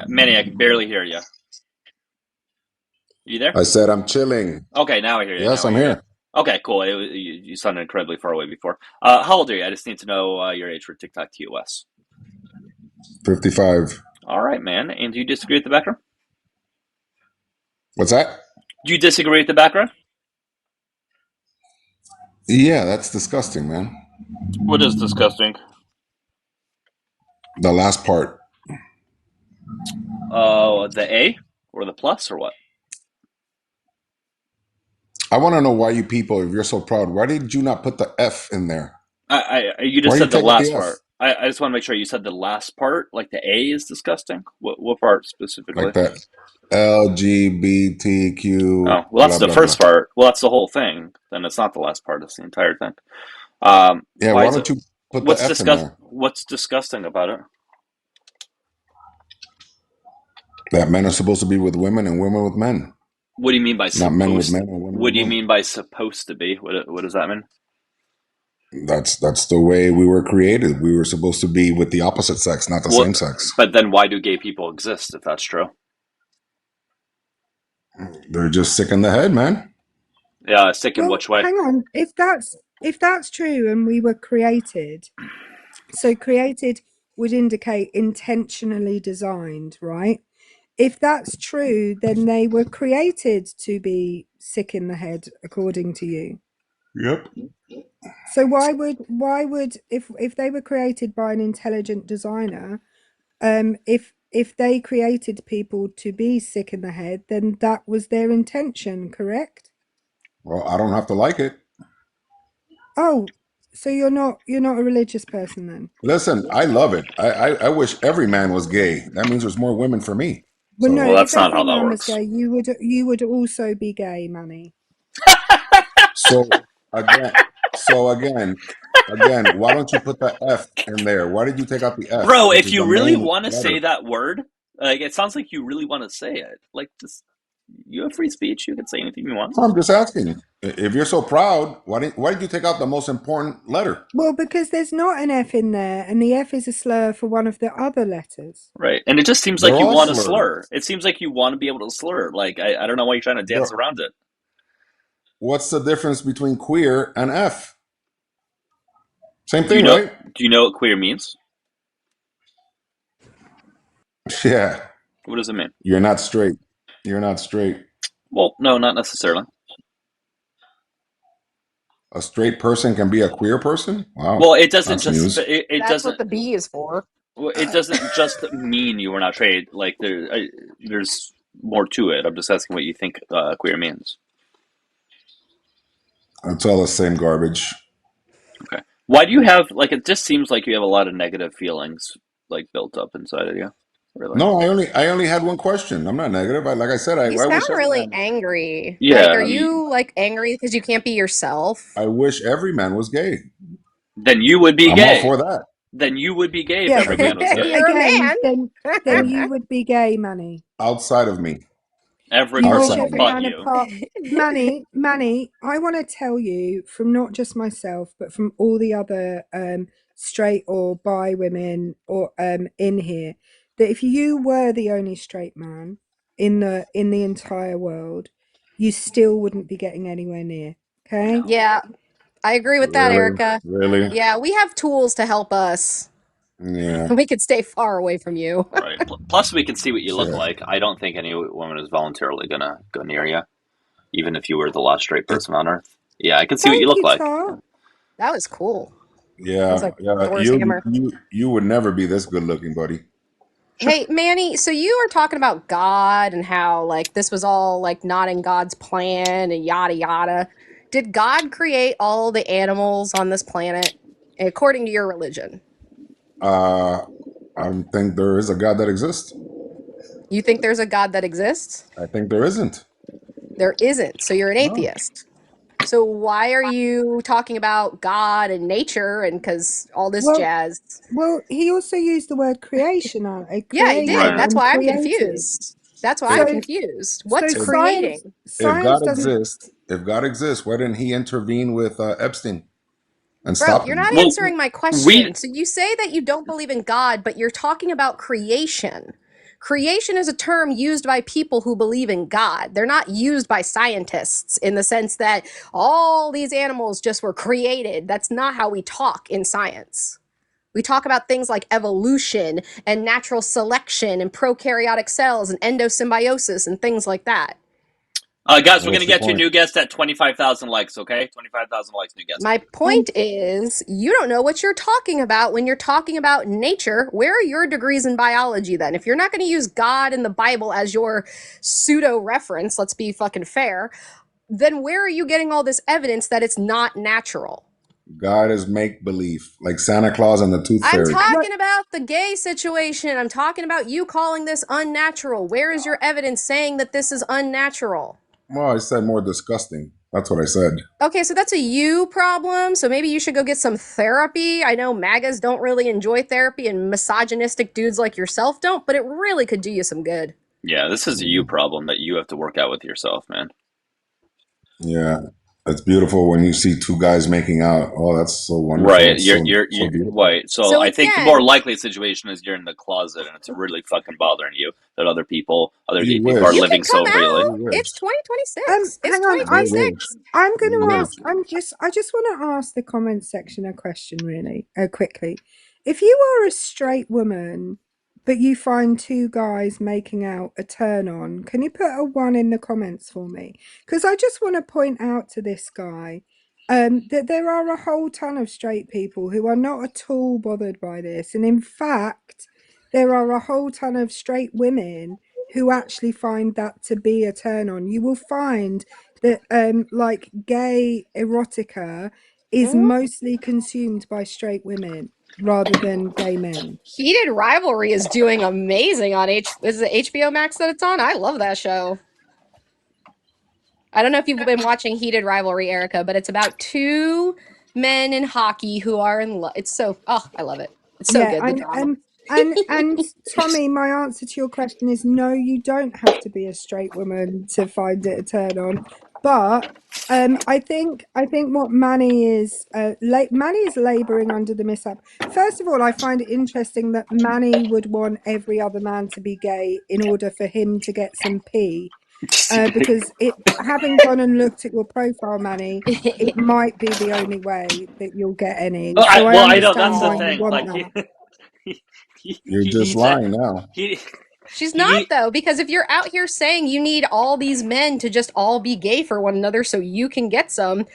Manny, I can barely hear you. You there? I said I'm chilling. Okay, now I hear you. Yes, Now I I'm hear you. here. Okay, cool. You sounded incredibly far away before. How old are you? I just need to know your age for TikTok TOS. 55. All right, man. And do you disagree with the background? What's that? Do you disagree with the background? Yeah, that's disgusting, man. What is disgusting? The last part. Oh, the A or the plus or what? I want to know why you people, if you're so proud, why did you not put the F in there? You just Why do you said the take out last the F? part. I just want to make sure you said the last part, like the A is disgusting. What part specifically? Like that LGBTQ, Oh, well, that's blah, the blah, blah. first part. Well, that's the whole thing. Then it's not the last part. It's the entire thing. Yeah, Why why is it? don't you put the F in there? What's disgusting about it? That men are supposed to be with women and women with men, What do you mean by not men with supposed? men and women What with do you women. mean by supposed to be? What does that mean? That's the way we were created. We were supposed to be with the opposite sex, not the Well, same sex. but then why do gay people exist if that's true? They're just sick in the head, man. Yeah, sick in Well, which way? hang on. If that's true and we were created, so created would indicate intentionally designed, right? If that's true, then they were created to be sick in the head, according to you. Yep. So why would if they were created by an intelligent designer, if they created people to be sick in the head, then that was their intention, correct? Well, I don't have to like it. Oh, so you're not a religious person then? Listen, I love it. I wish every man was gay. That means there's more women for me. Well, no, Well, So if that's not how every that man was works. gay, you would also be gay, Manny. so again, so again, why don't you put the F in there? Why did you take out the F, Bro, which if is you the really main want to say letter? that word, like it sounds like you really want to say it. Like just you have free speech. You can say anything you want. So I'm just asking. If you're so proud, why did you take out the most important letter? Well, because there's not an F in there, and the F is a slur for one of the other letters. Right. And it just seems They're like you all want to slurs. slur. It seems like you want to be able to slur. Like I don't know why you're trying to dance They're, around it. what's the difference between queer and F? Same Do you thing, know right? do you know what queer means? Yeah. What does it mean? You're not straight. You're not straight. Well, no, not necessarily. A straight person can be a queer person? Well, Wow. it doesn't That's just news. it That's what doesn't the B is for. well, it doesn't just mean you were not straight. Like there's more to it. I'm just asking what you think queer means. It's all the same garbage. Okay. Why do you have like it just seems like you have a lot of negative feelings like built up inside of you. Really? No, I only had one question. I'm not negative. Like I said, I, You I sound wish every really man angry. Like, are Yeah. you like angry because you can't be yourself? I wish every man was gay. Then you would be I'm all gay. for that. Then you would be gay if Yeah, every man was gay. You're a again, man. then you would be gay, Manny. Outside of me. Every You wish Outside girl of every me. but man you. apart. Manny, I want to tell you from not just myself, but from all the other straight or bi women or in here, that if you were the only straight man in the entire world, you still wouldn't be getting anywhere near. Okay? No. Yeah, I agree with that, Really? Erica. Really? Yeah, we have tools to help us. Yeah. We could stay far away from you. Right. Plus, we can see what you look Yeah. like. I don't think any woman is voluntarily gonna go near you, even if you were the last straight person on earth. Yeah, I can see what you Thank look you, like. Tar. That was cool. That was Yeah. like Yeah. Thor's You hammer. you you would never be this good looking, buddy. Hey, Manny, so you were talking about God and how like this was all like not in God's plan and yada yada. Did God create all the animals on this planet according to your religion? Uh I think there is a God that exists. You think there's a God that exists? I think there isn't. There isn't. So you're an No. atheist. So why are you talking about God and nature and because all this Well, jazz? well, he also used the word creation, Yeah, he did. Right. created That's and why I'm created. confused. That's why I'm If So, confused. so What's if science, creating? if science God doesn't. exists, why didn't he intervene with Epstein and Bro, stop you're him? not Well, answering my we question. So you say that you don't believe in God, but you're talking about creation. Creation is a term used by people who believe in God. They're not used by scientists in the sense that all these animals just were created. That's not how we talk in science. We talk about things like evolution and natural selection and prokaryotic cells and endosymbiosis and things like that. Guys, we're going What's to your get you a point? new guest at 25,000 likes, okay? 25,000 likes, new guest. My point is, you don't know what you're talking about when you're talking about nature. Where are your degrees in biology then? If you're not going to use God and the Bible as your pseudo reference, let's be fucking fair, then where are you getting all this evidence that it's not natural? God is make believe, like Santa Claus and the Tooth I'm Fairy. talking about the gay situation. I'm talking about you calling this unnatural. Where is your evidence saying that this is unnatural? Well, I said more disgusting. That's what I said. Okay, so that's a you problem. So maybe you should go get some therapy. I know MAGAs don't really enjoy therapy and misogynistic dudes like yourself don't, but it really could do you some good. Yeah, this is a you problem that you have to work out with yourself, man. Yeah, it's beautiful when you see two guys making out. Oh, that's so wonderful. Right, It's you're so beautiful. right. So So I think the again, more likely situation is you're in the closet and it's really fucking bothering you that other gay You people are wish. you can living come so freely. out. You wish. It's 2026. It's Hang on. You wish. 2026. I'm going You to wish. ask. I just want to ask the comments section a question, really, quickly. If you are a straight woman, but you find two guys making out a turn on, can you put a 1 in the comments for me? Because I just want to point out to this guy that there are a whole ton of straight people who are not at all bothered by this, and in fact, there are a whole ton of straight women who actually find that to be a turn on. You will find that like gay erotica is mostly consumed by straight women rather than gay men. Heated Rivalry is doing amazing on is it HBO Max that it's on? I love that show. I don't know if you've been watching Heated Rivalry, Erica, but it's about two men in hockey who are in love. It's so I love it. It's so good, the drama. And Tommy, my answer to your question is no, you don't have to be a straight woman to find it a turn on. But I think what Manny is Manny is labouring under the mishap. First of all, I find it interesting that Manny would want every other man to be gay in order for him to get some pee. Because having gone and looked at your profile, Manny, it might be the only way that you'll get any. Well, So I I know that's understand the why you thing. want Like that. You're he just said lying now. She's he not though, because if you're out here saying you need all these men to just all be gay for one another so you can get some,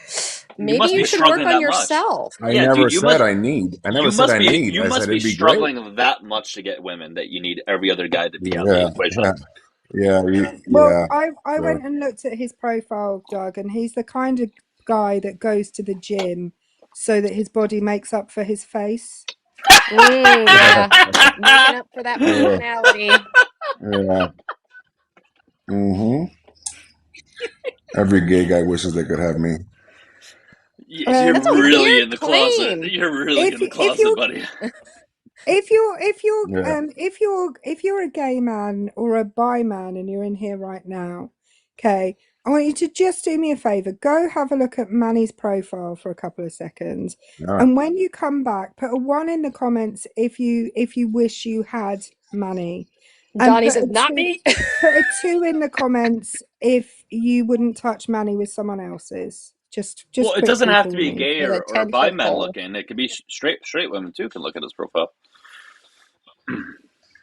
maybe must be you should work struggling on that much. yourself. I Yeah, never dude, said I need. I never said I need. You I must said be it'd be great. struggling that much to get women that you need every other guy to be on the Yeah, equation. Well, yeah. I went and looked at his profile, Doug, and he's the kind of guy that goes to the gym so that his body makes up for his face. Yeah, making up for that Yeah. personality. Yeah. Mm-hmm. Every gay guy wishes they could have me. You're That's a really weird in the closet. claim. You're really in the closet, buddy. If Yeah. you're a gay man or a bi man and you're in here right now, okay, I want you to just do me a favor. Go have a look at Manny's profile for a couple of seconds, Yeah. and when you come back, put a 1 in the comments if you wish you had Manny. Donnie put says, a not 2 me. Put a 2 in the comments if you wouldn't touch Manny with someone else's. Just Well, it doesn't quickly have for to be me. gay With a or bi 10-foot men pole. looking. It could be straight women too can look at his profile.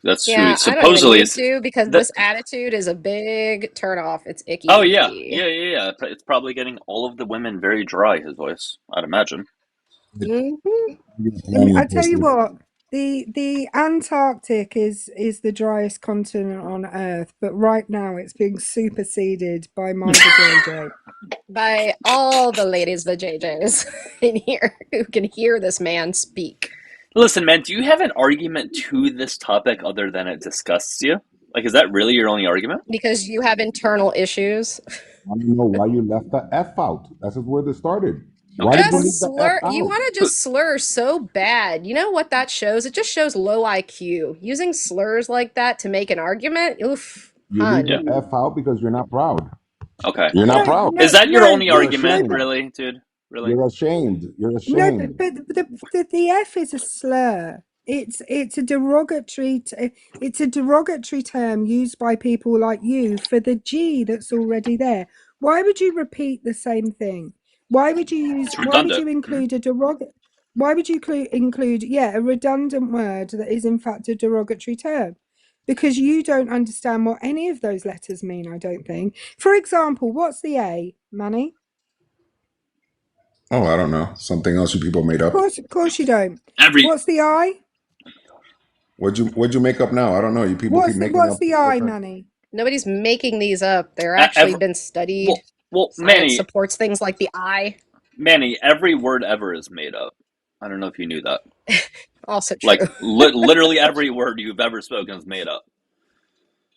That's Yeah, who I don't even supposedly need is. to because That, this attitude is a big turnoff. It's icky. oh yeah. It's probably getting all of the women very dry. His voice, I'd imagine. Mm-hmm. I tell you what, the Antarctic is the driest continent on Earth, but right now it's being superseded by my JJ. By all the ladies, the JJs in here who can hear this man speak. Listen, man, do you have an argument to this topic other than it disgusts you? Like, is that really your only argument? Because you have internal issues. I don't know why you left the F out. That's where this started. Why Okay. did you leave Just the F slur. out? You want to just slur so bad. You know what that shows? It just shows low IQ. Using slurs like that to make an argument. Oof. You Hun. leave the F out because you're not proud. Okay. You're not proud. Is that your only You're argument, ashamed. really, dude? Really? You're ashamed. You're No, ashamed. but the F is a slur. it's a derogatory it's a derogatory term used by people like you for the G that's already there. Why would you repeat the same thing? Why would you It's redundant. include a why would you include a redundant word that is in fact a derogatory term? Because you don't understand what any of those letters mean, I don't think. For example, what's the A, Manny? Oh, I don't know. Something else you people made up. Of course you don't. Every What's the I? What'd you make up now? I don't know. You people keep making What's up. the I, Manny? Nobody's making these up. They're actually ever been studied. well, Science Manny, supports things like the eye. Manny, every word ever is made up. I don't know if you knew that. Also true. Like literally every word you've ever spoken is made up.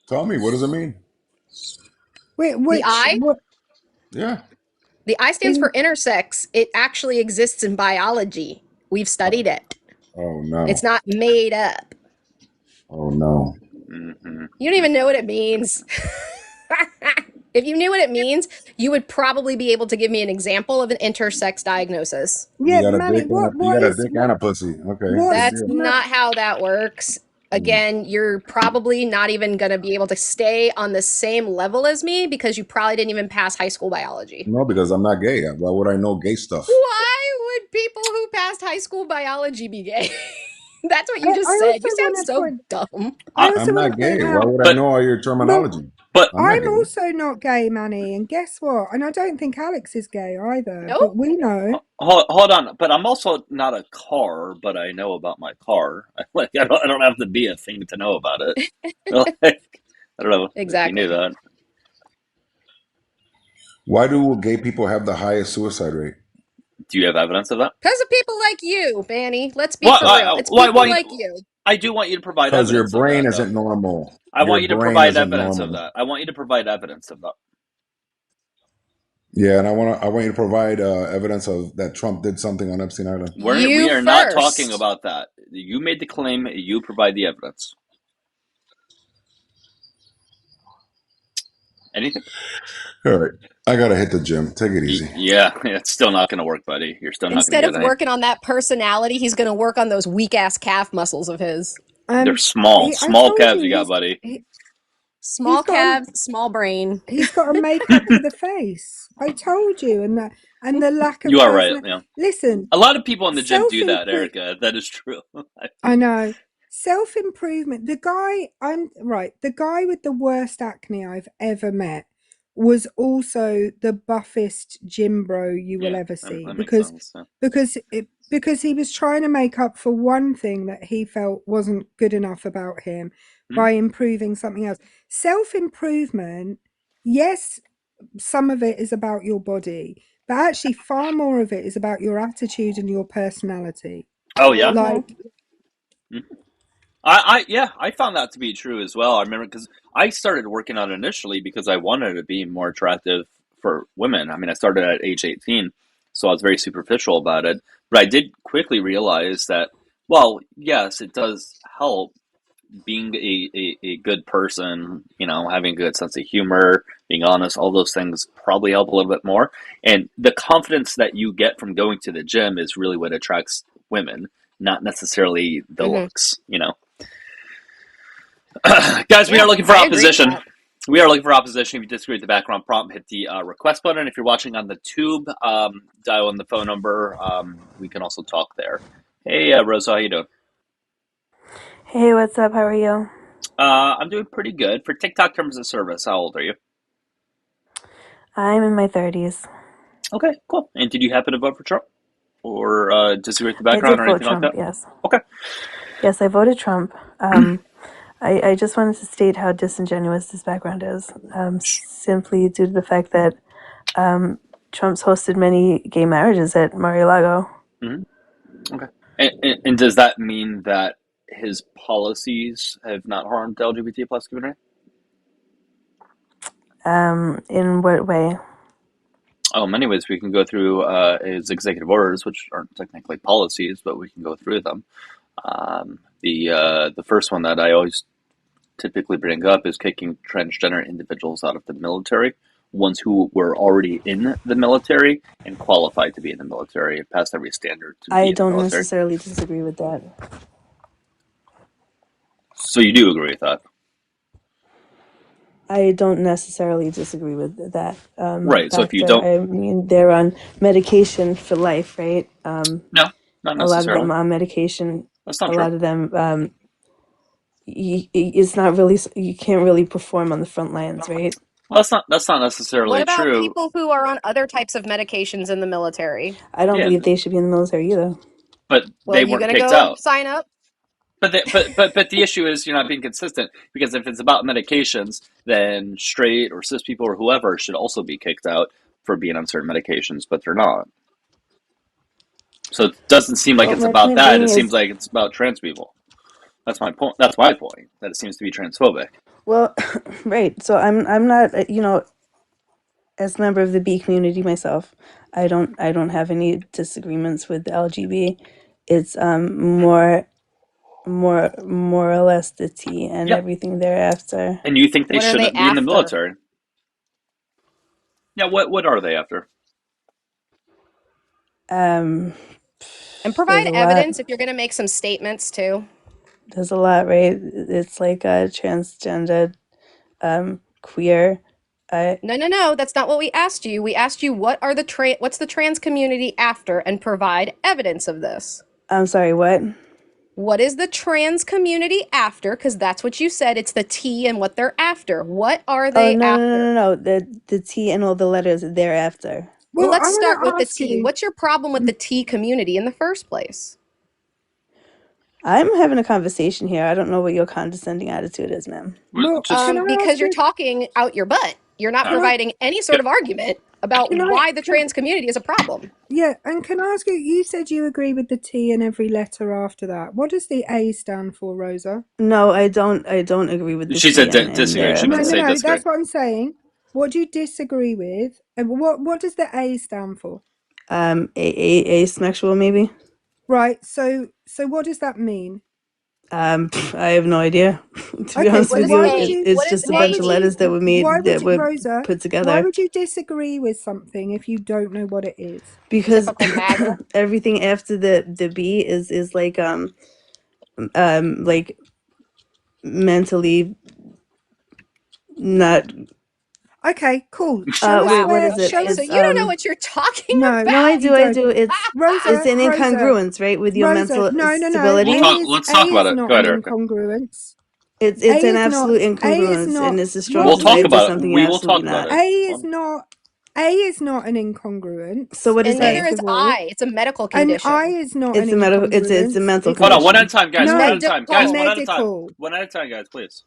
Tell me, what does it mean? Which I? what Yeah. The I stands for intersex. It actually exists in biology. We've studied it. Oh no. It's not made up. Oh no. Mm-hmm. You don't even know what it means. If you knew what it means, you would probably be able to give me an example of an intersex diagnosis. You got a Manny, dick and a pussy. Okay. That's Good deal. not how that works. Again, you're probably not even going to be able to stay on the same level as me because you probably didn't even pass high school biology. No, because I'm not gay. Why would I know gay stuff? Why would people who passed high school biology be gay? That's what you just I said. You also sound wanna so point- dumb. I also I'm want not to point gay. Why out would I But- know all your terminology? But I'm not I'm gay. also not gay, Manny, and guess what? And I don't think Alex is gay either. Nope. But we know. hold on. But I'm also not a car. But I know about my car. Like I don't have to be a thing to know about it. Like, I don't know Exactly. if you knew that. Why do gay people have the highest suicide rate? Do you have evidence of that? Because of people like you, Manny. Let's be Why- for why- real. It's why- people why- like you. I do want you to provide Because evidence. your brain of that, isn't though. normal. I want you to Your brain provide isn't evidence normal. of that. I want you to provide evidence of that. Yeah, and I want you to provide evidence of that Trump did something on Epstein Island. We are not first. talking about that. You made the claim. You provide the evidence. Anything? All right, I gotta hit the gym. Take it easy. Yeah, it's still not going to work, buddy. You're still not Instead going of to get working on that personality, he's going to work on those weak ass calf muscles of his. They're small. I Small told calves you, you got, buddy. Small He's got calves, small brain. He's got to make up for the face. I told you, and the lack of You are right. personality. Yeah. Listen, A lot of people in the gym do that, self-impro- Erica. That is true. I know. Self-improvement. The guy with the worst acne I've ever met was also the buffest gym bro you will ever see, that makes sense. Yeah. because he was trying to make up for one thing that he felt wasn't good enough about him by improving something else. Self-improvement, yes, some of it is about your body, but actually far more of it is about your attitude and your personality. Oh yeah. Like, I found that to be true as well. I remember because I started working on it initially because I wanted to be more attractive for women. I mean, I started at age 18, so I was very superficial about it. But I did quickly realize that, well, yes, it does help being a good person, having a good sense of humor, being honest, all those things probably help a little bit more. And the confidence that you get from going to the gym is really what attracts women, not necessarily the looks, Guys, we are looking for opposition. We are looking for opposition. If you disagree with the background prompt, hit the request button. If you're watching on the tube, dial in the phone number. We can also talk there. Hey, Rosa, how you doing? Hey, what's up? How are you? I'm doing pretty good. For TikTok terms of service, how old are you? I'm in my 30s. Okay, cool. And did you happen to vote for Trump? Or disagree with the background or I did vote anything Trump, like that? yes. Okay. Yes, I voted Trump. I just wanted to state how disingenuous this background is, simply due to the fact that Trump's hosted many gay marriages at Mar-a-Lago. Mm-hmm. Okay. And does that mean that his policies have not harmed the LGBT plus community? In what way? Oh, in many ways. We can go through his executive orders, which aren't technically policies, but we can go through them. The first one that I always typically bring up is kicking transgender individuals out of the military, ones who were already in the military and qualified to be in the military and passed every standard to be I in the don't military. necessarily disagree with that. So you do agree with that, I don't necessarily disagree with that right? So if you factor. don't, I mean, they're on medication for life, right? no, not A lot of them necessarily. on medication. That's not A true. lot of them, it's not really. You can't really perform on the front lines, right? Well, that's not What necessarily about true. people who are on other types of medications in the military? I don't Yeah, believe they should be in the military either. but Well, they you weren't gonna kicked go out. sign up? But the issue is you're not being consistent because if it's about medications, then straight or cis people or whoever should also be kicked out for being on certain medications, but they're not. So it doesn't seem like Well, it's my about point that. being It seems is, like it's about trans people. That's my point. That's my point. That it seems to be transphobic. well, right. So I'm not, as a member of the B community myself, I don't have any disagreements with the LGB. It's more or less the T and Yep. everything thereafter. And you think they What are they shouldn't be in the after? military? Yeah. What are they after? Um, And there's provide a lot. evidence if you're gonna make some statements too. There's a lot, right? It's like transgender, queer. I No. That's not what we asked you. We asked you what's the trans community after, and provide evidence of this. I'm sorry. What? What is the trans community after? Because that's what you said. It's the T and what they're after. What are Oh, they no, no, no, after? no, no. The T and all the letters thereafter. Well, Well, I let's want start with to the ask T. you. What's your problem with the T community in the first place? I'm having a conversation here. I don't know what your condescending attitude is, ma'am. Well, Just can I Because ask you're you? talking out your butt. You're not all right. Can I? providing any sort of argument about Can I? why the Can, trans community is a problem. yeah, and can I ask you? You said you agree with the T and every letter after that. What does the A stand for, Rosa? No, I don't. I don't agree with the She T said and disagree. She No, didn't no, thereafter. say no. disagree. That's what I'm saying. What do you disagree with? And what does the A stand for? Asexual maybe. Right. So what does that mean? I have no idea. To be Okay. honest So What with does you, why would it, you? it's what does just a Why bunch A of would you? letters that mean? were Why made would that you, were Rosa? put Why together would you disagree with something if you don't know what it is? because Typical MAGA. everything after the B is like mentally not. Okay. Cool. Show us Wait, Wow. what where. is it? Okay, Show so us. It's you don't know what you're talking No, no, I about. you do, I don't. do. It's Rosa, an Rosa, incongruence, right, with your Rosa. mental No, no, no. We'll stability. talk. Let's talk A about is it. not Go an ahead, Erica. incongruence. It's A an is not. absolute A is incongruence, not. and it's a strong We'll What do talk side you? to about it. something We will absolutely talk about not. it. A is not. A is not an So incongruence. what is And neither A? First is of all, I. It's a medical and I condition. is not an It's a medical. It's a incongruence. mental It's Hold a on, one at a condition. time, guys. One at no a time, guys. Medical. One at a time. medical. One at a time, guys. Please.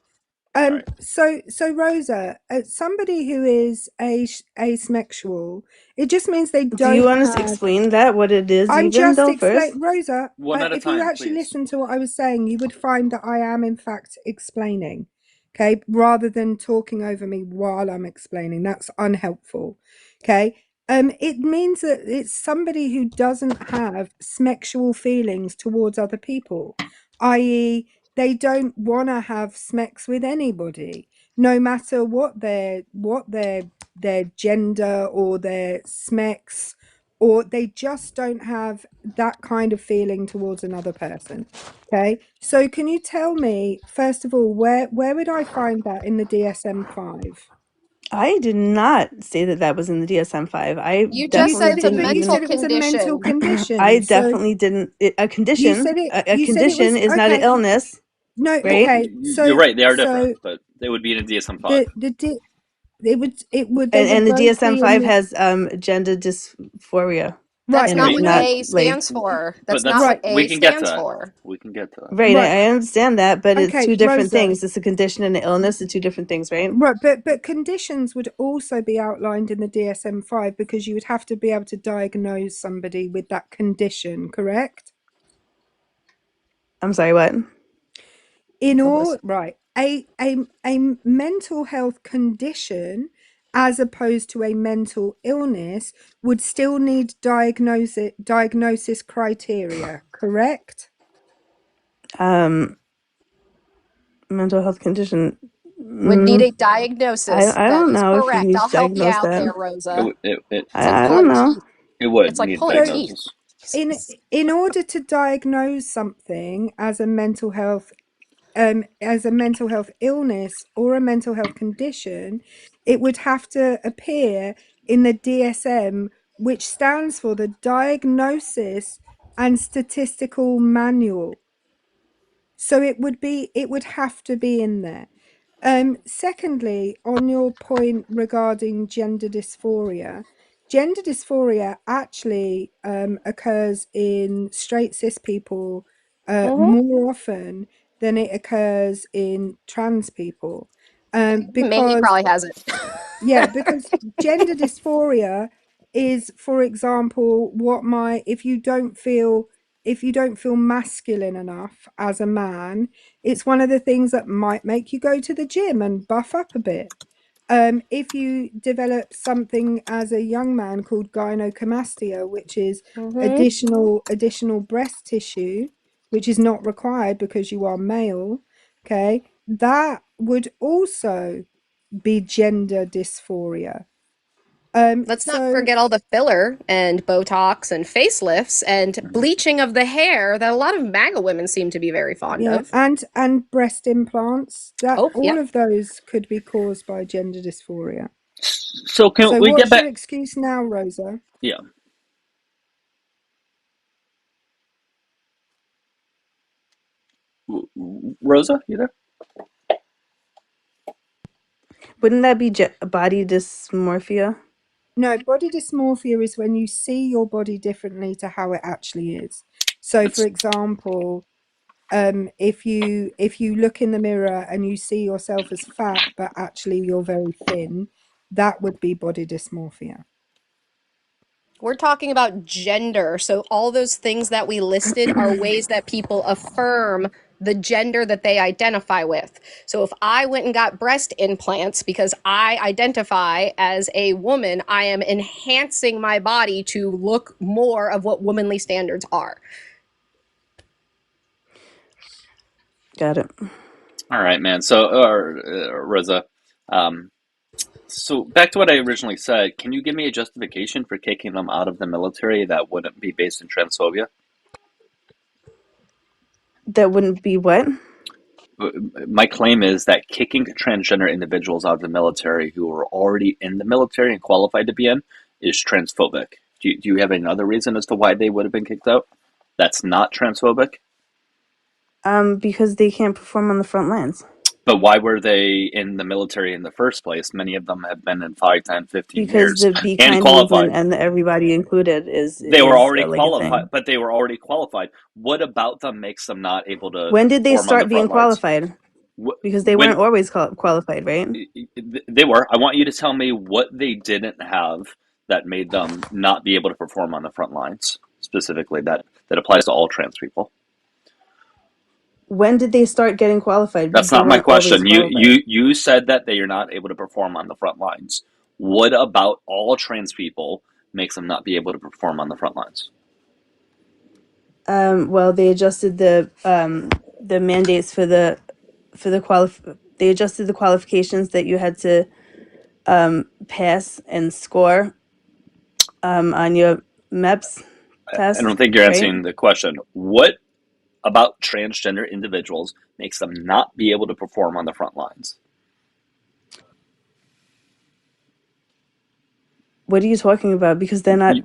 All right. So Rosa, somebody who is asexual, it just means they Do you don't want us to have. explain that what it is, I'm even just though first? explain, Rosa. One at a If you time, actually please. listen to what I was saying, you would find that I am in fact explaining, okay, rather than talking over me while I'm explaining. That's unhelpful, okay. It means that it's somebody who doesn't have sexual feelings towards other people, i.e., they don't want to have sex with anybody, no matter what their gender or their sex, or they just don't have that kind of feeling towards another person. Okay, so can you tell me first of all where would I find that in the DSM-5? I did not say that that was in the DSM-5. I You just You definitely said said it's a it, didn't but you mental even. said it was a mental condition. I condition. So definitely didn't. A you condition. said it. A You said it condition was is not an okay. illness, No, Well, right? okay. you're right. They are So different, but they would be in a DSM-5. the they And would the both be in DSM-5 the has gender dysphoria That's right. in I not it, mean, what not A like. stands for. but That's not that's what Right, we A can get to stands that. for. We can get to that. Right, right. I understand that, but it's Okay, two different Rosa. things. It's a condition and an illness, are two different things, right? Right, but conditions would also be outlined in the DSM-5 because you would have to be able to diagnose somebody with that condition, correct? I'm sorry, what? In Focus. all right, a mental health condition as opposed to a mental illness would still need diagnosis criteria, correct? Mental health condition. Would need a diagnosis. I That don't is know if you correct. need I'll to help you diagnose out that. there, Rosa. It's like I don't pulling know. teeth. It would It's like need pulling So teeth. diagnosis. in order to diagnose something as a mental health as a mental health illness or a mental health condition, it would have to appear in the DSM, which stands for the Diagnosis and Statistical Manual. So it would have to be in there. Secondly, on your point regarding gender dysphoria actually occurs in straight cis people more often than it occurs in trans people. Mandy Because probably has it. because gender dysphoria is, for example, if you don't feel masculine enough as a man, it's one of the things that might make you go to the gym and buff up a bit. If you develop something as a young man called gynecomastia, which is additional breast tissue, which is not required because you are male, okay, that would also be gender dysphoria. Let's not So forget all the filler and Botox and facelifts and bleaching of the hair that a lot of MAGA women seem to be very fond yeah, of. and breast implants, that Oh, all yep. of those could be caused by gender dysphoria. So can So we get what's your back? excuse now, Rosa? Yeah. Rosa, you there? Wouldn't that be body dysmorphia? No, body dysmorphia is when you see your body differently to how it actually is. So for It's example, if you look in the mirror and you see yourself as fat but actually you're very thin, that would be body dysmorphia. We're talking about gender. So all those things that we listed are ways that people affirm the gender that they identify with. So if I went and got breast implants because I identify as a woman, I am enhancing my body to look more of what womanly standards are. Got it. all right, man. So, Rosa, um, so back to what I originally said. Can you give me a justification for kicking them out of the military that wouldn't be based in transphobia? That wouldn't be what? My claim is that kicking transgender individuals out of the military who are already in the military and qualified to be in is transphobic. Do you have another reason as to why they would have been kicked out? That's not transphobic? Because they can't perform on the front lines. But why were they in the military in the first place? Many of them have been in 5, 10, 15 Because years the Be and Kind movement qualified. and the everybody included They were is already like a qualified, thing. but they were already qualified. What about them makes them not able to When did they perform on the start being front lines? qualified? Because they When weren't always qualified, right? they were, I want you to tell me what they didn't have that made them not be able to perform on the front lines. Specifically, that applies to all trans people. When did they start getting qualified? That's Because they not my weren't always question. qualified. You said that they are not able to perform on the front lines. What about all trans people makes them not be able to perform on the front lines? Well, they adjusted the mandates for the they adjusted the qualifications that you had to pass and score on your MEPS I don't test, think you're right? answering the question. What about transgender individuals makes them not be able to perform on the front lines? What are you talking about? Because they're not You,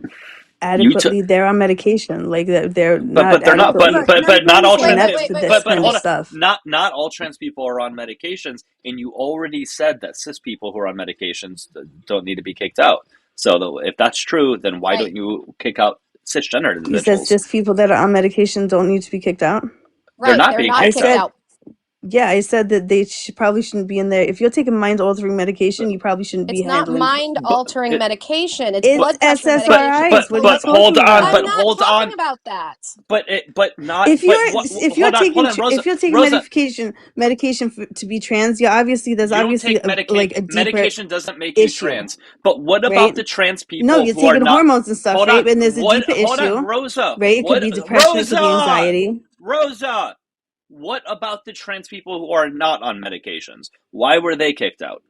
you took, adequately, they're on medication, like they're but not they're not. Right, adequately no, But not all Rosa, trans inept people. for Wait. this But kind of hold on. stuff. Not all trans people are on medications, and you already said that cis people who are on medications don't need to be kicked out. So if that's true, then why Right. don't you kick out cisgender You said individuals? just people that are on medication don't need to be kicked out. They're Right. not They're being not I kicked kicked out. said, out. yeah, I said that they probably shouldn't be in there. If you're taking mind altering medication, you probably shouldn't be It's not handling. mind But altering it, medication. It's but It's blood pressure medication. It's SSRIs. What are you but hold talking cholesterol. on. about? But I'm not hold talking on. about that. But not. If But you're what? if you're Hold on. Hold taking on, Rosa. if you're taking Rosa. medication to be trans, you obviously there's You don't obviously take like a medication. deeper Medication doesn't make you issue, trans. But what about right? the trans No, people you're who are taking not? hormones and stuff, Hold right? on. And there's a What? deeper Hold on, issue, Rosa. right? It could What? be depression, it could be Rosa. anxiety. Rosa. What about the trans people who are not on medications? Why were they kicked out?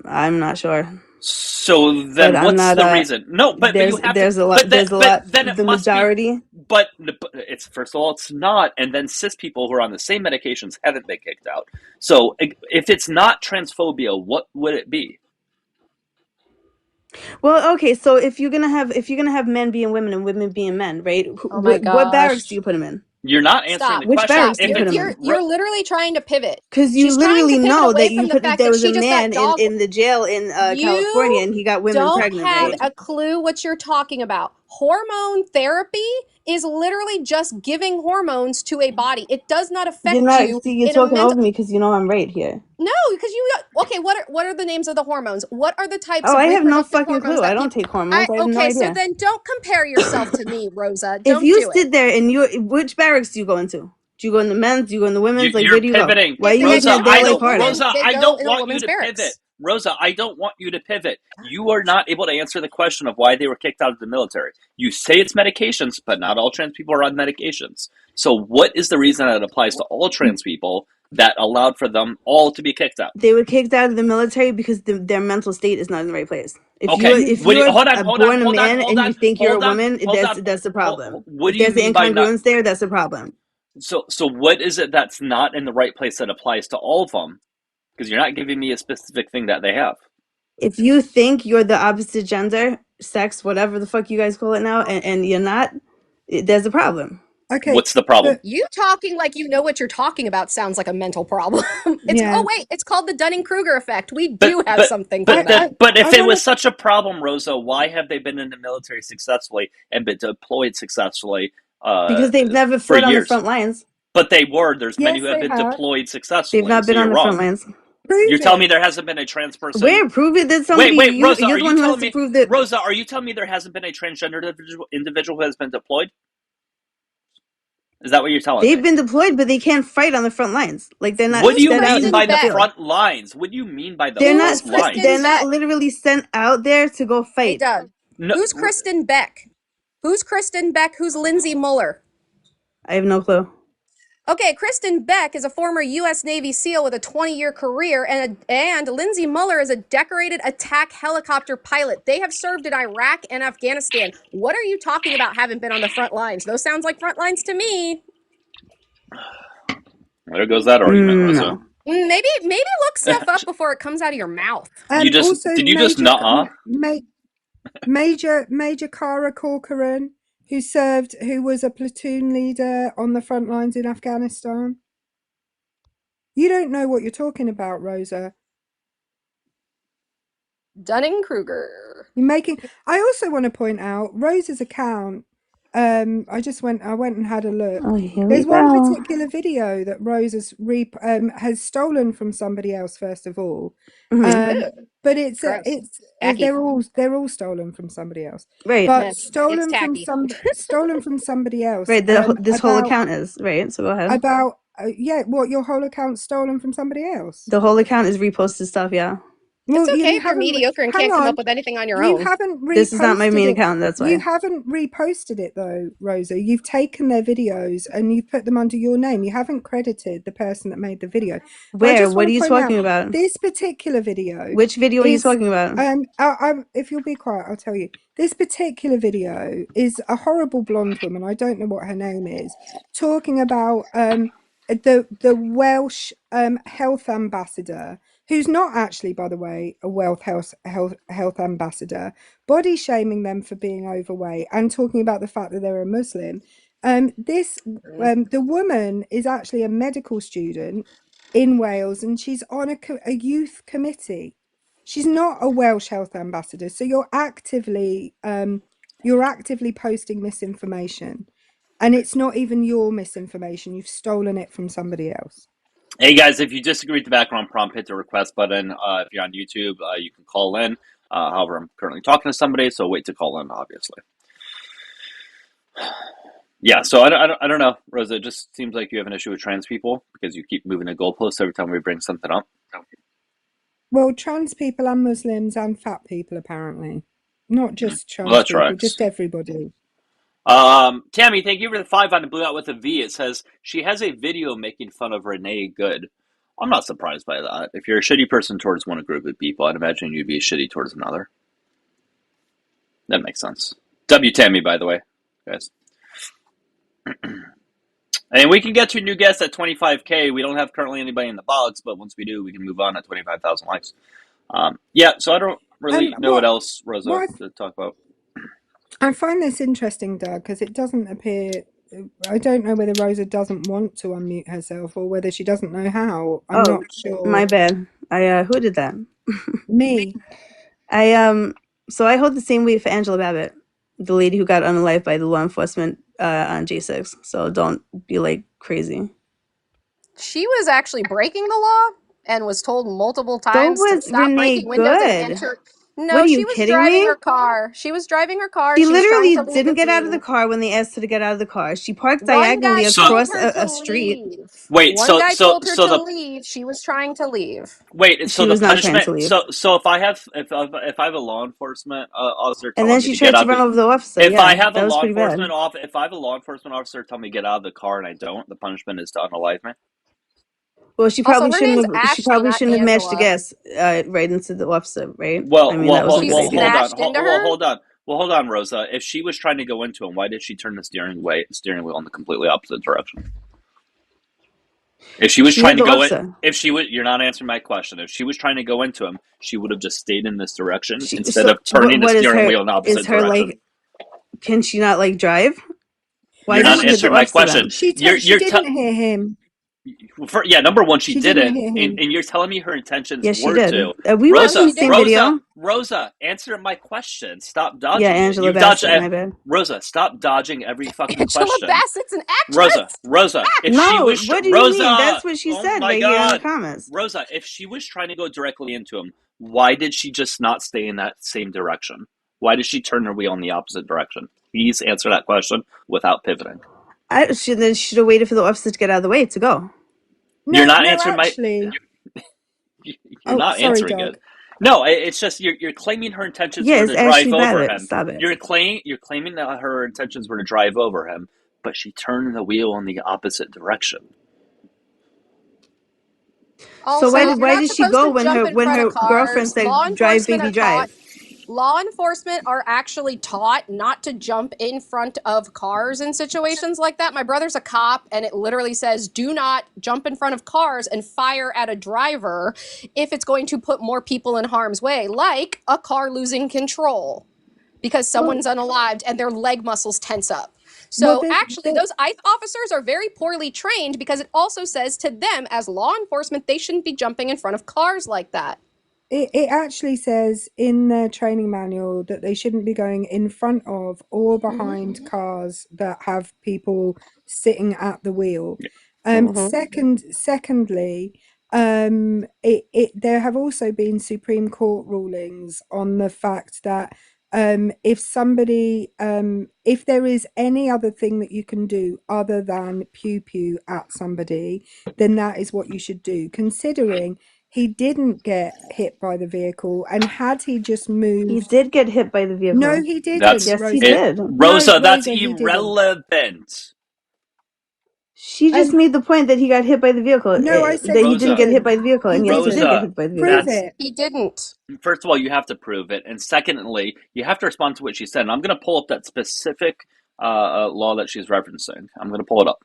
I'm not sure. So But then, I'm what's not the reason? No, but you have to. there's a lot, But there's a but lot, then it the must be. majority. But it's, first of all, it's not, and then cis people who are on the same medications haven't been kicked out. So if it's not transphobia, what would it be? Well, okay, so if you're gonna have men being women and women being men, right? Oh my What barracks do gosh. you put them in? You're not answering Stop. the Which question. barracks Stop. do you If put it's them in? You're literally trying to pivot. Because you She's trying literally to pivot know away that from the fact there that was a she just got man dog. in the jail in California You and he got women don't pregnant, have right? a clue what you're talking about. Hormone therapy is literally just giving hormones to a body. It does not You're affect not. you See, you're in a talking mental. over me because you know I'm right here. No, because you okay. What are the names of the hormones? What are the types Oh, of I have no reproductive fucking hormones clue. I that don't people? take hormones. I have no Okay. So idea. then don't compare yourself to me, Rosa. If Don't you do it. sit there and which barracks do you go into? Do you go in the men's? Do you go in the women's? Like, where you're do you go? pivoting, Why are If the you making Rosa, it men go I daylight with don't, harder? women, Rosa, they I go don't in a want you woman's to pivot. barracks. Rosa, I don't want you to pivot. You are not able to answer the question of why they were kicked out of the military. You say it's medications, but not all trans people are on medications. So what is the reason that it applies to all trans people that allowed for them all to be kicked out? They were kicked out of the military because their mental state is not in the right place. Okay, If what do you, you're hold on, a hold on, born a hold on, man hold and you on, think you're a hold on, woman, hold on. that's the problem. What If do you there's an mean by not? incongruence there, that's the problem. So what is it that's not in the right place that applies to all of them? Because you're not giving me a specific thing that they have. If you think you're the opposite gender, sex, whatever the fuck you guys call it now, and you're not, there's a problem. Okay, What's the problem? but You talking like you know what you're talking about sounds like a mental problem. yeah, It's called the Dunning-Kruger effect. We But do have but something for but I that. that but I if it want was to. such a problem, Rosa, why have they been in the military successfully and been deployed successfully Because they've never for fought on the years? front lines. But they were. There's many Yes, who have they been have. deployed They've successfully. not So been on you're the front wrong. lines. You're Prove telling me it. there hasn't been a trans person. Where? Prove it that Wait, somebody, wait, Rosa, you're are the you one who has telling to me, prove that Rosa, are you telling me there hasn't been a transgender individual who has been deployed? Is that what you're telling they've me? been deployed, but they can't fight on the front lines. Like they're not What do Who's you sent out mean into Kristen by the the Beck? field. front lines? What do you mean by the They're not Who's front Kristen they're lines? not Beck? literally sent out there to go Hey, fight. Doug. No, Who's Kristen Beck? Who's Kristen Beck? Who's Lindsay Muller? I have no clue. Okay, Kristen Beck is a former U.S. Navy SEAL with a 20-year career, and Lindsay Muller is a decorated attack helicopter pilot. They have served in Iraq and Afghanistan. What are you talking about? Haven't been on the front lines? Those sounds like front lines to me. there goes that argument, Rosa. No. Maybe look stuff up before it comes out of your mouth. You just Also, did you just nuh-uh? Major Kara Corcoran, who was a platoon leader on the front lines in Afghanistan. You don't know what you're talking about, Rosa. Dunning-Kruger. You're making. I also want to point out Rosa's account. I went and had a look. Oh, here we There's one go. particular video that Rose has stolen from somebody else. First of all, Mhm. but it's Gross. it's Tacky. they're all stolen from somebody else. Right. But It's tacky. stolen from somebody else. Right. This whole account is right. So go ahead. About what your whole account stolen from somebody else? The whole account is reposted stuff. Yeah. Well, It's okay you if you're haven't. mediocre and Hang can't come on. up with anything on your You own. haven't reposted This is not my main it. account. That's You why. haven't reposted it though, Rosa. You've taken their videos and you've put them under your name. You haven't credited the person that made the video. But I Where? just What want are to you point talking out, about? this particular video. Which video are you is- talking about? If you'll be quiet, I'll tell you. This particular video is a horrible blonde woman. I don't know what her name is, talking about the Welsh health ambassador, who's not actually, by the way, a Welsh health ambassador, body shaming them for being overweight and talking about the fact that they're a Muslim. The woman is actually a medical student in Wales and she's on a youth committee. She's not a Welsh health ambassador, so you're actively posting misinformation, and it's not even your misinformation. You've stolen it from somebody else. Hey guys, if you disagree with the background prompt, hit the request button. If you're on YouTube, you can call in. However, I'm currently talking to somebody, so wait to call in, obviously. Yeah, so I don't know, Rosa. It just seems like you have an issue with trans people because you keep moving the goalposts every time we bring something up. Well, trans people and Muslims and fat people, apparently. Not just trans Well, that people, tracks. just everybody. Tammy, thank you for the 5 on the Blue Out with a V. It says she has a video making fun of Renee Good. I'm not surprised by that. If you're a shitty person towards one group of people, I'd imagine you'd be shitty towards another. That makes sense. W Tammy, by the way, guys. And we can get to a new guest at 25K. We don't have currently anybody in the box, but once we do, we can move on at 25,000 likes. Yeah, so I don't really know what else, Rosa, to talk about. I find this interesting, Doug, because it doesn't appear. I don't know whether Rosa doesn't want to unmute herself or whether she doesn't know how. I'm not sure. My bad. Who did that? Me. So I hold the same weight for Angela Babbitt, the lady who got unalived by the law enforcement on J6. So don't be like crazy. She was actually breaking the law and was told multiple times was to stop Renee breaking windows and Good. enter. What No, are you she was kidding driving me? her car. She was driving her car. She was trying literally to leave didn't the get out of the scene. car when they asked her to get out of the car. She parked One diagonally guy So- across told her to a street. leave. Wait, One so guy so told her so to the leave. She was trying to leave. wait, She so the was not trying to punishment. leave. So if I have a law enforcement officer And telling then me she to tried get to out run the over the officer. if Yeah, I have a that was law pretty bad. enforcement if I have a law enforcement officer tell me to get out of the car and I don't, the punishment is to unalive me. Well, she Also, probably her shouldn't name's have. She Ashley, probably not shouldn't have matched the Angela. gas right into the officer, right? Well, I mean, that was a She good idea. hold on, smashed into her? hold on. Well, hold on, Rosa. If she was trying to go into him, why did she turn the steering wheel in the completely opposite direction? If she was She trying hit to the go in, officer. you're not answering my question. If she was trying to go into him, she would have just stayed in this direction instead So of turning the what is steering her? wheel in the Is opposite her direction. like? Can she not like drive? Why You're did not she hit the answering my officer question. then? She You're didn't hear him. number one, she She didn't didn't, hear him. and you're telling me her intentions Yes, she were did. to. We watched Rosa, the same didn't. video. Rosa, answer my question. Stop Yeah, dodging it. Angela You've dodged Bassett. My bad. Rosa, stop dodging every fucking Angela question. Bassett's an actress. Rosa, if she No, was what do you mean? That's Rosa, what she oh said my right here in the god. comments. Rosa, if she was trying to go directly into him, why did she just not stay in that same direction? Why did she turn her wheel in the opposite direction? Please answer that question without pivoting. She should have waited for the officer to get out of the way to go. You're not No, answering actually. You're not Sorry, answering Doug. it. No, it's just you're claiming her intentions Yeah, were it's to drive Ashley over Babbitt. him. Stop it. You're claiming that her intentions were to drive over him, but she turned the wheel in the opposite direction. Also, So why you're did not she supposed go to when jump in front her of girlfriend cars. Law said drive enforcement baby are taught. drive? Law enforcement are actually taught not to jump in front of cars in situations like that. My brother's a cop, and it literally says, do not jump in front of cars and fire at a driver if it's going to put more people in harm's way, like a car losing control because someone's unalived and their leg muscles tense up. So actually, those ICE officers are very poorly trained because it also says to them as law enforcement, they shouldn't be jumping in front of cars like that. It actually says in their training manual that they shouldn't be going in front of or behind cars that have people sitting at the wheel. Secondly, there have also been Supreme Court rulings on the fact that if there is any other thing that you can do other than pew pew at somebody, then that is what you should do, considering he didn't get hit by the vehicle, and had he just moved... He did get hit by the vehicle. No, he didn't, Yes, Rosa. he did. Rosa, No, that's Rosa, he didn't. irrelevant. She just made the point that he got hit by the vehicle. No, I said that he Rosa, didn't get hit by the vehicle, and yes, he did Rosa, get hit by the vehicle. Prove it. He didn't. First of all, you have to prove it, and secondly, you have to respond to what she said. And I'm going to pull up that specific law that she's referencing. I'm going to pull it up.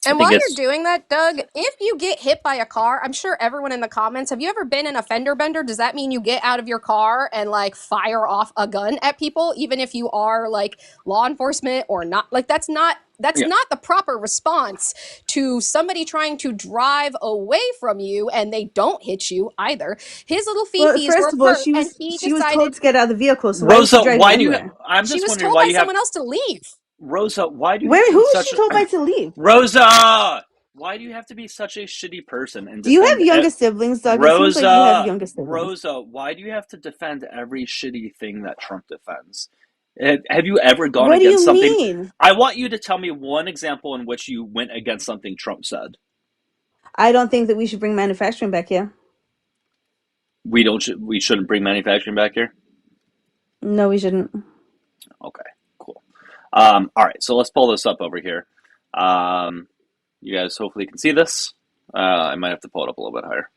And while you're doing that, Doug, if you get hit by a car, I'm sure everyone in the comments, have you ever been in a fender bender? Does that mean you get out of your car and like fire off a gun at people, even if you are like law enforcement or not? Like that's not the proper response to somebody trying to drive away from you and they don't hit you either. His little fifis first of all, hurt, she was decided, told to get out of the vehicle. So Rosa, why did she drive I'm just she was wondering told why by you have someone else to leave. Rosa, why do you Wait, have to who be was such she told by to leave? Rosa, why do you have to be such a shitty person and Do you have defend younger siblings, Doug? Rosa, It seems like you have younger siblings. Rosa, why do you have to defend every shitty thing that Trump defends? Have you ever gone What do against you something? mean? I want you to tell me one example in which you went against something Trump said. I don't think that we should bring manufacturing back here. We shouldn't bring manufacturing back here? No, we shouldn't. Okay, cool. All right, so let's pull this up over here. You guys hopefully can see this. I might have to pull it up a little bit higher.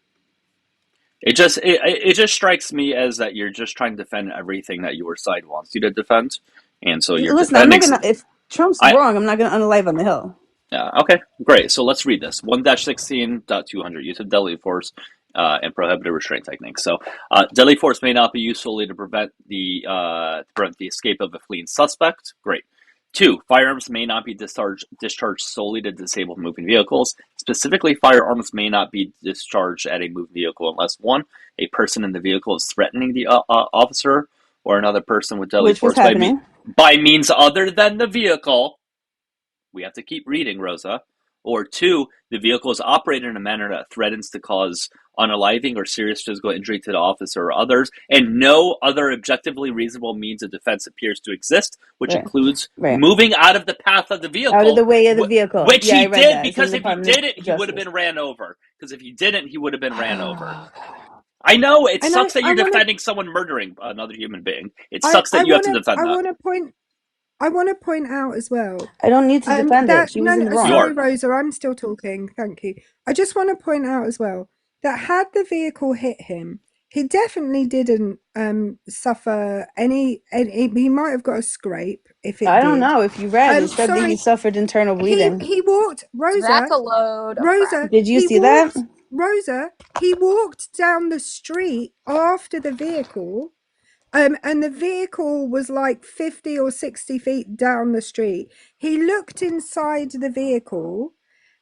It just strikes me as that you're just trying to defend everything that your side wants you to defend, and so you're Listen, I'm defending. not gonna. If Trump's I wrong, I'm not gonna unalive on the Hill. Yeah, okay, great. So let's read this 1-16.200 use of deadly force and prohibited restraint techniques. So, deadly force may not be used solely to prevent the escape of a fleeing suspect. Great. 2. Firearms may not be discharged solely to disable moving vehicles. Specifically, firearms may not be discharged at a moving vehicle unless 1. A person in the vehicle is threatening the officer or another person with deadly Which was force happening. by means other than the vehicle. We have to keep reading, Rosa. Or 2, the vehicle is operated in a manner that threatens to cause unaliving or serious physical injury to the officer or others, and no other objectively reasonable means of defense appears to exist, which Right. includes Right. moving out of the path of the vehicle. Out of the way of the vehicle. Which Yeah, I he read did, that. because if he didn't, he would have been ran over. Because if he didn't, he would have been ran over. I know, it And sucks that I you're wanna- defending someone murdering another human being. It sucks that I you have to wanna- defend I that. want to point out as well. I don't need to defend it. She was in the wrong. Sorry, Rosa, I'm still talking. Thank you. I just want to point out as well that had the vehicle hit him, he definitely didn't suffer any. He might have got a scrape if it. I don't know. If you read, it said that he suffered internal bleeding. He walked, Rosa. That's a load. Rosa, did you see that? Rosa, he walked down the street after the vehicle. And the vehicle was like 50 or 60 feet down the street. He looked inside the vehicle.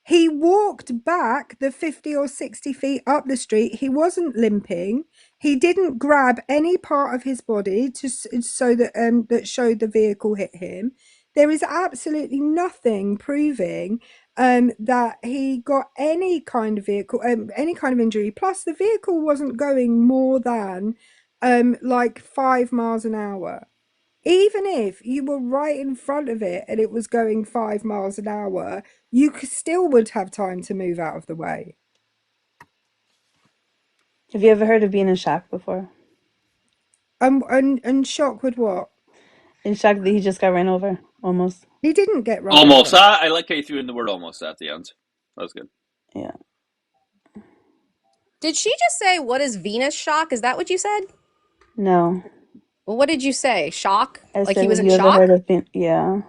He walked back the 50 or 60 feet up the street. He wasn't limping. He didn't grab any part of his body so that that showed the vehicle hit him. There is absolutely nothing proving that he got any kind of vehicle, any kind of injury. Plus, the vehicle wasn't going more than like 5 miles an hour. Even if you were right in front of it and it was going 5 miles an hour, you still would have time to move out of the way. Have you ever heard of being in shock before? And shock with what? In shock that he just got ran over, almost. He didn't get run Almost. over. I like how you threw in the word almost at the end. That was good. Yeah. Did she just say, what is Venus shock? Is that what you said? No. Well, what did you say? Shock? I Like said, he was have in you ever shock? heard of being, yeah.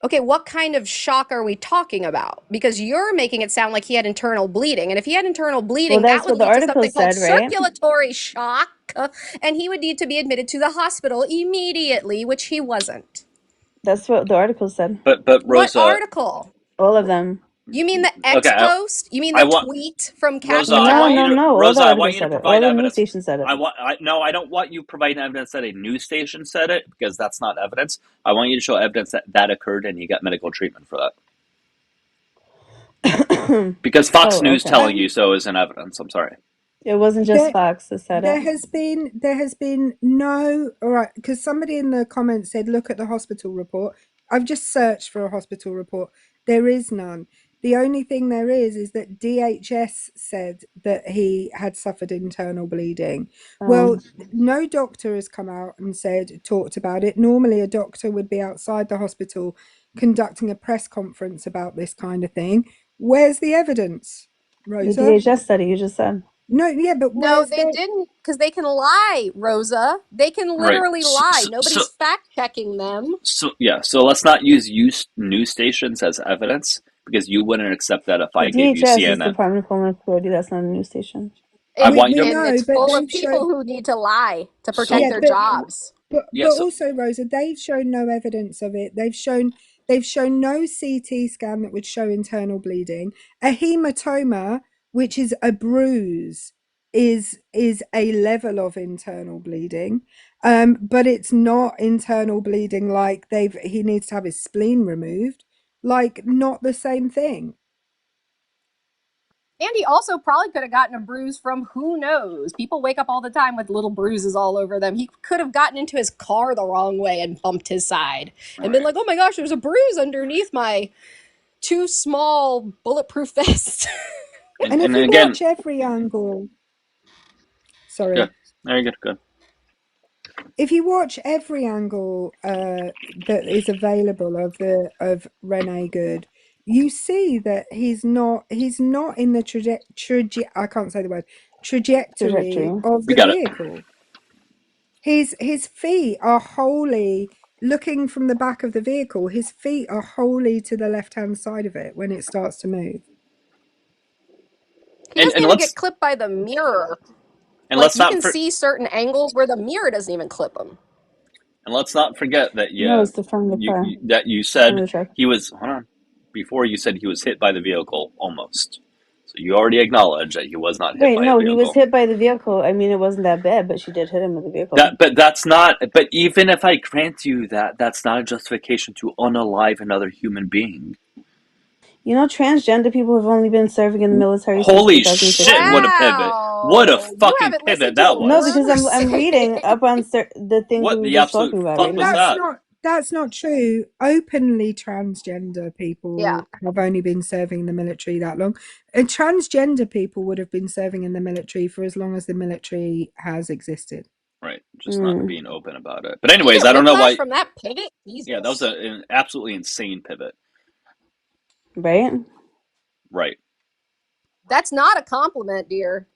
Okay, what kind of shock are we talking about? Because you're making it sound like he had internal bleeding. And if he had internal bleeding, Well, that's that would what the lead to something article called said, right? circulatory shock. And he would need to be admitted to the hospital immediately, which he wasn't. That's what the article said. But Rosa, What article? All of them. You mean the X Okay, post? You mean the tweet from Rosa, Kathleen? I want you to No. Rosa, All the I want articles you to said it. provide All the news evidence. stations said it. I don't want you providing evidence that a news station said it, because that's not evidence. I want you to show evidence that that occurred and you got medical treatment for that. Because Fox News telling you so isn't evidence. I'm sorry. It wasn't just Fox that said There it. has been no, all right, because somebody in the comments said, look at the hospital report. I've just searched for a hospital report. There is none. The only thing there is that DHS said that he had suffered internal bleeding. Well, no doctor has come out and talked about it. Normally a doctor would be outside the hospital conducting a press conference about this kind of thing. Where's the evidence, Rosa? The DHS study you just said. No, yeah, but no, they didn't, because they can lie, Rosa. They can literally lie. Nobody's fact checking them. So let's not use news stations as evidence, because you wouldn't accept that if I gave you DHS CNN. is the Department of Homeland Security. That's not a news station. And it's full of people who need to lie to protect their jobs. But also, Rosa, they've shown no evidence of it. They've shown no CT scan that would show internal bleeding. A hematoma, which is a bruise, is a level of internal bleeding, but it's not internal bleeding like he needs to have his spleen removed. Like, not the same thing. And he also probably could have gotten a bruise from who knows. People wake up all the time with little bruises all over them. He could have gotten into his car the wrong way and bumped his side and been like, oh my gosh, there's a bruise underneath my too small bulletproof vest. And if you watch every angle... Sorry. Yeah, very good. If you watch every angle that is available of Renee Good, you see that he's not in the I can't say the word trajectory of We the got it. vehicle. His feet are wholly looking from the back of the vehicle. His feet are wholly to the left-hand side of it when it starts to move. He And doesn't and even get let's clipped by the mirror. and Like let's you not can for, see certain angles where the mirror doesn't even clip him. and let's not forget that No, it's the front of the car, that you front said of the truck. he was, hold on, before you said he was hit by the vehicle almost. So you already acknowledged that he was not hit Right, by a no, he was vehicle. hit by the vehicle. I mean, it wasn't that bad, but she did hit him with the vehicle. That's not. But even if I grant you that, that's not a justification to unalive another human being. You know, transgender people have only been serving in the military since Holy shit! 2015. What a pivot! What a Wow. You fucking haven't pivot listened to that a No, was! because word we're I'm reading saying. up on the things that What we were the just absolute talking about fuck right was now. that? That's not true. Openly transgender Yeah. people have only been serving in the military that long. And transgender people would have been serving in the military for as long as the military has existed. Right, just not being open about it. But You anyways, get I don't know whiplash why. from that pivot? Yeah, that was Jesus. an absolutely insane pivot. Right? Right. That's not a compliment, dear.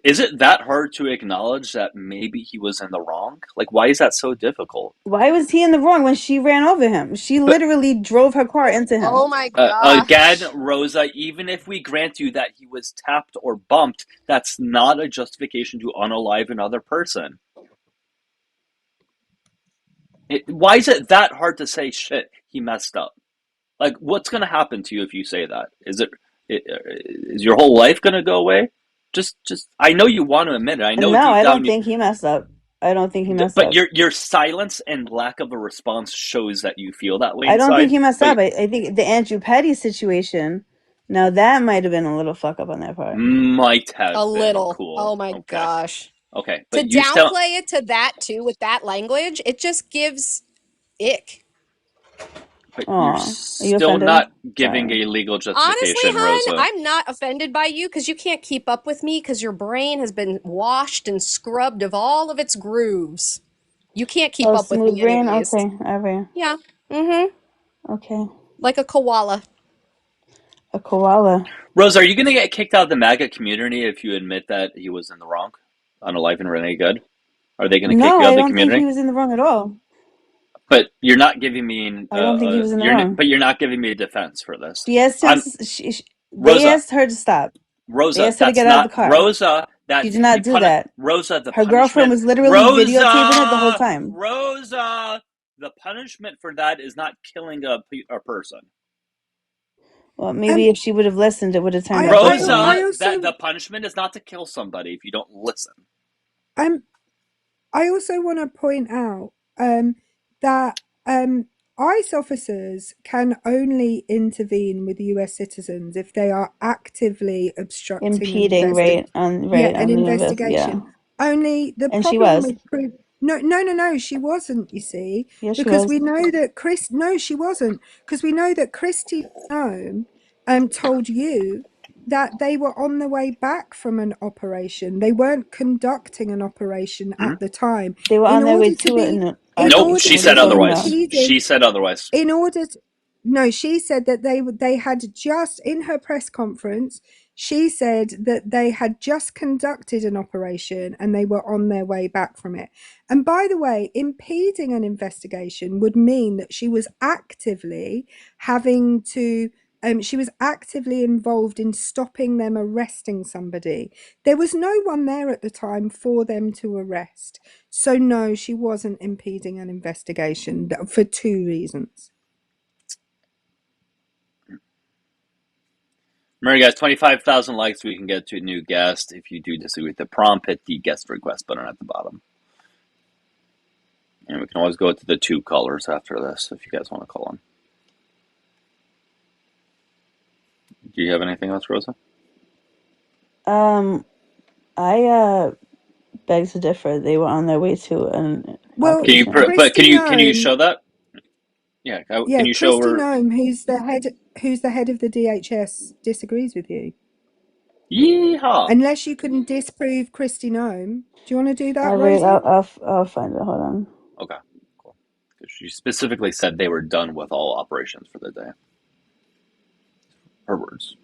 Is it that hard to acknowledge that maybe he was in the wrong? Like, why is that so difficult? Why was he in the wrong when she ran over him? She But literally drove her car into him. Oh my again, gosh. Rosa, even if we grant you that he was tapped or bumped, that's not a justification to unalive another person. Why is it that hard to say, shit, he messed up? Like, what's going to happen to you if you say that? Is your whole life going to go away? Just. I know you want to admit it. I know No, deep I don't down, think he messed up. I don't think he messed but up. your silence and lack of a response shows that you feel that way I don't think inside. he messed But up. I think the Andrew Petty situation, now that might have been a little fuck up on their part. might A have been little. cool. Oh my Okay, gosh. okay, To but you still, downplay it to that too with that language, it just gives ick. but you're Aw, are you still offended? not giving Sorry. a legal Honestly, justification, hun, Rosa. I'm not offended by you because you can't keep up with me because your brain has been washed and scrubbed of all of its grooves. You can't keep Oh, up with smooth me brain? anyways. Okay, alright. Yeah. Mm-hmm. Okay. Like a koala. A koala. Rosa, are you going to get kicked out of the MAGA community if you admit that he was in the wrong on Alive and Renee Good? Are they going to kick No, you out I of the don't think he community? was in the wrong at all. But you're not giving me I don't think he was in the wrong. you're not giving me a defense for this. She asked him I'm to, they Rosa. asked her to stop. They Rosa, asked her to that's get out of not the car. Rosa. She That's did not do that. Rosa. The Her girlfriend punishment, was literally videotaping it the whole Rosa, time. Rosa. The punishment for that is not killing a person. Well, maybe if she would have listened, it would have turned out differently. I Rosa, that also the punishment is not to kill somebody if you don't listen. um I also want to point out that ICE officers can only intervene with US citizens if they are actively obstructing Impeding, right on an the investigation. yeah. Only the And she problem was. with no, she wasn't, you see, Yes, she because was. we know that no, she wasn't, because we know that Christy Nome told you that they were on the way back from an operation. They weren't conducting an operation Hmm? at the time. They were In on their way order to to be an in Nope, order she arbitration. What are to you said be talking about? otherwise. impeding She said otherwise. in order to, no, she said that they had just, in her press conference, she said that they had just conducted an operation and they were on their way back from it. And by the way, impeding an investigation would mean that she was actively having to she was actively involved in stopping them arresting somebody. There was no one there at the time for them to arrest. So no, she wasn't impeding an investigation for two reasons. Remember, guys, 25,000 likes, we can get to a new guest. If you do disagree with the prompt, hit the guest request button at the bottom. And we can always go to the two callers after this if you guys want to call in. Do you have anything else, Rosa? I beg to differ. They were on their way to an Well, operation. Christy Can you Nome, show that? Yeah, can yeah, you show Christy her? Nome, who's the head of the DHS, disagrees with you. Yeehaw! Unless you can disprove Christy Nome. Do you want to do that, All right, Rosa? I'll find it. Hold on. Okay, cool. Good She specifically said they were done with all operations for the day. Her words.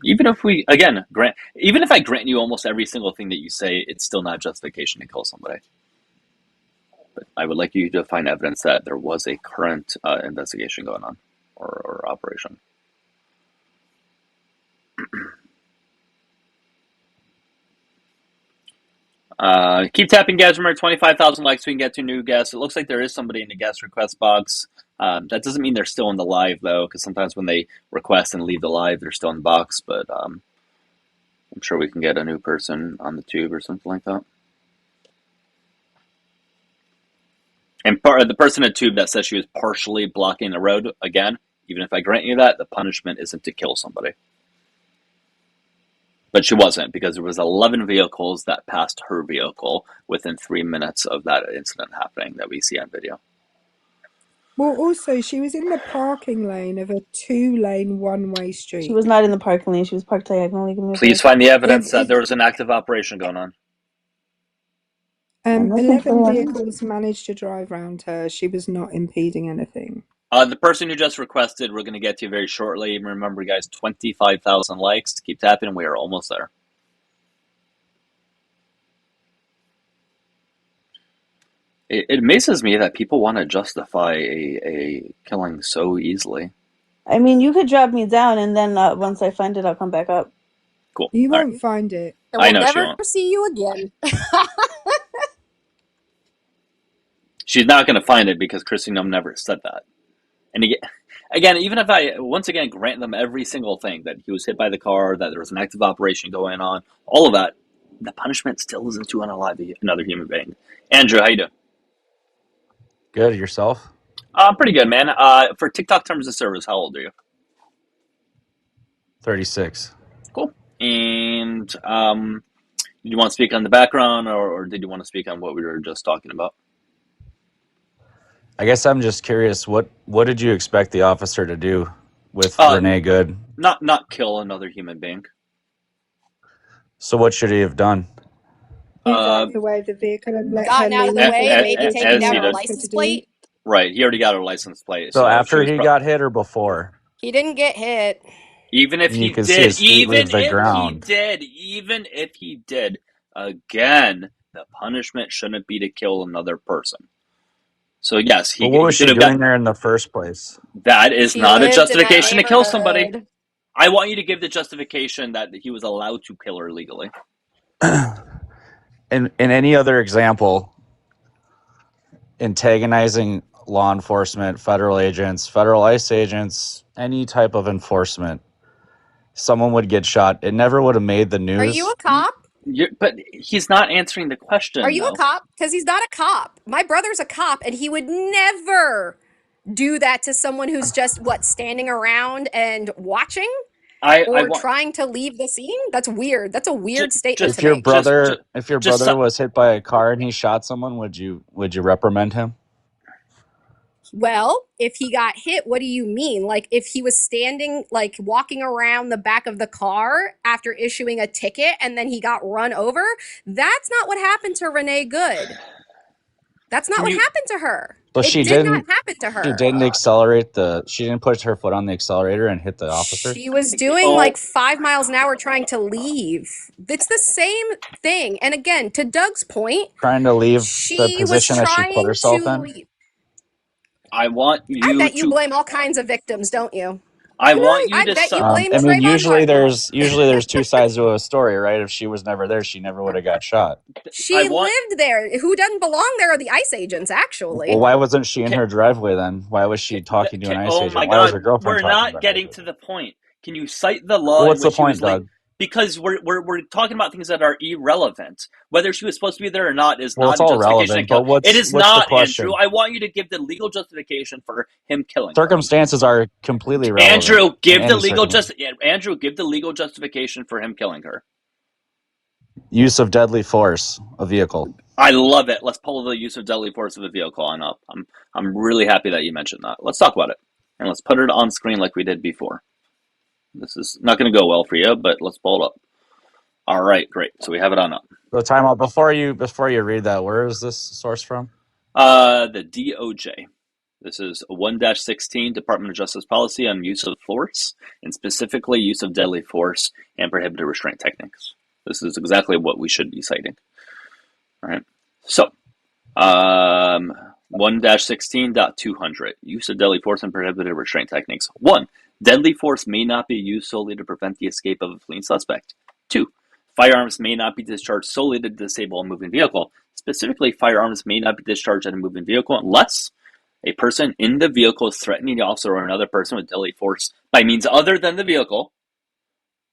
Even if I grant you almost every single thing that you say, it's still not justification to kill somebody. But I would like you to find evidence that there was a current investigation going on or operation. Keep tapping Gadgemer, 25,000 likes so we can get to new guests. It looks like there is somebody in the guest request box. That doesn't mean they're still in the live, though, because sometimes when they request and leave the live, they're still in the box. But I'm sure we can get a new person on the tube or something like that. And the person in tube that says she was partially blocking the road, again, even if I grant you that, the punishment isn't to kill somebody. But she wasn't, because there was 11 vehicles that passed her vehicle within 3 minutes of that incident happening that we see on video. Well, also, she was in the parking lane of a 2-lane one-way street. She was not in the parking lane. She was parked diagonally. Please find the evidence that there was an active operation going on. 11 vehicles managed to drive around her. She was not impeding anything. The person who just requested, we're going to get to very shortly. Remember, guys, 25,000 likes to keep tapping. We are almost there. It amazes me that people want to justify a killing so easily. I mean, you could drop me down, and then once I find it, I'll come back up. Cool. You won't find it. And we'll never see you again. She's not going to find it because Christinum never said that. And again, even if I, once again, grant them every single thing, that he was hit by the car, that there was an active operation going on, all of that, the punishment still isn't to unalive another human being. Andrew, how you doing? Good. Yourself? Pretty good, man. For TikTok terms of service, how old are you? 36. Cool. And did you want to speak on the background, or did you want to speak on what we were just talking about? I guess I'm just curious, what did you expect the officer to do with Renee Good? Not kill another human being. So what should he have done? He's out of the way of the vehicle and let gotten her out of the way, maybe taken down her license plate. Right, he already got her license plate. So after he got hit or before? He didn't get hit. Even if he did, even if he did, again, the punishment shouldn't be to kill another person. So yes, what was she doing there in the first place? That is not a justification to kill somebody. I want you to give the justification that he was allowed to kill her legally. In any other example, antagonizing law enforcement, federal agents, federal ICE agents, any type of enforcement, someone would get shot. It never would have made the news. Are you a cop? But he's not answering the question. Are you a cop? Because he's not a cop. My brother's a cop, and he would never do that to someone who's just, standing around and watching? Trying to leave the scene? That's weird. That's a weird statement to make. If your brother was hit by a car and he shot someone, would you reprimand him? Well, if he got hit, what do you mean? Like, if he was standing, walking around the back of the car after issuing a ticket and then he got run over, that's not what happened to Renee Good. That's not what happened to her. So it did not happen to her. She didn't put her foot on the accelerator and hit the officer? She was doing 5 miles an hour trying to leave. It's the same thing. And again, to Doug's point, trying to leave the position that she put herself in? I want you I bet you blame all kinds of victims, don't you? I want you I to bet you blame Trayvon usually Martin. there's two sides to a story, right? If she was never there, she never would have got shot. She lived there. Who doesn't belong there are the ICE agents, actually. Well, why wasn't she in her driveway then? Why was she talking to an ICE agent? Why was her girlfriend talking? We're not getting to the point. Can you cite the law? What's the point, Doug? Because we're talking about things that are irrelevant. Whether she was supposed to be there or not is not a justification. It is not, Andrew. I want you to give the legal justification for him killing. Circumstances are completely relevant. Andrew, give the legal justification for him killing her. Use of deadly force, a vehicle. I love it. Let's pull the use of deadly force of a vehicle on up. I'm really happy that you mentioned that. Let's talk about it, and let's put it on screen like we did before. This is not going to go well for you, but let's pull it up. All right, great. So we have it on up. So time out before you read that. Where is this source from? The DOJ. This is 1-16 Department of Justice policy on use of force, and specifically use of deadly force and prohibited restraint techniques. This is exactly what we should be citing. All right. So, 1-16.200 use of deadly force and prohibited restraint techniques. 1. Deadly force may not be used solely to prevent the escape of a fleeing suspect. 2. Firearms may not be discharged solely to disable a moving vehicle. Specifically, firearms may not be discharged at a moving vehicle unless a person in the vehicle is threatening the officer or another person with deadly force by means other than the vehicle,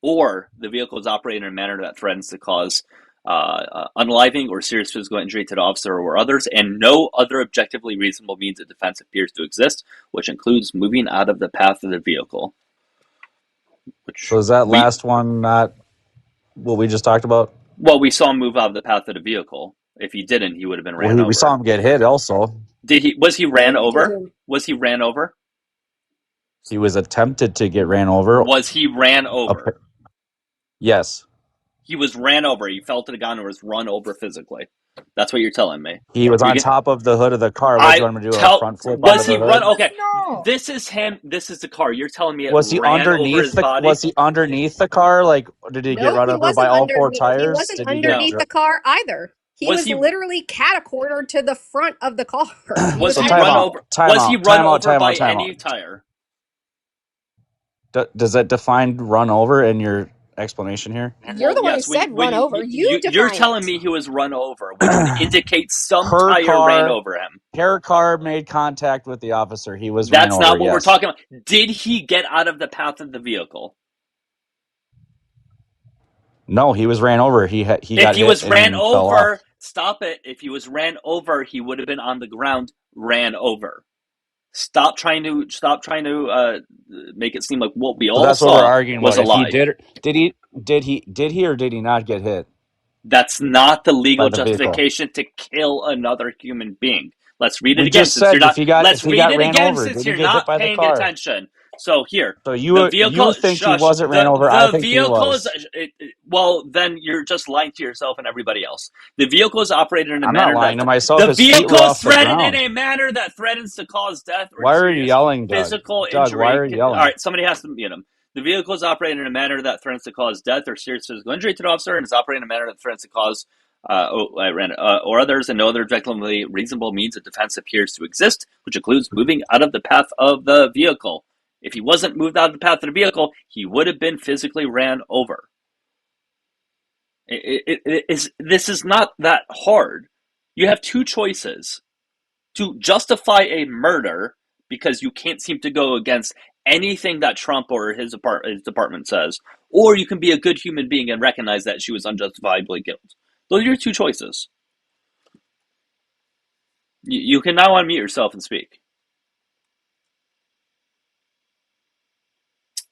or the vehicle is operated in a manner that threatens to cause unaliving or serious physical injury to the officer or others, and no other objectively reasonable means of defense appears to exist, which includes moving out of the path of the vehicle. So is that last one not what we just talked about? Well, we saw him move out of the path of the vehicle. If he didn't, he would have been ran over. We saw him get hit also. Did he? Was he ran over? didn't. Was he ran over? He was attempted to get ran over. Was he ran over? Yes. He was ran over. He fell to the ground and was run over physically. That's what you're telling me. He was on top of the hood of the car. What do you want him to do? A front flip was he the run? hood? Okay, this is him. This is the car. You're telling me it was he ran underneath over his the body? Was he underneath the car? Like, did he get run over by all four tires? He wasn't underneath the car either. He was literally catapulted to the front of the car. Was he run over? Was he run over by any tire? Does that define run over in your explanation here? You're the one who said run over. You're telling me he was run over, which indicates some tire ran over him. Her car made contact with the officer. He was ran over. That's not what yes. we're talking about. Did he get out of the path of the vehicle? No, he was ran over. If he was ran over, stop it. If he was ran over, he would have been on the ground, ran over. Stop trying to make it seem like what we all that's saw what we're arguing was about. a lie. Did he or did he not get hit? That's not the legal justification to kill another human being. Let's read it again since you're not. Let's read it again since you're not paying attention. So here, so you think he wasn't ran over? I think he was. Well, then you're just lying to yourself and everybody else. The vehicle is operated in a I'm manner not lying that to myself. the vehicle is threatened in a manner that threatens to cause death or why are you yelling, physical Doug? injury. Why are you yelling? All right, somebody has to mute him. The vehicle is operated in a manner that threatens to cause death or serious physical injury to the officer, and is operated in a manner that threatens to cause or others, and no other objectively reasonable means of defense appears to exist, which includes moving out of the path of the vehicle. If he wasn't moved out of the path of the vehicle, he would have been physically ran over. This is not that hard. You have two choices: to justify a murder because you can't seem to go against anything that Trump or his department says, or you can be a good human being and recognize that she was unjustifiably killed. Those are your two choices. You can now unmute yourself and speak.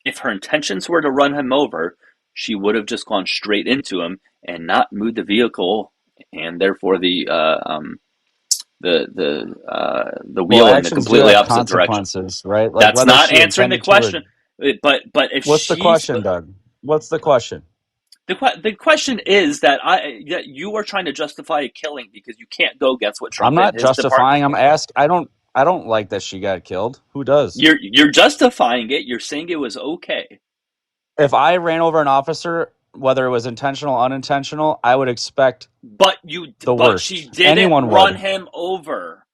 If her intentions were to run him over, she would have just gone straight into him and not moved the vehicle, and therefore the wheel in the completely opposite direction. Right? Like, that's not answering the question. But if what's the question, Doug? What's the question? The question is that you are trying to justify a killing because you can't go against what Trump. I'm not justifying. I'm asking. I don't like that she got killed. Who does? You're justifying it. You're saying it was okay. If I ran over an officer, whether it was intentional or unintentional, I would expect. But worst. She didn't run him over.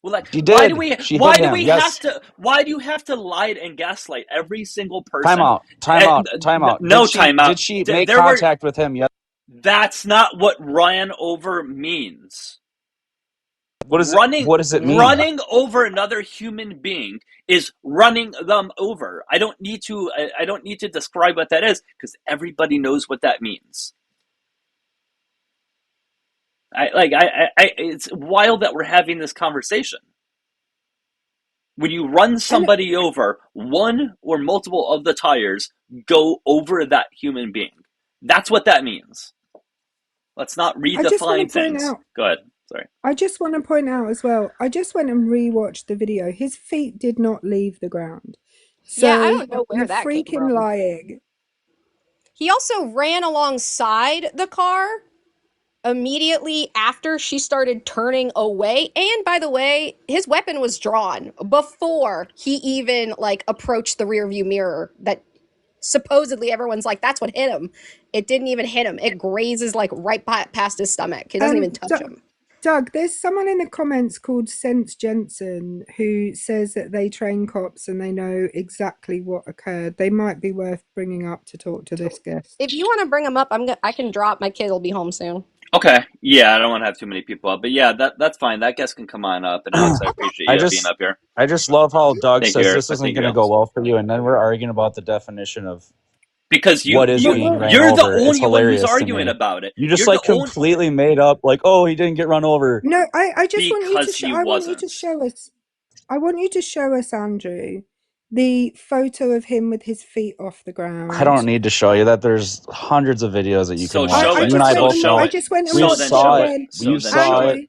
Well, like, she did. Why do you have to lie and gaslight every single person? Time out. No time out. Did she make contact with him? Yes. That's not what ran over means. What does it mean? Running over another human being is running them over. I don't need to describe what that is because everybody knows what that means. It's wild that we're having this conversation. When you run somebody over, one or multiple of the tires go over that human being. That's what that means. Let's not redefine things. Go ahead. Sorry. I just want to point out as well, I just went and rewatched the video. His feet did not leave the ground. So yeah, I don't know where that freaking came from. Lying. He also ran alongside the car immediately after she started turning away. And by the way, his weapon was drawn before he even like approached the rearview mirror that supposedly everyone's like, that's what hit him. It didn't even hit him. It grazes like right past his stomach. It doesn't even touch him. Doug, there's someone in the comments called Sense Jensen who says that they train cops and they know exactly what occurred. They might be worth bringing up to talk to this guest. If you want to bring them up, I can drop. My kid will be home soon. Okay. Yeah, I don't want to have too many people up, but yeah, that's fine. That guest can come on up. And Alex, I appreciate you being up here. I just love how Doug Thank says you, this Eric. isn't Thank going you, to go Alex. well for you, and then we're arguing about the definition of Because what is being ran you're the over. It's only one who's hilarious to arguing me. about it. You just You're like the only- completely made up, like, oh, he didn't get run over. No, I just want you to Because he I want you to wasn't. show us. I want you to show us, Andrew, the photo of him with his feet off the ground. I don't need to show you that. There's hundreds of videos that you So can watch. show it. You and I So both show know. it. I just went and We watched saw it it. again. You saw it.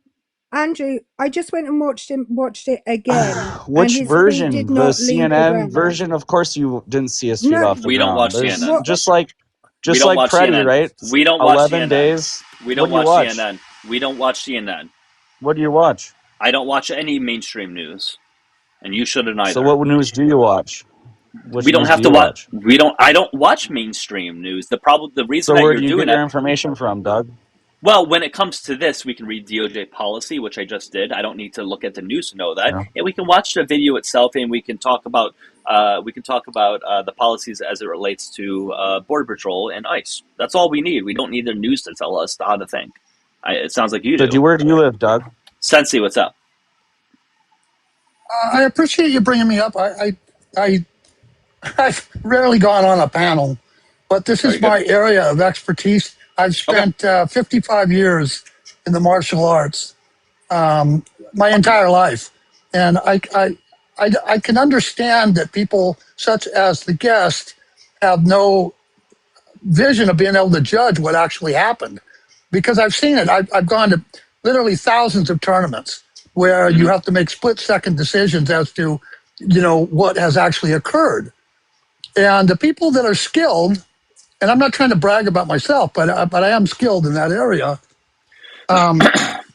Andrew, I just went and watched it again. Which and his version? feet did The not leave the CNN ground. version? Of course you didn't see his feet No, off the We don't ground. watch There's CNN. just like We don't watch Preddy, CNN. right? We don't watch 11 CNN. days. We don't What do you watch watch? CNN. We don't watch CNN. What do you watch? I don't watch any mainstream news, and you shouldn't either. So what news do you watch? We don't have to watch. I don't watch mainstream news. The reason So that where you're do you doing get your it. information from, Doug? Well, when it comes to this, we can read DOJ policy, which I just did. I don't need to look at the news to know that. Yeah. And we can watch the video itself, and we can talk about the policies as it relates to Border Patrol and ICE. That's all we need. We don't need the news to tell us how to think. It sounds like you do. Where do you live, Doug? Sensi, what's up? I appreciate you bringing me up. I've rarely gone on a panel, but this is my area of expertise. I've spent 55 years in the martial arts, my entire life, and I can understand that people such as the guest have no vision of being able to judge what actually happened, because I've seen it. I've gone to literally thousands of tournaments where you have to make split-second decisions as to, what has actually occurred. And the people that are skilled, and I'm not trying to brag about myself, but I am skilled in that area,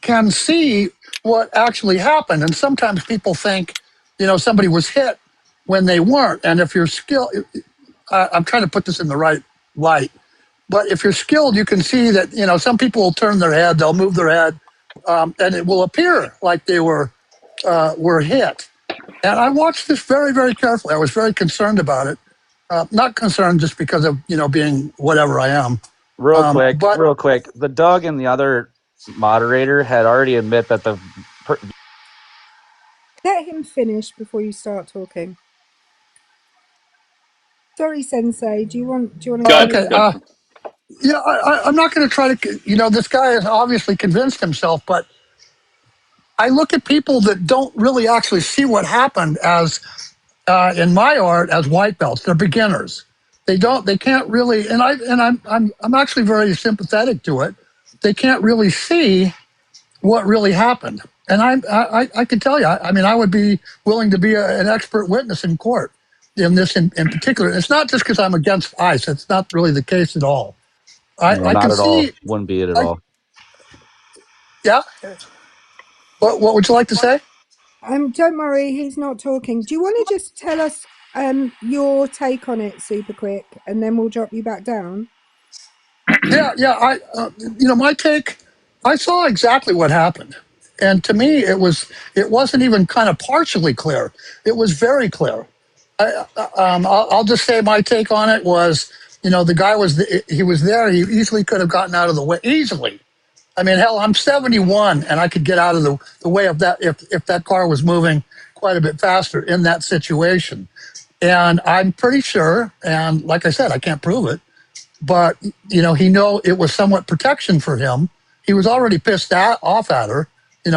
can see what actually happened. And sometimes people think, somebody was hit when they weren't. And if you're skilled, I'm trying to put this in the right light, but if you're skilled, you can see that, some people will turn their head, they'll move their head, and it will appear like they were hit. And I watched this very, very carefully. I was very concerned about it. Not concerned just because of, being whatever I am. Real quick. The Doug and the other moderator had already admit that Let him finish before you start talking. Sorry, Sensei. Do you want to go go? ahead. Yeah, I'm not going to try to, this guy has obviously convinced himself, but I look at people that don't really actually see what happened as, in my art, as white belts. They're beginners. They can't really, and I'm actually very sympathetic to it. They can't really see what really happened. And I can tell you, I would be willing to be an expert witness in court in this in particular. It's not just because I'm against ICE. It's not really the case at all. I not can at see, all. Wouldn't be it at all. Yeah. What would you like to say? Don't worry, he's not talking. Do you want to just tell us your take on it super quick, and then we'll drop you back down? Yeah. My take. I saw exactly what happened, and to me, it wasn't even kind of partially clear. It was very clear. I'll just say my take on it was, the guy was there. He easily could have gotten out of the way. Easily. Hell, I'm 71 and I could get out of the way of that if that car was moving quite a bit faster in that situation. And I'm pretty sure, and like I said, I can't prove it, but, it was somewhat protection for him. He was already pissed off at her,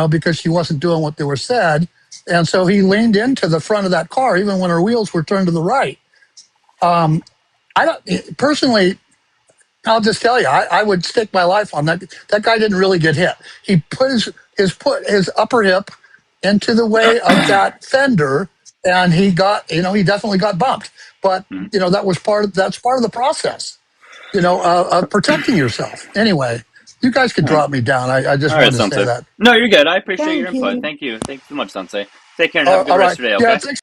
because she wasn't doing what they were said. And so he leaned into the front of that car, even when her wheels were turned to the right. Personally, I'll just tell you, I would stake my life on that. That guy didn't really get hit. He put his upper hip into the way of that fender, and he definitely got bumped. But that's part of the process, of protecting yourself. Anyway, You guys can All right, drop me down. I just all right, wanted to say Sensei. that. No, you're good. I appreciate your Thank input. you. Thank you. Thank you so much, Sensei. Take care and have a good All rest right. of your day. Yeah, Okay. thanks.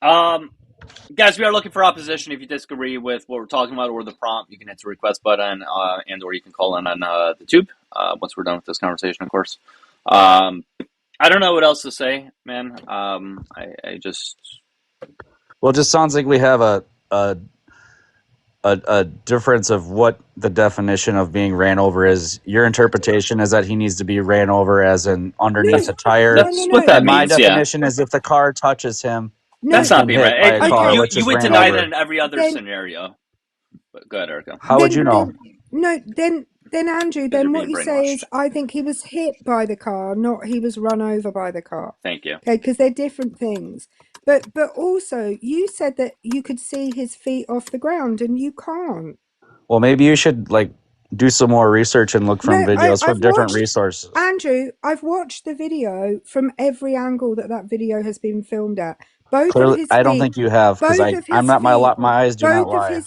Okay. Guys, we are looking for opposition. If you disagree with what we're talking about or the prompt, you can hit the request button, and or you can call in on the tube once we're done with this conversation, of course. I don't know what else to say, man. I just Well, it just sounds like we have a difference of what the definition of being ran over is. Your interpretation is that he needs to be ran over as in underneath No, a tire, no, no, that's what no, that and my means. Yeah, definition is if the car touches him, no. that's he's not been being right. hit by a car, Okay, which You is would ran deny that over. in every other then scenario. But go ahead, Erica, How would you know? no, then Andrew, because you're then what being you say is, brainwashed. I think he was hit by the car, not he was run over by the car. Thank you. Okay, because they're different things. But also, you said that you could see his feet off the ground, and you can't. Well, maybe you should do some more research and look from No, videos I've from different watched resources. Andrew. I've watched the video from every angle that video has been filmed at. Both of Clearly, his I don't feet, think you have because both of I'm his not feet, my eyes do not lie.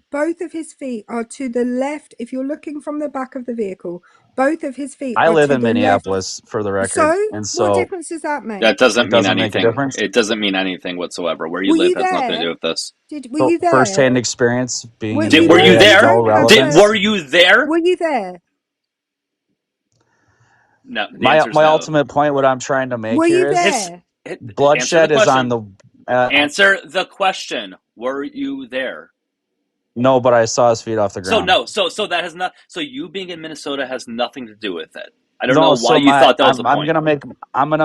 both of his feet are to the left. If you're looking from the back of the vehicle, both of his feet I are live to in the left. Minneapolis, for the record, So, and what so difference does that That make? doesn't it mean doesn't make a anything. difference. It doesn't mean anything whatsoever. Where you Were live you has nothing to do there? with this. Were So you there? first-hand experience being Were in the you Were you there? area has You there? no don't have Were relevance. to. you there? Were you there? No. The My answer is my no. ultimate point, what I'm trying to make Were here you is His there? answer the bloodshed is on question. the. Answer the question. Were you there? No, but I saw his feet off the So ground. no. So that has not. So you being in Minnesota has nothing to do with it. I don't know No, why so you thought that was the I'm point. gonna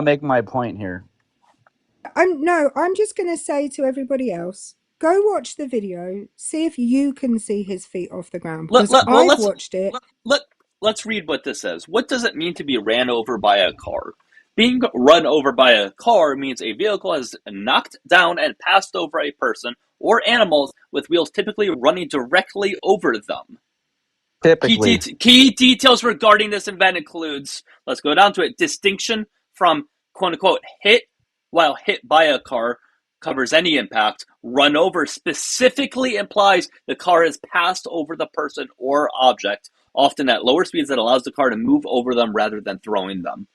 make my point here. I'm just going to say to everybody else, go watch the video, see if you can see his feet off the ground, because Well, I've watched it. let's read what this says. What does it mean to be ran over by a car? Being run over by a car means a vehicle has knocked down and passed over a person or animals with wheels typically running directly over them. Typically, Key details regarding this event includes, let's go down to it, distinction from quote unquote hit, while hit by a car covers any impact. Run over specifically implies the car has passed over the person or object, often at lower speeds that allows the car to move over them rather than throwing them.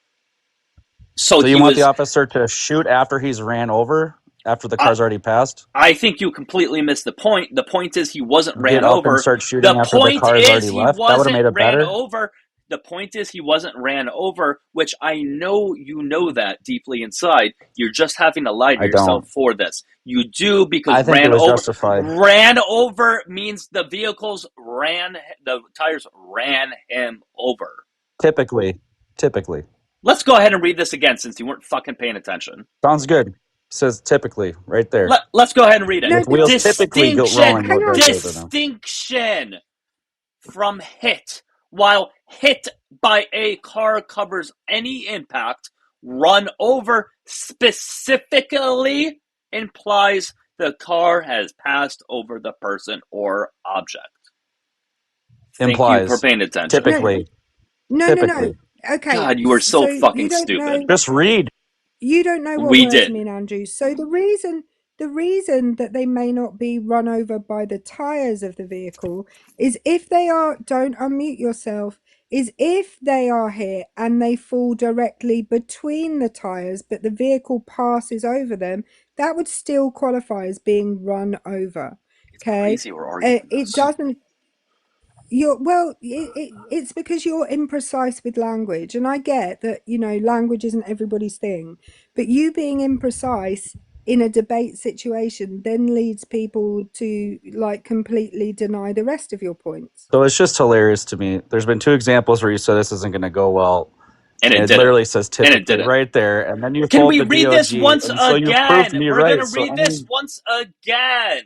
So so you he want the was. officer to shoot after he's ran over, after the car's already passed? I think you completely missed the point. The point is he wasn't Get ran up and over. start shooting The after the point car's is already he left? That would have wasn't made it ran better. over. The point is he wasn't ran over, which I know you know that deeply inside. You're just having to lie to I don't. yourself for this. You do, because I think it was justified. ran over means the tires ran him over. Typically. Let's go ahead and read this again since you weren't fucking paying attention. Sounds good. Says typically right there. Let's go ahead and read it. No, With wheels typically rolling hang on. directly over them. Distinction from hit. While hit by a car covers any impact, run over specifically implies the car has passed over the person or object. Thank you for paying attention. Typically. No. Okay. God, you are so fucking stupid. Just read. You don't know what We words did. mean, Andrew. So the reason that they may not be run over by the tires of the vehicle is if they are, don't unmute yourself, is if they are hit and they fall directly between the tires, but the vehicle passes over them, that would still qualify as being run over. Okay. Crazy we're arguing It doesn't. It's because you're imprecise with language, and I get that, language isn't everybody's thing, but you being imprecise in a debate situation then leads people to completely deny the rest of your points. So it's just hilarious to me. There's been 2 examples where you said this isn't going to go well, and it literally says typically right there, and then you Can fold we the read DOG, this once and so you proved again? me We're right. gonna read this once again.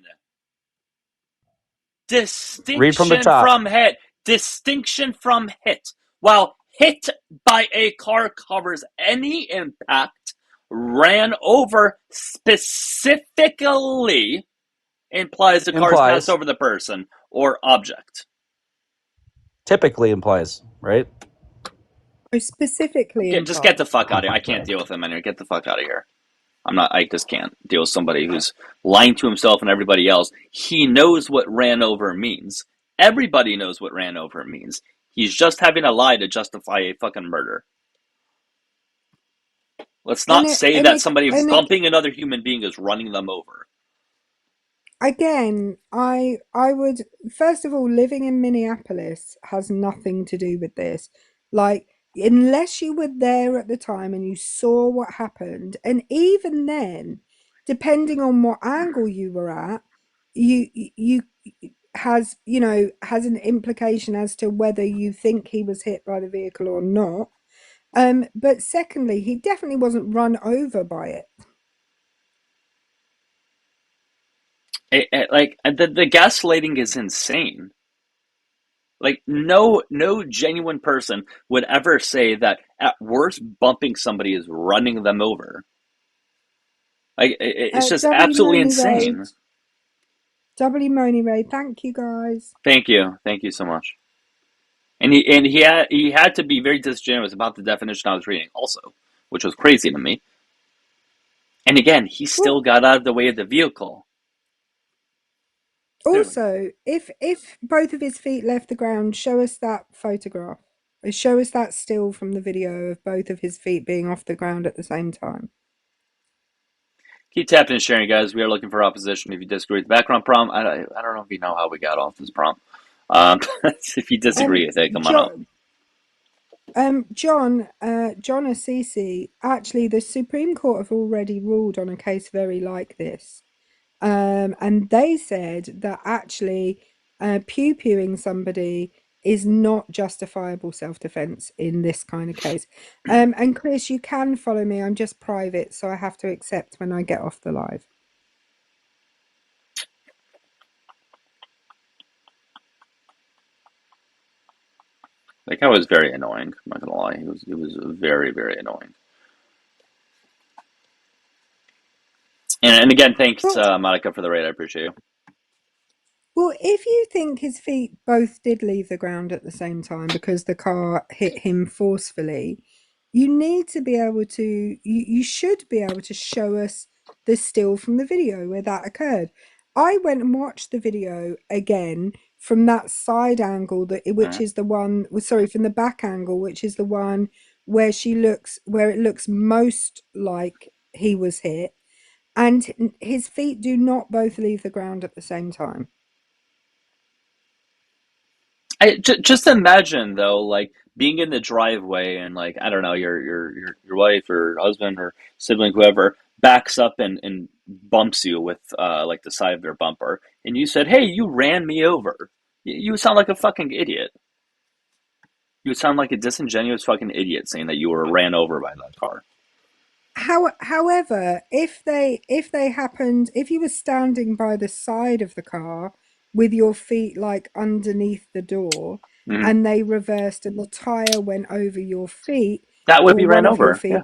Read from the Distinction top. from hit. Distinction from hit. While hit by a car covers any impact, ran over specifically implies the car has passed over the person or object. Typically implies, right? Specifically Just get the fuck out of here. I can't deal with him anymore. Get the fuck out of here. I just can't deal with somebody who's lying to himself and everybody else. He knows what ran over means. Everybody knows what ran over means. He's just having a lie to justify a fucking murder. Let's And not say that somebody bumping another human being is running them over. Again, I would, first of all, living in Minneapolis has nothing to do with this. Like, unless you were there at the time and you saw what happened, and even then, depending on what angle you were at, you has, has an implication as to whether you think he was hit by the vehicle or not. But secondly, he definitely wasn't run over by it. Like the gaslighting is insane. Like no genuine person would ever say that at worst bumping somebody is running them over. Like it's just W. absolutely Money Ray, insane. W. Money Ray, thank you guys. Thank you so much. And he had to be very disingenuous about the definition I was reading also, which was crazy to me. And again, he still got out of the way of the vehicle. Also, if both of his feet left the ground, show us that photograph. Show us that still from the video of both of his feet being off the ground at the same time. Keep tapping and sharing, guys. We are looking for opposition. If you disagree with the background prompt, I don't know if you know how we got off this prompt. If you disagree with it, come on up. John Assisi, actually, the Supreme Court have already ruled on a case very like this. And they said that actually pew-pewing somebody is not justifiable self-defense in this kind of case. And Chris, you can follow me. I'm just private, so I have to accept when I get off the live. That guy was very annoying. I'm not gonna lie, he was very, very annoying. And again, thanks, Monica, for the raid. I appreciate you. Well, if you think his feet both did leave the ground at the same time because the car hit him forcefully, you need to be able to, you should be able to show us the still from the video where that occurred. I went and watched the video again from that side angle, which is the one, sorry, from the back angle, which is the one where it looks most like he was hit, and his feet do not both leave the ground at the same time. Just imagine though, like being in the driveway and like I don't know, your wife or husband or sibling, whoever, backs up and bumps you with like the side of their bumper, and you said, "Hey, you ran me over." You would sound like a fucking idiot. You would sound like a disingenuous fucking idiot saying that you were ran over by that car. However, if you were standing by the side of the car with your feet like underneath the door, and they reversed and the tire went over your feet, that would be ran one of your over. feet,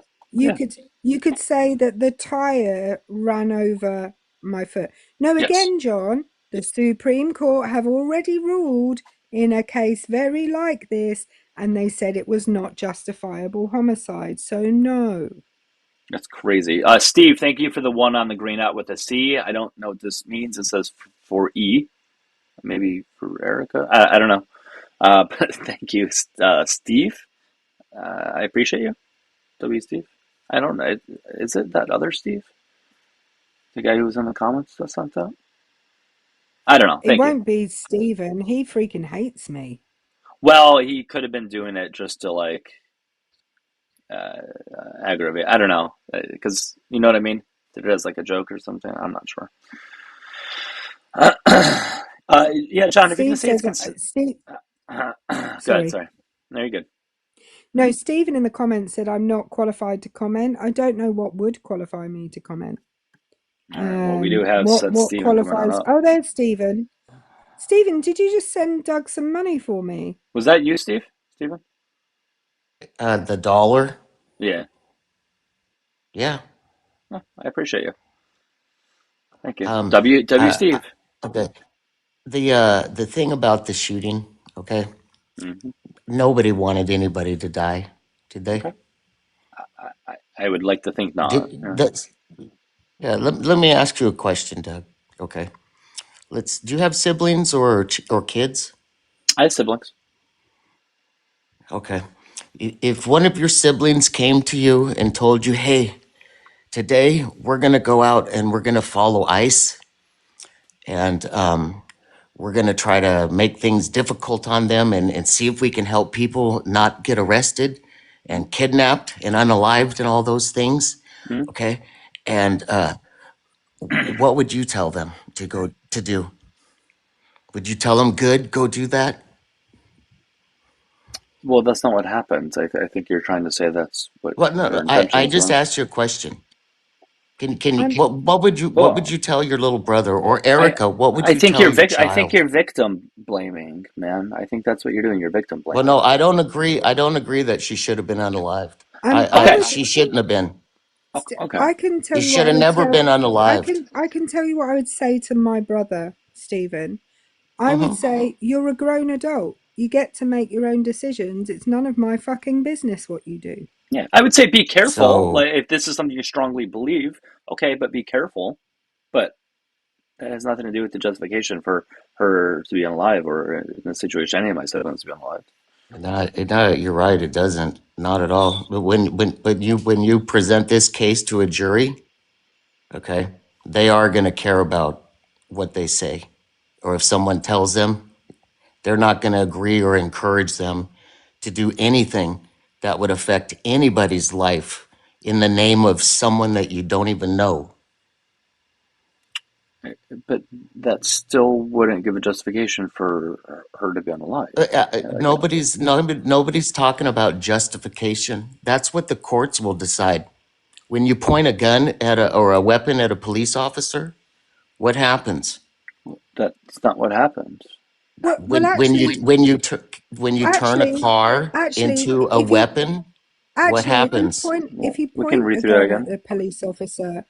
you could say that the tire ran over my foot. No, again, John, the Supreme Court have already ruled in a case very like this, and they said it was not justifiable homicide. So no. That's crazy. Steve, thank you for the one on the green out with a C. I don't know what this means. It says for E, maybe for Erica. I don't know. But thank you, Steve. I appreciate you. W. Steve. I don't know. Is it that other Steve? The guy who was in the comments that sent that? I don't know. Thank It won't be Steven. He freaking hates me. Well, he could have been doing it just to like aggravate. I don't know, because you know what I mean. Did it as like a joke or something? I'm not sure. Yeah, John. If you can say it's sorry. No, you're good. No, Stephen in the comments said I'm not qualified to comment. I don't know what would qualify me to comment. Well, we do have what Stephen qualifies. Oh, there's Stephen. Stephen, did you just send Doug some money for me? Was that you, Stephen? The dollar? Yeah. Yeah. Oh, I appreciate you. Thank you. W. Steve. Okay. The thing about the shooting, okay? Mm-hmm. Nobody wanted anybody to die, did they? Okay. I would like to think not. Yeah, let me ask you a question, Doug. Okay. Do you have siblings or kids? I have siblings. Okay. If one of your siblings came to you and told you, "Hey, today we're going to go out and we're going to follow ICE and we're going to try to make things difficult on them and see if we can help people not get arrested and kidnapped and unalived and all those things." Mm-hmm. Okay. And what would you tell them to go to do? Would you tell them, good, go do that? Well, that's not what happens. I think you're trying to say that's what Well, no, their I intentions just were. asked you a question. Can you I'm what would Well, you tell your little brother or I Erica? What would I you think tell you're your I think child? you're victim blaming, man. I think that's what you're doing. You're victim Well, no, blaming. I don't agree. I don't agree that she should have been unalived. I Okay. would She shouldn't have been. Okay. I can tell She you what should I have would never tell been unalived. I can tell you what I would say to my brother, Stephen. I would Hmm. say you're a grown adult. You get to make your own decisions. It's none of my fucking business what you do. Yeah, I would say be careful. So Like if this is something you strongly believe, okay, but be careful. But that has nothing to do with the justification for her to be alive, or in the situation any of my siblings to be alive. you're right. It doesn't. Not at all. But when you present this case to a jury, okay, they are going to care about what they say, or if someone tells them, they're not going to agree or encourage them to do anything that would affect anybody's life in the name of someone that you don't even know. But that still wouldn't give a justification for her to be unalive. Like, Nobody's talking about justification. That's what the courts will decide. When you point a gun at or a weapon at a police officer, what happens? that's not what happened. Well, When you turn a actually, car actually, into a if you weapon, what actually happens? if Well, you we can point read a through that gun at again. a police officer,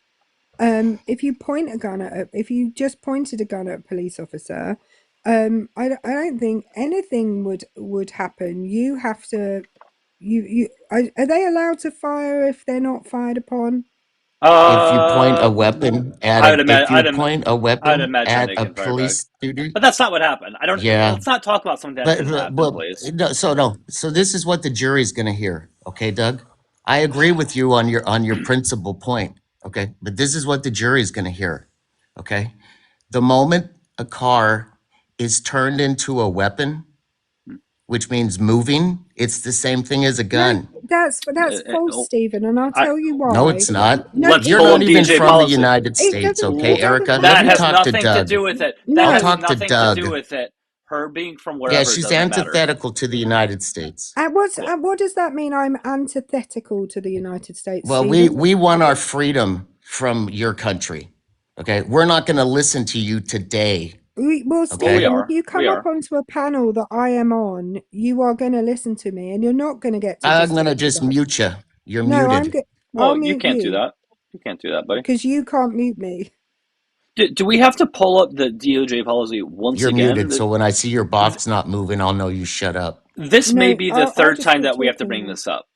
if you point a gun at if you just pointed a gun at a police officer, I don't think anything would happen. You have to are they allowed to fire if they're not fired upon? If you point a weapon at I would a imagine. if you point a I'd weapon imagine at they a can fire back, police student, but that's not what happened. I don't. yeah. Let's not talk about something that didn't happen, Well, please. no, so no. So this is what the jury's going to hear. Okay, Doug. I agree with you on your principal point. Okay, but this is what the jury's going to hear. Okay, the moment a car is turned into a weapon, which means moving, it's the same thing as a No, gun. that's false, Stephen, and I'll I tell you No, why. it's not. No, let's it You're pull not up even doesn't. DOJ from the policy. United It States. doesn't. Okay, It doesn't Erica. Let That me has matter. talk to nothing to Doug. do with it. That I'll No. has talk to nothing to Doug. do with it. Her being from Yeah, wherever, it she's doesn't matter. antithetical to the United States. Well, What does that mean? I'm antithetical to the United States, Well, Stephen. we want our freedom from your country. Okay, we're not going to listen to you today. Well, well, we Okay, Stephen, if are. you We come up are. onto a panel that I am on, you are going to listen to me, and you're not going to get to I'm just going to talk just about. mute you. You're No, muted. I'll Well, you mute can't do you that. You can't do that, buddy. because you can't mute me. Do we have to pull up the DOJ policy once You're muted. again? So when I see your box not moving, I'll know you shut up. This may No, be the I'll third just time stop that we have to talking bring now. this up.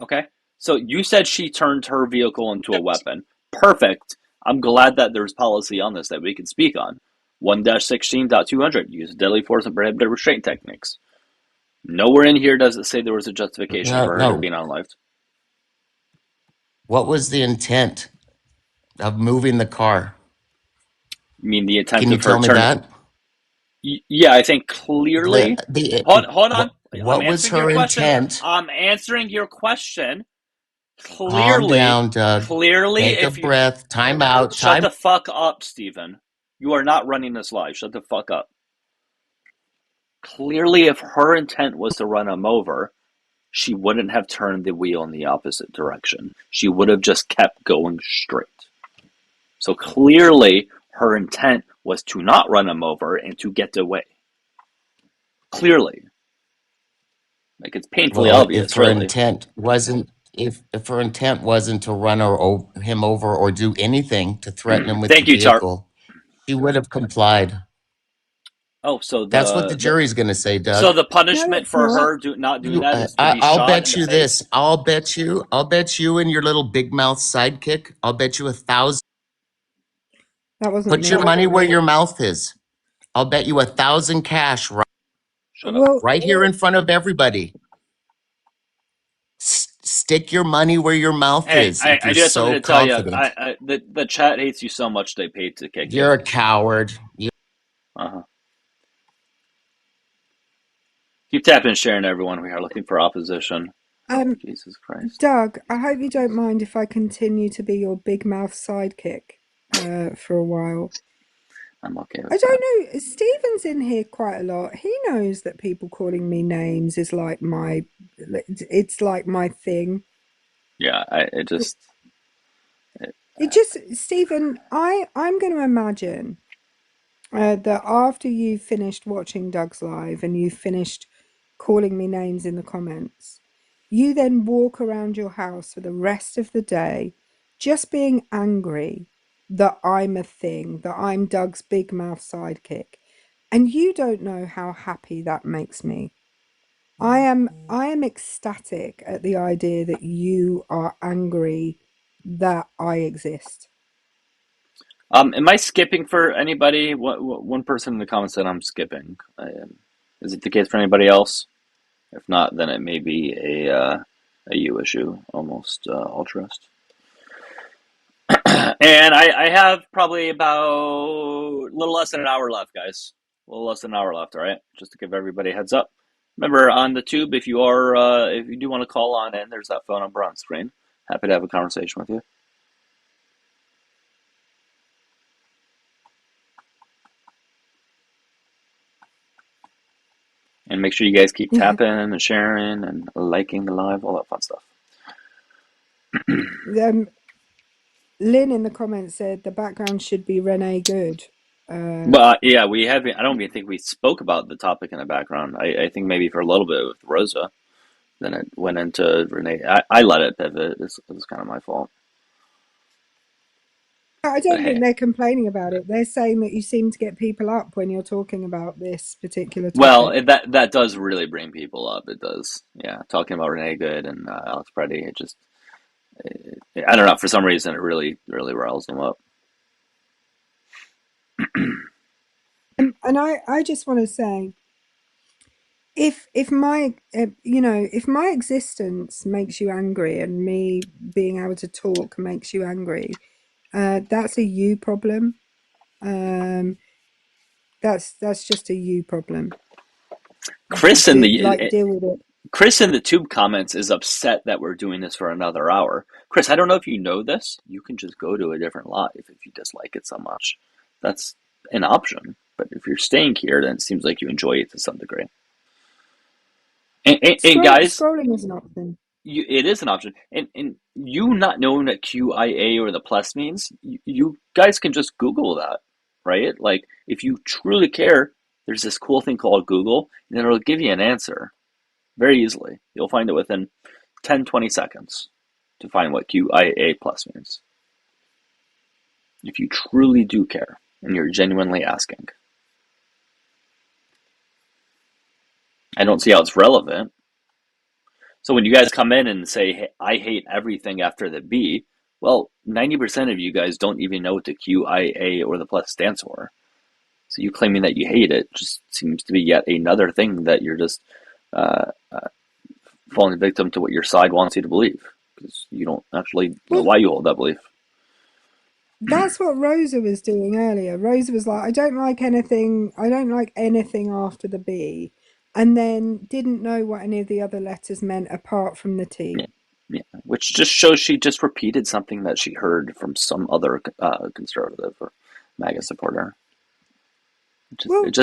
Okay? So you said she turned her vehicle into a weapon. Perfect. I'm glad that there's policy on this that we can speak on. 1-16.200, use deadly force and prohibited restraint techniques. Nowhere in here does it say there was a justification No, for her no. being unalived. What was the intent of moving the car? I mean, the intent Can you of her tell me turning. that? Yeah, I think clearly. Hold on. I'm What was answering your her question. intent? I'm answering your question. Calm Clearly, down, Doug. Take a if you breath. Time out. shut Time. the fuck up, Stephen. You are not running this live. Shut the fuck up. Clearly, if her intent was to run him over, she wouldn't have turned the wheel in the opposite direction. She would have just kept going straight. So clearly, her intent was to not run him over and to get away. Clearly. Like, it's painfully Well, if obvious, her really. intent wasn't if her intent wasn't to run him over or do anything to threaten him with the Thank you, Tar. vehicle, she would have complied. Oh, so That's what the jury's going to say, so Doug. the No, punishment it's for not. her not doing that is to be I'll shot in bet the you face. this. I'll bet you and your little big mouth sidekick. I'll bet you 1,000. That wasn't Put your me. money where your mouth is. I'll bet you 1,000 cash Shut up. Well, right here in front of everybody. Stick your money where your mouth Hey, is if I you're do have something so to tell you. confident. The chat hates you so much they paid to kick you. You're a coward. Uh-huh. Keep tapping and sharing, everyone. We are looking for opposition. Jesus Christ. Doug, I hope you don't mind if I continue to be your big mouth sidekick for a while. I'm okay with I that. don't know. Stephen's in here quite a lot. He knows that people calling me names is like it's like my thing. Yeah, it just. Stephen, I'm going to imagine that after you finished watching Doug's live and you finished calling me names in the comments, you then walk around your house for the rest of the day just being angry that I'm a thing, that I'm Doug's big mouth sidekick. And you don't know how happy that makes me. I am ecstatic at the idea that you are angry that I exist. Am I skipping for anybody? One person in the comments said I'm skipping. Is it the case for anybody else? If not, then it may be a you issue, almost altruist. And I have probably about a little less than an hour left, guys. A little less than an hour left, all right? Just to give everybody a heads up. Remember, on the tube, if you do want to call on in, there's that phone number on screen. Happy to have a conversation with you. And make sure you guys keep Yeah. tapping and sharing and liking the live, all that fun stuff. Lynn in the comments said the background should be Renee Good. But yeah, we haven't. I don't even think we spoke about the topic in the background. I think maybe for a little bit with Rosa, then it went into Renee. I let it pivot. It was kind of my fault. I But don't think hey, they're complaining about it. They're saying that you seem to get people up when you're talking about this particular well, topic. that does really bring people up. It does. Yeah, talking about Renee Good and Alex Preddy, I don't know. For some reason, it really riles them up. And I just want to say, if my if my existence makes you angry and me being able to talk makes you angry, that's a you problem. Um, that's just a you problem. Chris in Like the deal with it. Chris in the tube comments is upset that we're doing this for another hour. Chris, I don't know if you know this. You can just go to a different live if you dislike it so much. That's an option. But if you're staying here, then it seems like you enjoy it to some degree. And guys, Scrolling is an option. it is an option. And you not knowing what QIA or the plus means, you guys can just Google that, right? Like, if you truly care, there's this cool thing called Google, and it'll give you an answer very easily. You'll find it within 10, 20 seconds to find what QIA plus means. If you truly do care and you're genuinely asking. I don't see how it's relevant. So when you guys come in and say, hey, I hate everything after the B, well, 90% of you guys don't even know what the QIA or the plus stands for. So you claiming that you hate it just seems to be yet another thing that you're just uh, falling victim to what your side wants you to believe, because you don't actually know Well, why you hold that belief. that's what Rosa was doing earlier. Rosa was like, I don't like anything. I don't like anything after the B, and then didn't know what any of the other letters meant apart from the T. Yeah, yeah. Which just shows she just repeated something that she heard from some other conservative or MAGA supporter. Well, It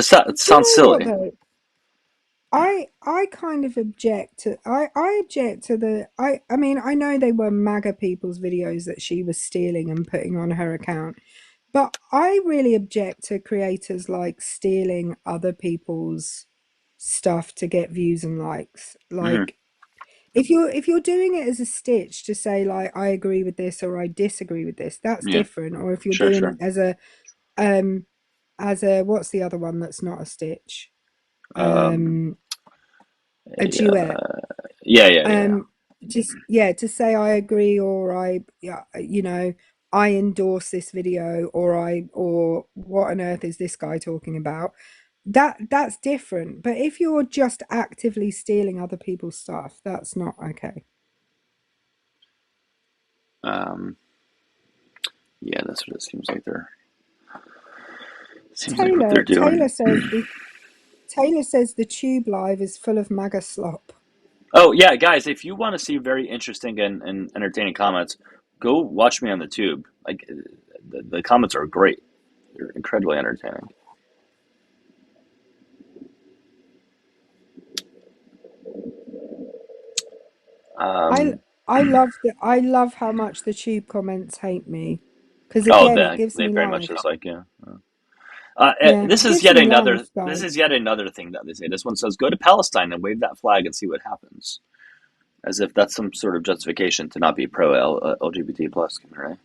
do you sounds know what silly. though? I kind of object to I object to the I mean I know they were MAGA people's videos that she was stealing and putting on her account, but I really object to creators like stealing other people's stuff to get views and likes. Mm-hmm. Like if you're doing it as a stitch to say like I agree with this or I disagree with this, that's Yeah, different. Or if you're sure, doing it sure. as a um as a, what's the other one that's not a stitch? Um, A duet. yeah. Just to say I agree, or I endorse this video, or what on earth is this guy talking about? That's different. But if you're just actively stealing other people's stuff, that's not okay. Yeah, that's what it seems like like what they're doing. Taylor says the Tube Live is full of MAGA slop. Oh yeah, guys, if you want to see very interesting and entertaining comments, go watch me on the tube. Like the comments are great. They're incredibly entertaining. I love how much the Tube comments hate me, because again it gives They me very life. much dislike you. Yeah, This it is gives yet me another. life, guys. This is yet another thing that they say. This one says, "Go to Palestine and wave that flag and see what happens," as if that's some sort of justification to not be pro LGBT plus community.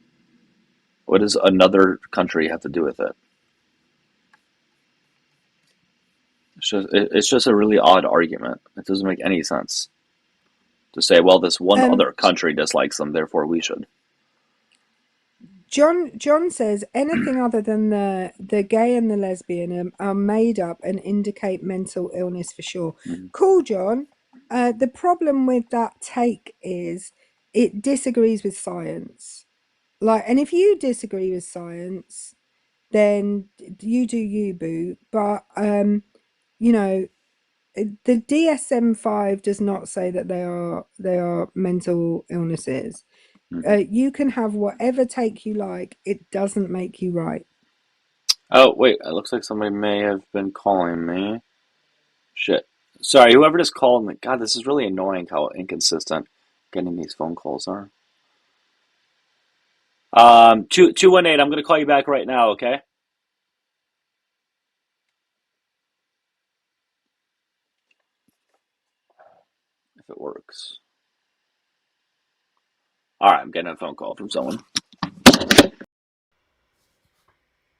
What does another country have to do with it? It's just a really odd argument. It doesn't make any sense to say, well, this one other country dislikes them, therefore we should. John says anything other than the gay and the lesbian are made up and indicate mental illness for sure. Mm-hmm. Cool, John. The problem with that take is it disagrees with science. And if you disagree with science, then you do you, boo. But the DSM-5 does not say that they are mental illnesses. Mm-hmm. You can have whatever take you like. It doesn't make you right. Oh, wait. It looks like somebody may have been calling me. Shit. Sorry, whoever just called me. God, this is really annoying how inconsistent getting these phone calls are. 218, I'm going to call you back right now, okay? If it works. All right, I'm getting a phone call from someone.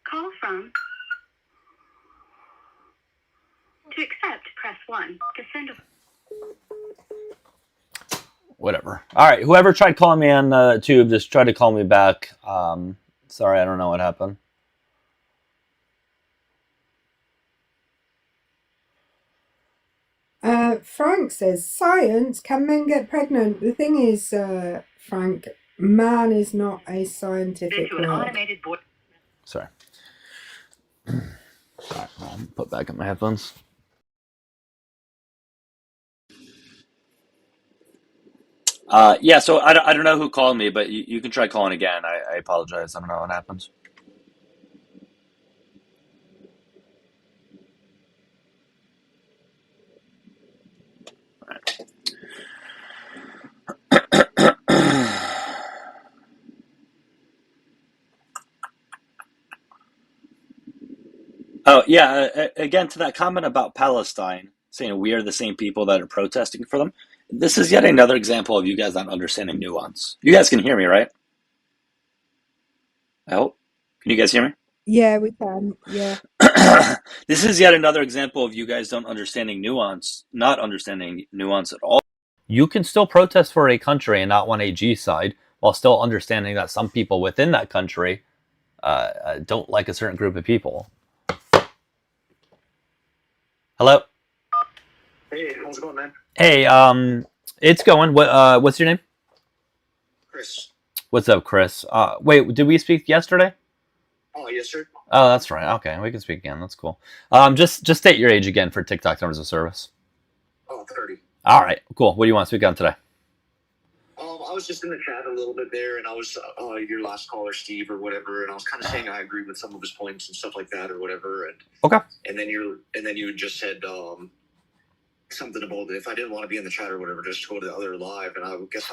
Call from. To accept, press 1. To send a... Whatever. All right, whoever tried calling me on the tube, just try to call me back. Sorry, I don't know what happened. Frank says, science, can men get pregnant? The thing is, Frank, man is not a scientific word. Sorry. Sorry, I'll put back in my headphones. Yeah, so I don't know who called me, but you can try calling again. I apologize. I don't know what happens. Oh, yeah. Again, to that comment about Palestine, saying we are the same people that are protesting for them. This is yet another example of you guys not understanding nuance. You guys can hear me, right? I hope. Can you guys hear me? Yeah, we can. Yeah. This is yet another example of you guys don't understanding nuance, not understanding nuance at all. You can still protest for a country and not want a G side, while still understanding that some people within that country don't like a certain group of people. Hello? Hey, how's it going, man? Hey, it's going. What's your name? Chris. What's up, Chris? Wait, did we speak yesterday? Oh, yes, sir. Oh, that's right. Okay, we can speak again. That's cool. Just state your age again for TikTok terms of service. Oh, 30. All right, cool. What do you want to speak on today? I was just in the chat a little bit there, and I was your last caller, Steve, or whatever, and I was kind of saying I agree with some of his points and stuff like that, or whatever. And okay. And then you just said something about if I didn't want to be in the chat or whatever, just go to the other live. And I guess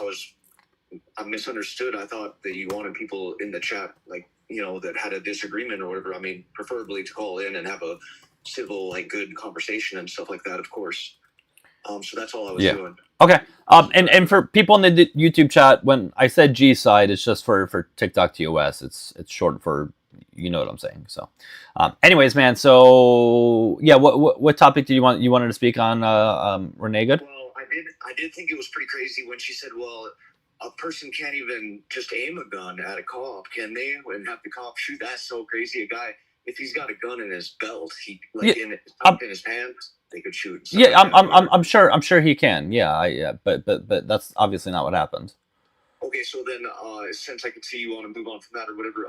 I misunderstood. I thought that you wanted people in the chat, like, that had a disagreement or whatever. I mean, preferably to call in and have a civil, like, good conversation and stuff like that, of course. So that's all I was doing. Okay. And for people in the YouTube chat, when I said G side, it's just for TikTok TOS. It's short for you know what I'm saying. So, anyways, man. So yeah, what topic did you wanted to speak on, Renee? Good. Well, I did think it was pretty crazy when she said, "Well, a person can't even just aim a gun at a cop, can they? And have the cop shoot? That's so crazy. A guy, if he's got a gun in his belt, he like Yeah, in his pants, they could shoot." yeah, Like I'm sure he can. Yeah, but that's obviously not what happened. Okay, so then, since I can see you want to move on from that or whatever,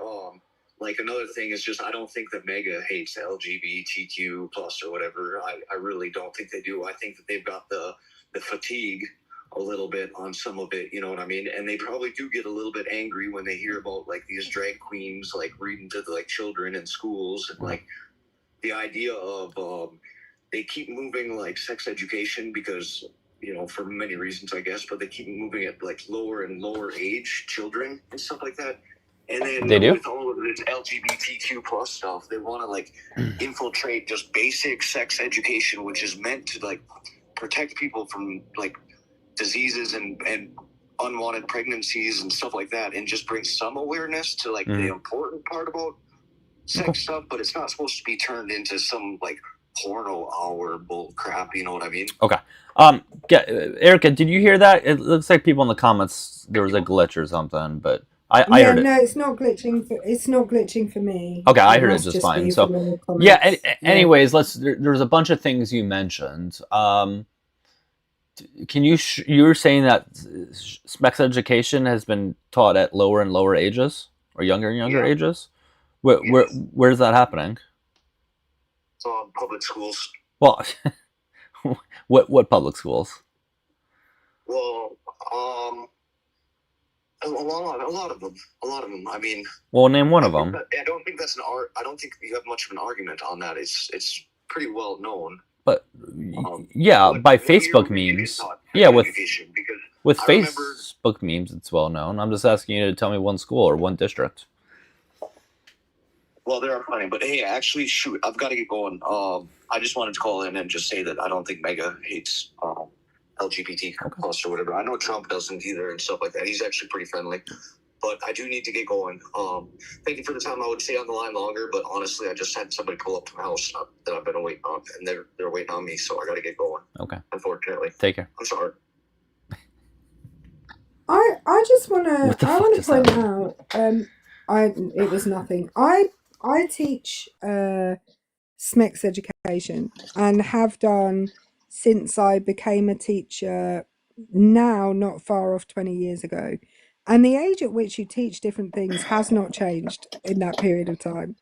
like another thing is just I don't think that Mega hates LGBTQ plus or whatever. I really don't think they do. I think that they've got the fatigue a little bit on some of it, you know what I mean? And they probably do get a little bit angry when they hear about like these drag queens like reading to the like children in schools and like the idea of they keep moving like sex education because for many reasons, I guess, but they keep moving at like lower and lower age children and stuff like that. And then They do? with all of this LGBTQ plus stuff, they want to like infiltrate just basic sex education, which is meant to like protect people from like diseases and unwanted pregnancies and stuff like that, and just bring some awareness to like the important part about sex stuff, but it's not supposed to be turned into some like porno hour bull crap, you know what I mean? Okay. Erica, did you hear that? It looks like people in the comments there was a glitch or something, but I heard it. No, it's not glitching for me. Okay, I heard it must just fine. be So from all the comments. yeah. Anyways, there's a bunch of things you mentioned. Can you were saying that sex education has been taught at lower and lower ages or younger and younger ages? Where's that happening? So public schools. Well, what public schools? Well, a lot of them. I mean, well, name one of them. I don't think that's I don't think you have much of an argument on that. It's pretty well known. But by Facebook memes. Yeah, with Facebook memes, it's well known. I'm just asking you to tell me one school or one district. Well, there are plenty, but hey, actually, shoot, I've got to get going. I just wanted to call in and just say that I don't think Mega hates LGBT plus or whatever. I know Trump doesn't either and stuff like that. He's actually pretty friendly, but I do need to get going. Thank you for the time. I would stay on the line longer, but honestly, I just had somebody pull up to my house that I've been waiting on, and they're waiting on me, so I got to get going. Okay. Unfortunately. Take care. I'm sorry. I just want to point out. It was nothing. I teach SMEX education and have done since I became a teacher, now not far off 20 years ago. And the age at which you teach different things has not changed in that period of time.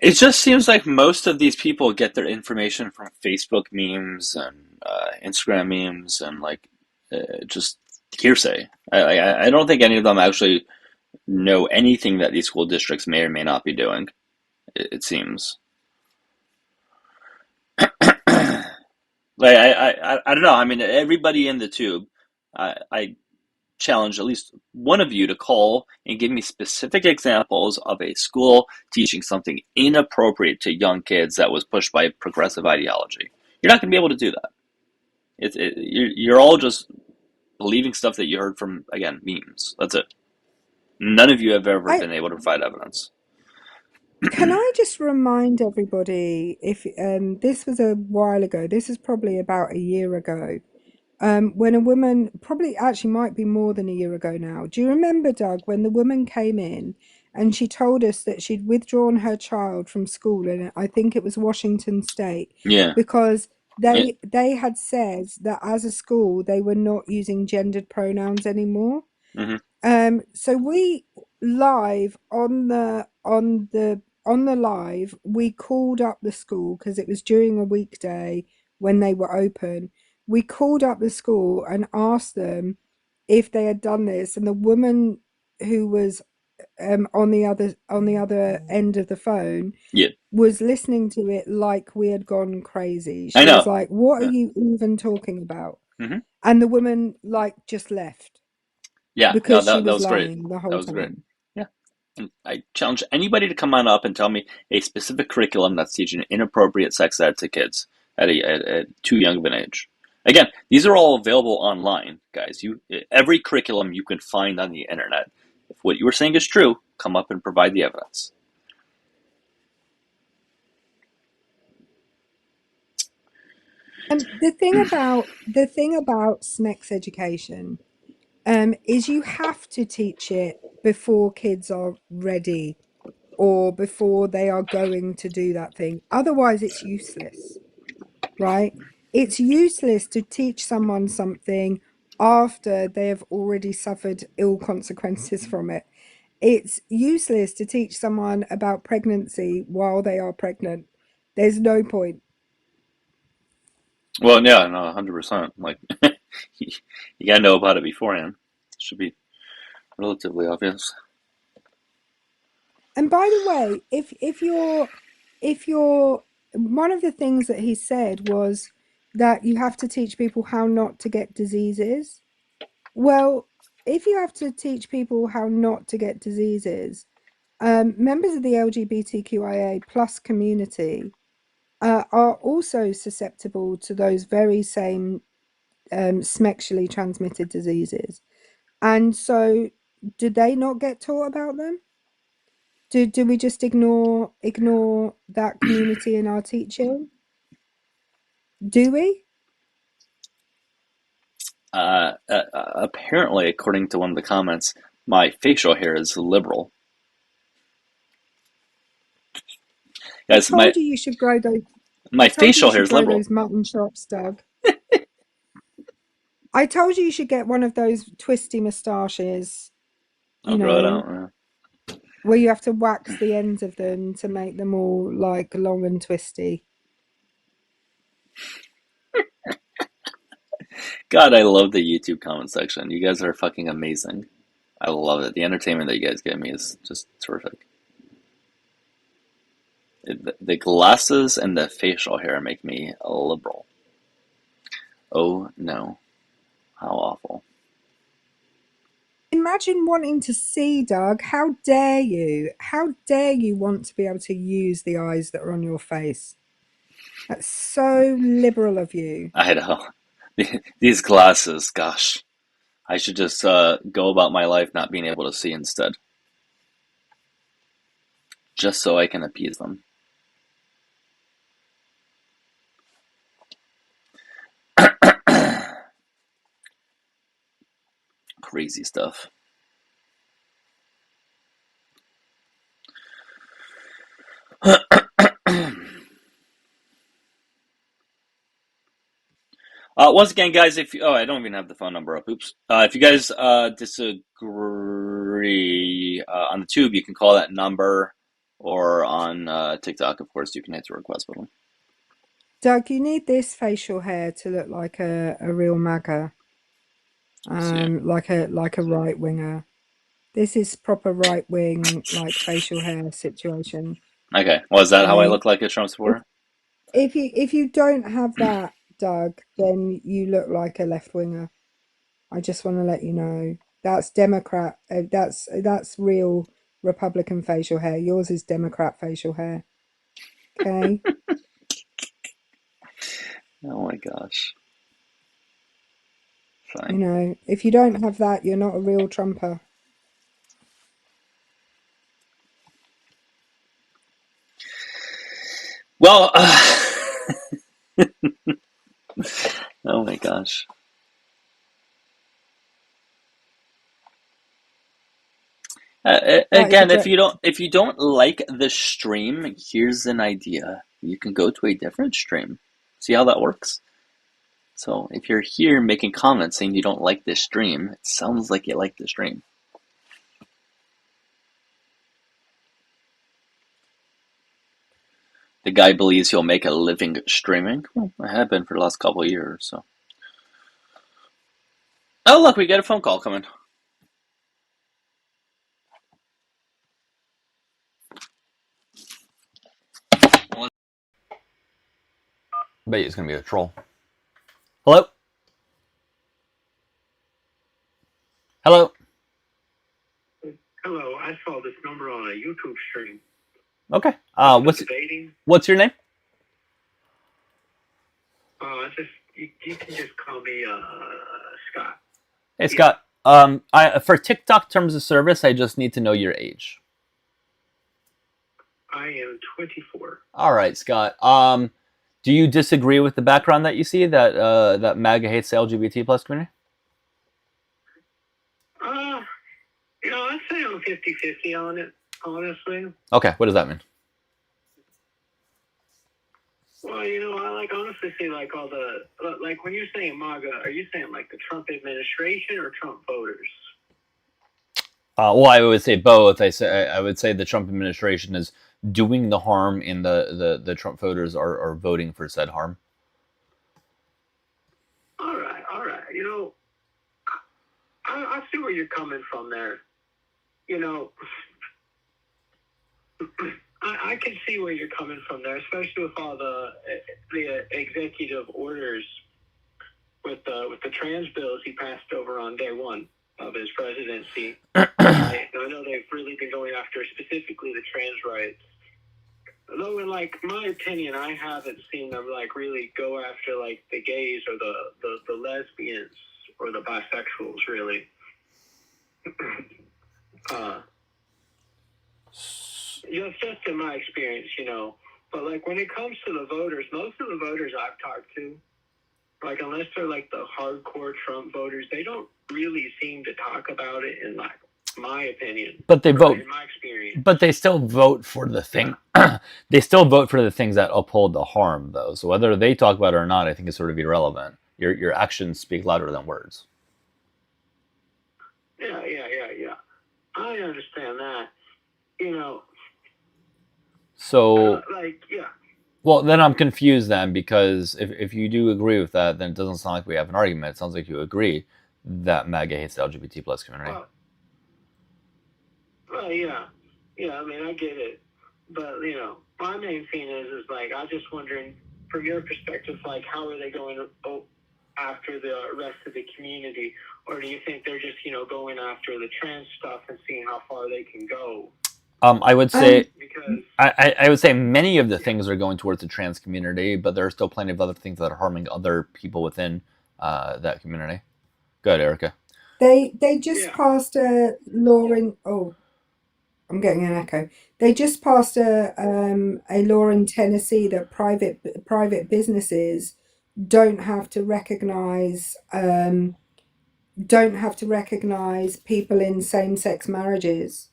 It just seems like most of these people get their information from Facebook memes and Instagram memes and like just hearsay. I don't think any of them actually know anything that these school districts may or may not be doing. It seems. Like I don't know. I mean, everybody in the tube, I challenge at least one of you to call and give me specific examples of a school teaching something inappropriate to young kids that was pushed by progressive ideology. You're not going to be able to do that. You're all just believing stuff that you heard from, again, memes. That's it. None of you have ever been able to provide evidence. Can I just remind everybody, if this was a while ago, this is probably about a year ago, when a woman, probably actually might be more than a year ago now. Do you remember, Doug, when the woman came in and she told us that she'd withdrawn her child from school, and I think it was Washington State, because they had said that as a school they were not using gendered pronouns anymore. So we live on the live, we called up the school because it was during a weekday when they were open. We called up the school and asked them if they had done this, and the woman who was on the other end of the phone was listening to it like we had gone crazy. She was like, "What are you even talking about?" And the woman like just left. Yeah, because that she was was lying great. the whole That was time. great. Yeah, and I challenge anybody to come on up and tell me a specific curriculum that's teaching inappropriate sex ed to kids at too young of an age. Again, these are all available online, guys. Every curriculum you can find on the internet what you were saying is true, come up and provide the evidence. The thing about SMEX education is you have to teach it before kids are ready or before they are going to do that thing. Otherwise, it's useless, right? It's useless to teach someone something after they have already suffered ill consequences from it. It's useless to teach someone about pregnancy while they are pregnant. There's no point. Well, yeah, no, 100%. Like, you gotta know about it beforehand. It should be relatively obvious. And by the way, if you're one of the things that he said was that you have to teach people how not to get diseases. Well, if you have to teach people how not to get diseases, members of the LGBTQIA plus community are also susceptible to those very same sexually transmitted diseases. And so, do they not get taught about them? Do we just ignore that community in our teaching? Do we? Apparently, according to one of the comments, my facial hair is liberal. I Guys, told you should grow those. my I told you facial you hair should is grow liberal. those mutton chops, Doug. I told you should get one of those twisty moustaches, I'll you grow it know, out. where you have to wax the ends of them to make them all like long and twisty. God, I love the YouTube comment section. You guys are fucking amazing. I love it. The entertainment that you guys give me is just terrific. The glasses and the facial hair make me a liberal. Oh no. How awful. Imagine wanting to see, Doug. How dare you? How dare you want to be able to use the eyes that are on your face? That's so liberal of you. I know. These glasses, gosh. I should just go about my life not being able to see instead. Just so I can appease them. Crazy stuff. Once again, guys, if you, I don't even have the phone number up. Oops. If you guys disagree on the tube, you can call that number, or on TikTok, of course, you can hit the request button. Doug, you need this facial hair to look like a real MAGA, like a right winger. This is proper right wing like facial hair situation. Okay. Well, is that how I Okay. look like a Trump supporter? If you don't have that, Doug, then you look like a left winger. I just want to let you know that's Democrat. That's real Republican facial hair. Yours is Democrat facial hair. Okay. Oh my gosh. Fine. You know, if you don't have that, you're not a real Trumper. Well, oh my gosh. Again, if you don't like the stream, here's an idea. You can go to a different stream. See how that works? So if you're here making comments saying you don't like this stream, it sounds like you like the stream. The guy believes he'll make a living streaming. Well, I have been for the last couple of years, so. Oh, look, we get a phone call coming. I bet you it's gonna be a troll. Hello? Hello? Hello, I saw this number on a YouTube stream. Okay. Debating. What's your name? You can just call me Scott. Hey, Scott. For TikTok terms of service, I just need to know your age. I am 24. All right, Scott. Do you disagree with the background that you see that that MAGA hates the LGBT plus community? I'd say I'm 50-50 on it, honestly. Okay, what does that mean? Well, I honestly say all the when you're saying MAGA, are you saying the Trump administration or Trump voters? Well, I would say both. I would say the Trump administration is doing the harm, and the Trump voters are voting for said harm. All right. I see where you're coming from there. I can see where you're coming from there, especially with all the executive orders with the trans bills he passed over on day one of his presidency. I know they've really been going after specifically the trans rights. Though, in my opinion, I haven't seen them really go after the gays or the lesbians or the bisexuals really. Just in my experience, But when it comes to the voters, most of the voters I've talked to, unless they're the hardcore Trump voters, they don't really seem to talk about it in my opinion. But they vote. In my experience. But they still vote for the thing. Yeah. They still vote for the things that uphold the harm, though. So whether they talk about it or not, I think is sort of irrelevant. Your actions speak louder than words. Yeah. I understand that. So. Yeah. Well, then I'm confused then, because if you do agree with that, then it doesn't sound like we have an argument. It sounds like you agree that MAGA hates the LGBT plus community. Well, yeah. I mean, I get it. But, my main thing is I'm just wondering, from your perspective, how are they going after the rest of the community? Or do you think they're just, going after the trans stuff and seeing how far they can go? I would say I would say many of the things are going towards the trans community, but there are still plenty of other things that are harming other people within that community. Go ahead, Erica. They just passed a law in. Oh, I'm getting an echo. They just passed a law in Tennessee that private businesses don't have to recognize people in same-sex marriages.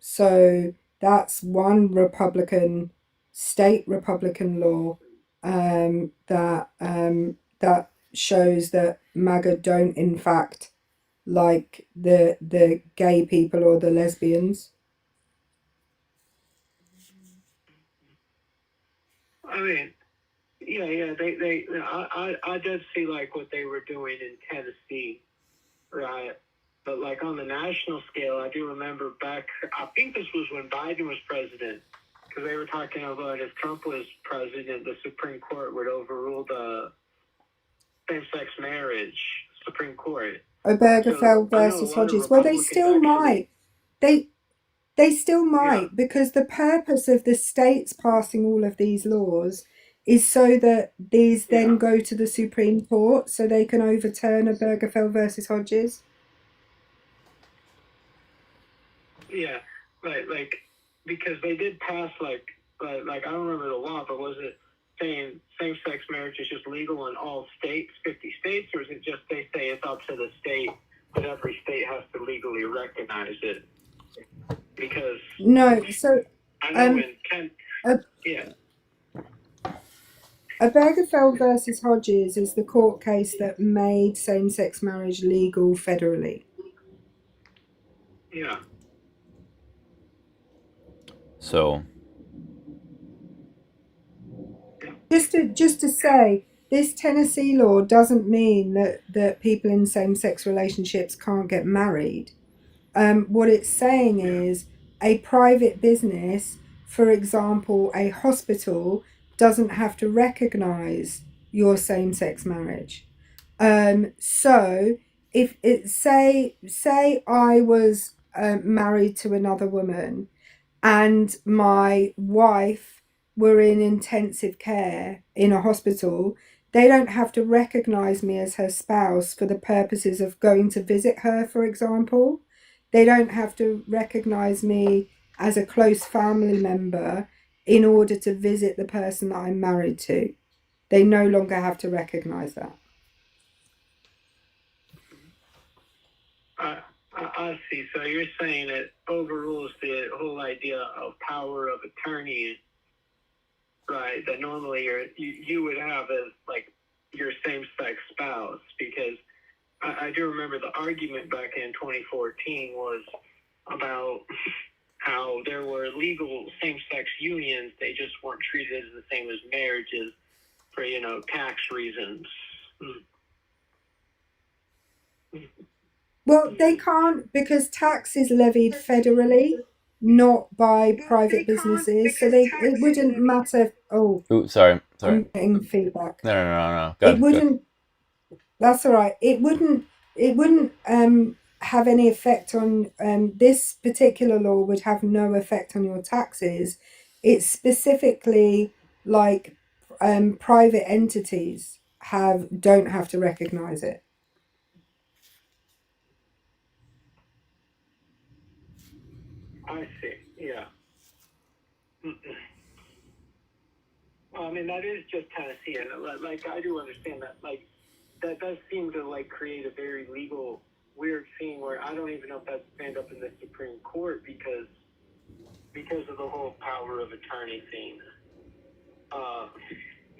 So that's one state Republican law that shows that MAGA don't in fact like the gay people or the lesbians. I mean, yeah. I did see what they were doing in Tennessee, right? But on the national scale, I do remember back. I think this was when Biden was president, because they were talking about if Trump was president, the Supreme Court would overrule the same-sex marriage. Supreme Court. Obergefell versus Hodges. Well, they still might. They still might, because the purpose of the states passing all of these laws is so that these then go to the Supreme Court so they can overturn Obergefell versus Hodges. Yeah, right. Because they did pass I don't remember the law, but was it saying same-sex marriage is just legal in all states, 50 states, or is it just they say it's up to the state, but every state has to legally recognize it? Because no, so I know in Kent, Obergefell versus Hodges is the court case that made same-sex marriage legal federally. Yeah. So just to say, this Tennessee law doesn't mean that people in same-sex relationships can't get married. What it's saying is a private business, for example, a hospital, doesn't have to recognize your same-sex marriage. So if it say I was married to another woman and my wife were in intensive care in a hospital, They don't have to recognize me as her spouse for the purposes of going to visit her, for example. They don't have to recognize me as a close family member in order to visit the person that I'm married to. They no longer have to recognize that. I see. So you're saying it overrules the whole idea of power of attorney, right? That normally you would have as like your same-sex spouse, because I do remember the argument back in 2014 was about how there were legal same-sex unions. They just weren't treated as the same as marriages for, tax reasons. Well, they can't, because tax is levied federally, not by private businesses. So it wouldn't matter. Oh, Ooh, sorry. I'm getting feedback. No. It wouldn't. That's all right. It wouldn't have any effect on this particular law. Would have no effect on your taxes. It's specifically like private entities don't have to recognize it. I see. Yeah. Well, I mean, that is just Tennessee, and like I do understand that. Like, that does seem to like create a very legal weird scene where I don't even know if that stand up in the Supreme Court because of the whole power of attorney thing.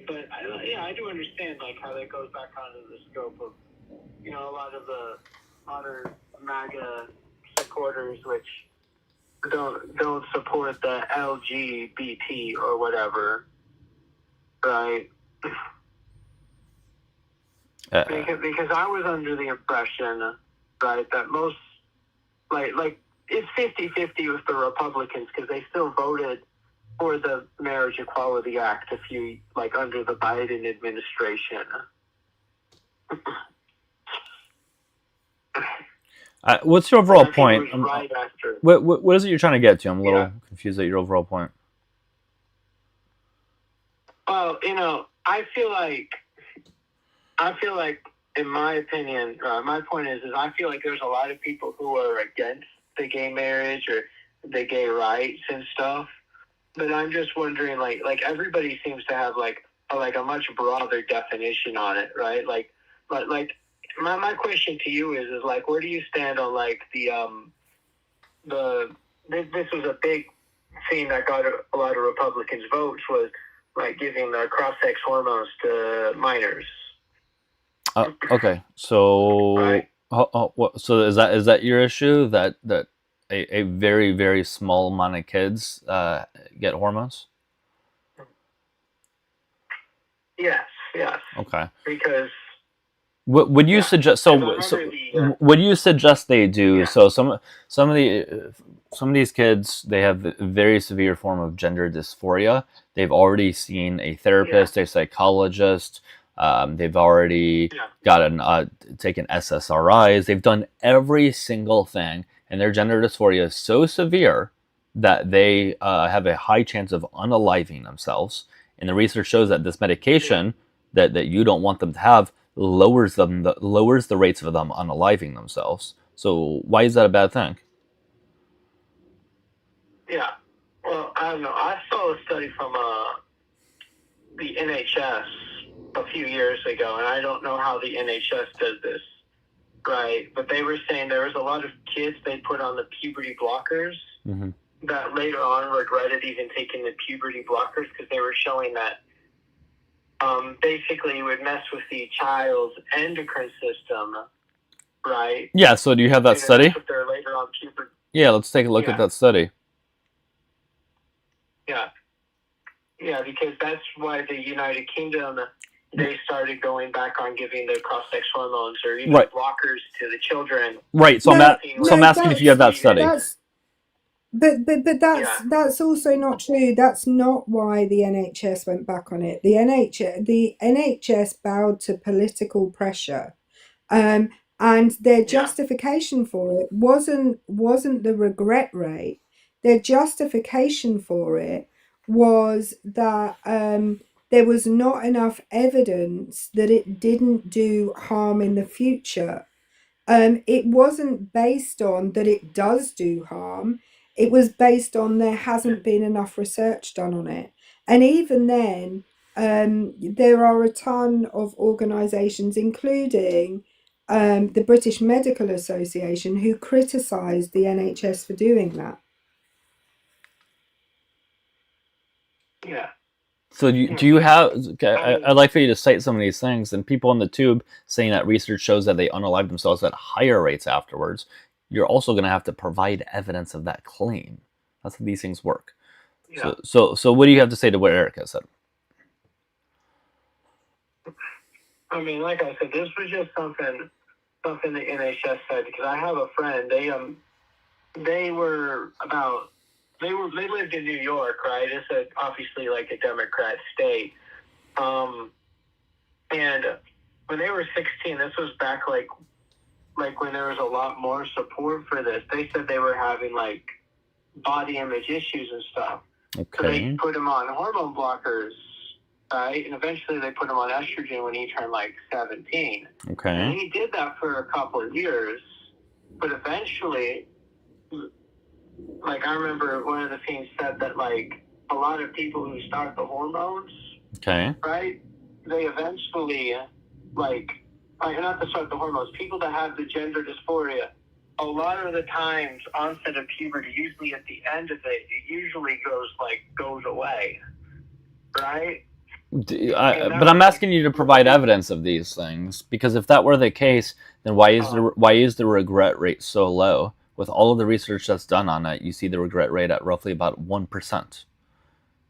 But I do understand like how that goes back onto the scope of a lot of the modern MAGA supporters, which don't support the LGBT or whatever, right? Because I was under the impression, right, that most like it's 50-50 with the Republicans because they still voted for the Marriage Equality Act under the Biden administration. What's your overall point? Right after. What is it you're trying to get to? I'm a little confused at your overall point. Well, I feel like, in my opinion, my point is I feel like there's a lot of people who are against the gay marriage or the gay rights and stuff. But I'm just wondering, like everybody seems to have like a much broader definition on it, right? Like my question to you is like, where do you stand on like this was a big thing that got a lot of Republicans votes, was like giving the cross-sex hormones to minors. Okay, so right. So is that your issue, that a very, very small amount of kids get hormones? Yes. Okay. Because would you suggest? Would you suggest they do? Yeah. So some of these kids, they have a very severe form of gender dysphoria. They've already seen a therapist, a psychologist. They've already taken SSRIs. They've done every single thing, and their gender dysphoria is so severe that they have a high chance of unaliving themselves. And the research shows that this medication that you don't want them to have lowers the rates of them unaliving themselves. So why is that a bad thing? Yeah. Well, I don't know. I saw a study from the NHS a few years ago, and I don't know how the NHS does this, right? But they were saying there was a lot of kids they put on the puberty blockers that later on regretted even taking the puberty blockers because they were showing that basically it would mess with the child's endocrine system, right? Yeah, so do you have that study? Later on puberty. Yeah, let's take a look at that study. Yeah, because that's why the United Kingdom, they started going back on giving the cross-sex hormones or even blockers to the children. Right. So I'm asking if you have that study. But that's also not true. That's not why the NHS went back on it. The NHS bowed to political pressure, and their justification for it wasn't the regret rate. Their justification for it was that there was not enough evidence that it didn't do harm in the future. It wasn't based on that it does do harm. It was based on there hasn't been enough research done on it. And even then, there are a ton of organisations, including the British Medical Association, who criticised the NHS for doing that. Yeah. So do you have? I'd like for you to cite some of these things. And people on the tube saying that research shows that they unalive themselves at higher rates afterwards. You're also going to have to provide evidence of that claim. That's how these things work. Yeah. So what do you have to say to what Erica said? I mean, like I said, this was just something the NHS said, because I have a friend. They lived in New York, right? It's obviously like a Democrat state. And when they were 16, this was back like when there was a lot more support for this. They said they were having like body image issues and stuff. Okay. So they put him on hormone blockers, right? And eventually they put him on estrogen when he turned like 17. Okay. And he did that for a couple of years, but eventually, like I remember one of the things said that like a lot of people who start the hormones, okay, right? They eventually not to start the hormones, people that have the gender dysphoria, a lot of the times onset of puberty, usually at the end of it usually goes away, right? But I'm asking you to provide evidence of these things, because if that were the case, then why is the regret rate so low? With all of the research that's done on it, you see the regret rate at roughly about 1%.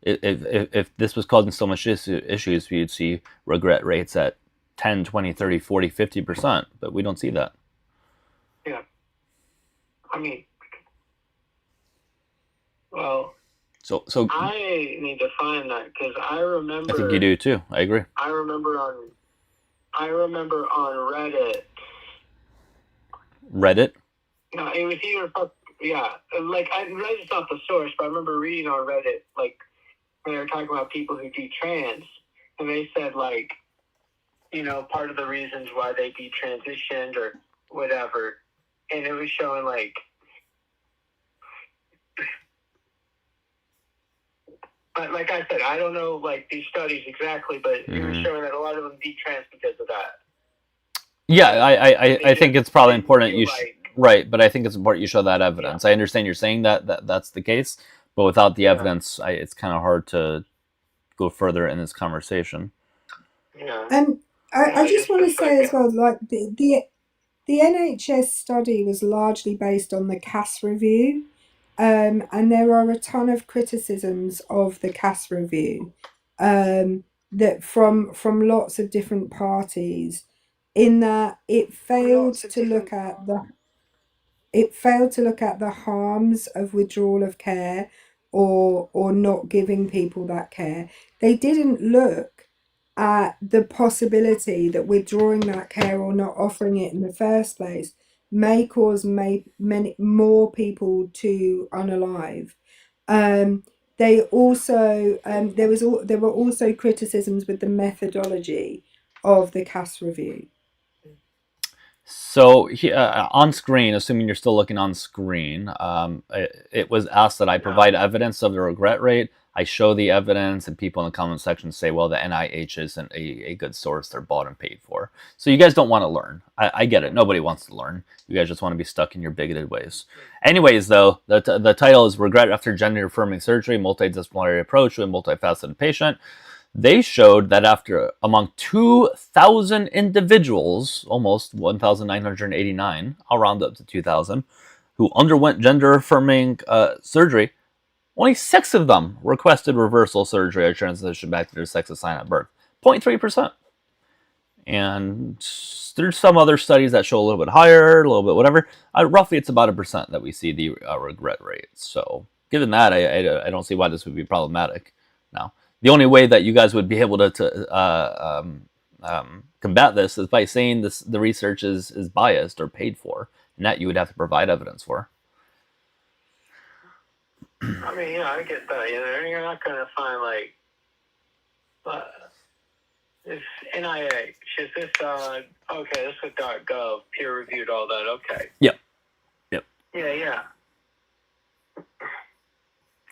If this was causing so much issues, you'd see regret rates at 10, 20, 30, 40, 50%, but we don't see that. Yeah. I mean, well, so I need to find that, because I remember. I think you do too. I agree. I remember on Reddit. Reddit? No, it was either Reddit's not the source, but I remember reading on Reddit like when they were talking about people who detrans, and they said like, part of the reasons why they detransitioned or whatever, and it was showing like. But like I said, I don't know like these studies exactly, but it was showing that a lot of them detrans because of that. Yeah, I think it's probably important right, but I think it's important you show that evidence. Yeah. I understand you're saying that's the case, but without the evidence, it's kind of hard to go further in this conversation. Yeah. And I just want to say as well, like the NHS study was largely based on the Cass review. And there are a ton of criticisms of the Cass review that from lots of different parties, in that it failed to look at the harms of withdrawal of care or not giving people that care. They didn't look at the possibility that withdrawing that care or not offering it in the first place may cause many more people to unalive. They also there were also criticisms with the methodology of the Cass review. So on screen, assuming you're still looking on screen, it was asked that I provide evidence of the regret rate. I show the evidence, and people in the comment section say, well, the NIH isn't a good source. They're bought and paid for. So you guys don't want to learn. I get it. Nobody wants to learn. You guys just want to be stuck in your bigoted ways. Anyways, though, the title is Regret After Gender-Affirming Surgery, Multidisciplinary Approach to a Multifaceted Patient. They showed that among 2,000 individuals, almost 1,989, I'll round up to 2,000, who underwent gender-affirming surgery, only 6 of them requested reversal surgery or transition back to their sex assigned at birth. 0.3%. And there's some other studies that show a little bit higher, a little bit whatever. Roughly, it's about 1% that we see the regret rate. So, given that, I don't see why this would be problematic. Now, the only way that you guys would be able to combat this is by saying the research is biased or paid for, and that you would have to provide evidence for. I mean, I get that. You're not going to find It's NIH. Is this okay? This is .gov, peer reviewed, all that. Okay. Yep. Yeah.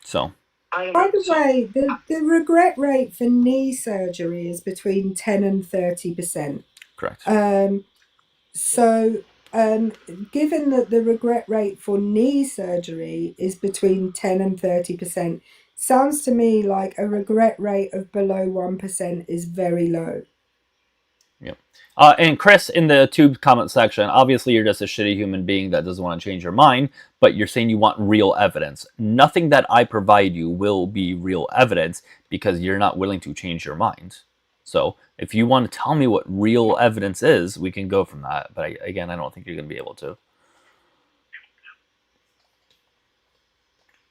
So. By the way, the regret rate for knee surgery is between 10 and 30%. Correct. So, given that the regret rate for knee surgery is between 10 and 30%, sounds to me like a regret rate of below 1% is very low. Yep. And Chris, in the tube comment section, obviously you're just a shitty human being that doesn't want to change your mind, but you're saying you want real evidence. Nothing that I provide you will be real evidence because you're not willing to change your mind. So if you want to tell me what real evidence is, we can go from that. But I don't think you're going to be able to.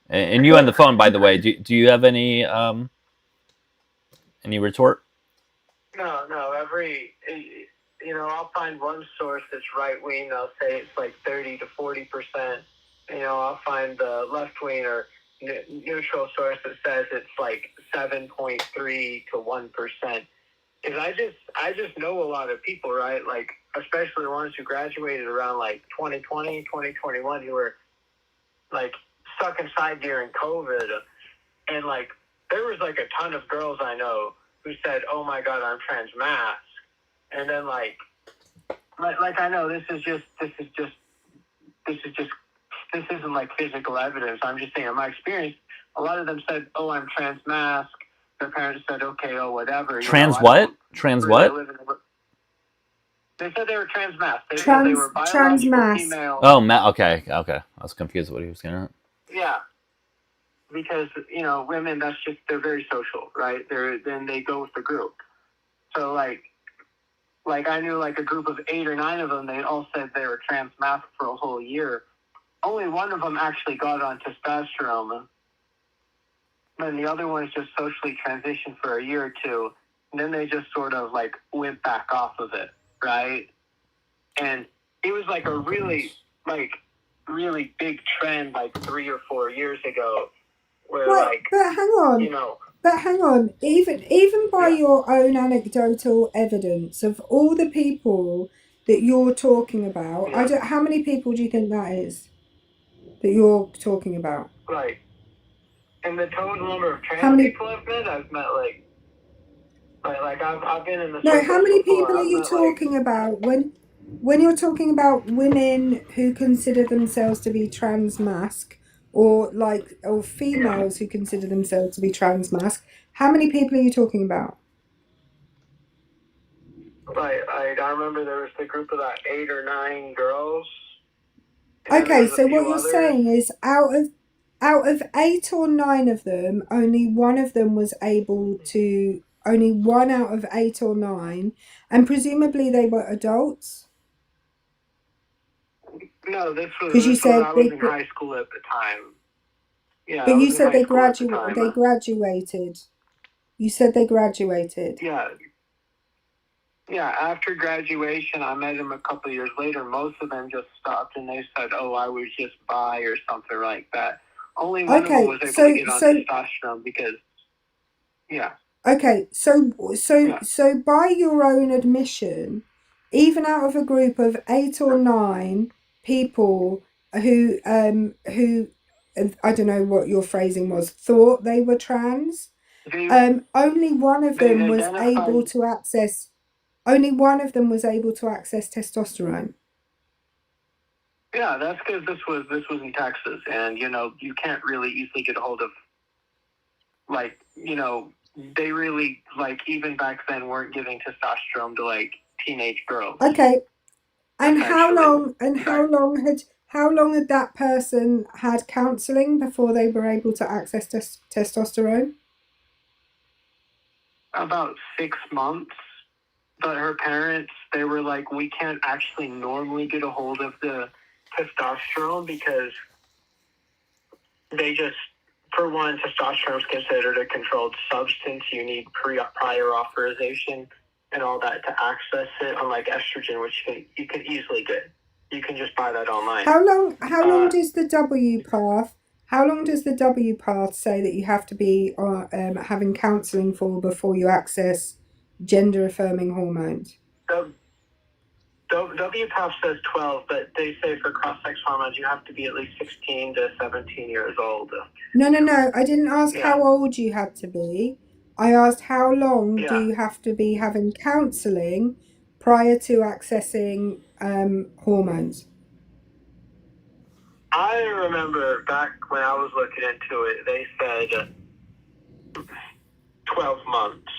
And you on the phone, by the way, do you have any retort? No. I'll find one source that's right wing. They'll say it's like 30 to 40%. I'll find the left wing or neutral source that says it's like 7.3 to 1%. Because I just know a lot of people, right? Like, especially the ones who graduated around like 2020, 2021, who were like stuck inside during COVID. And like, there was like a ton of girls I know who said, "Oh my God, I'm trans-mask." And then like I know this isn't like physical evidence. I'm just saying, in my experience, a lot of them said, "Oh, I'm trans-mask." Their parents said, "Okay, oh, whatever." Trans what? Trans what? They said they were trans-mask. They said they were biological female. Oh, okay. I was confused what he was getting at. Yeah. Because, women, they're very social, right? Then they go with the group. So, like I knew like a group of 8 or 9 of them, they all said they were trans-mask for a whole year. Only one of them actually got on testosterone. And the other ones just socially transitioned for a year or two. And then they just sort of like went back off of it, right? And it was like a really big trend like 3 or 4 years ago. Where, but hang on. Even by your own anecdotal evidence of all the people that you're talking about, how many people do you think that is that you're talking about? Right. And the total number of trans people I've met like I've been in the No, how many before. people are you talking about when you're talking about women who consider themselves to be trans-mask or females who consider themselves to be trans-mask? How many people are you talking about? Right. I remember there was the group of 8 or 9 girls. Okay, so what you're saying is out of 8 or 9 of them, only one of them was able to. Only 1 out of 8 or 9, and presumably they were adults. No, this was because you said I was in high school at the time. Yeah, but you said they graduated. You said they graduated. Yeah. Yeah, after graduation, I met them a couple of years later. Most of them just stopped and they said, "Oh, I was just bi," or something like that. Only one of them was able to get on testosterone because, yeah. Okay, so by your own admission, even out of a group of 8 or 9 people who I don't know what your phrasing was, thought they were trans, only one of them was able to access. Only one of them was able to access testosterone. Yeah, that's because this was in Texas, and you can't really easily get a hold of, they really even back then weren't giving testosterone to teenage girls. Okay, and how long had that person had counselling before they were able to access testosterone? About 6 months. But her parents, they were like, "We can't actually normally get a hold of the testosterone because they just, for one, testosterone is considered a controlled substance. You need prior authorization and all that to access it, unlike estrogen, which you can easily get. You can just buy that online." How long does the W path How long does the W path say that you have to be having counselling for before you access gender affirming hormones? W path says 12, but they say for cross-sex hormones you have to be at least 16 to 17 years old. No. I didn't ask how old you had to be. I asked how long do you have to be having counselling prior to accessing hormones? I remember back when I was looking into it, they said 12 months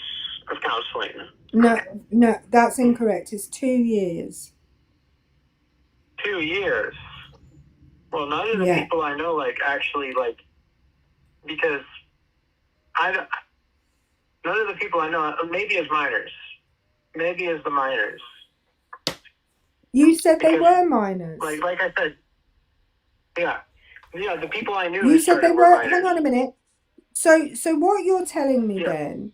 of counseling. No, that's incorrect. It's 2 years. 2 years? Well, none of the people I know, actually, because none of the people I know, maybe as minors. Maybe as the minors. You said they were minors. Like I said, yeah, the people I knew. You said they were. Hang on a minute. So what you're telling me then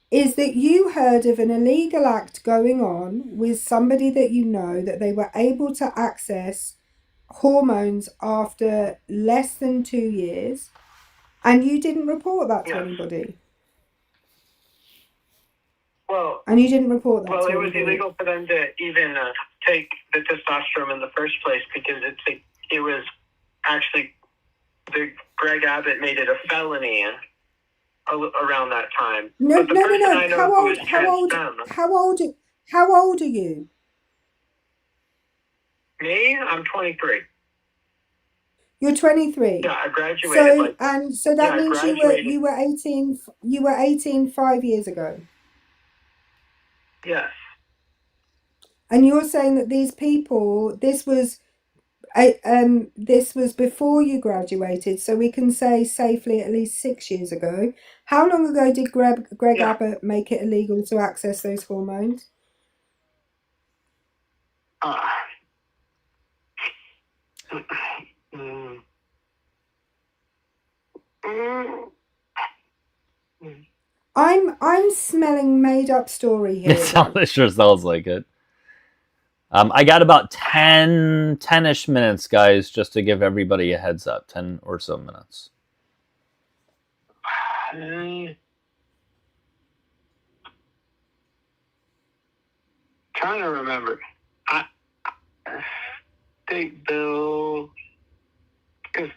is that you heard of an illegal act going on with somebody that you know, that they were able to access hormones after less than 2 years, and you didn't report that to anybody. Well, and you didn't report that. Well, to it was anybody. illegal for them to even take the testosterone in the first place because it was actually Greg Abbott made it a felony around that time. No. How old are you? Me? I'm 23. You're 23. Yeah, I graduated. So that means you were 18. You were 18 5 years ago. Yes. And you're saying that these people, this was before you graduated, so we can say safely at least 6 years ago. How long ago did Greg Abbott make it illegal to access those hormones? I'm smelling made up story here. It sure sounds like it. I got about 10-ish minutes, guys, just to give everybody a heads up. 10 or so minutes. Trying to remember. Bill, because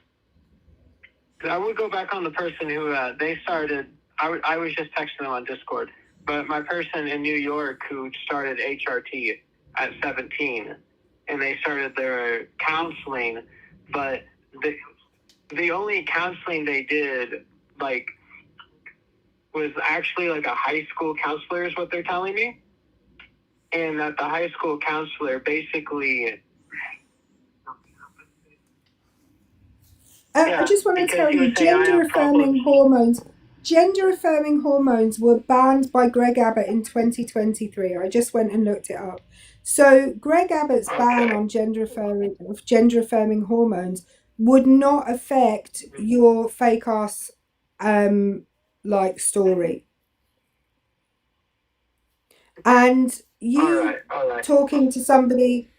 I would go back on the person who they started. I was just texting them on Discord, but my person in New York who started HRT at 17, and they started their counseling, but the only counseling they did was actually a high school counselor is what they're telling me, and that the high school counselor basically. I just want to tell you, gender affirming hormones were banned by Greg Abbott in 2023. I just went and looked it up. So Greg Abbott's ban on gender affirming hormones would not affect your fake ass story. And you talking to somebody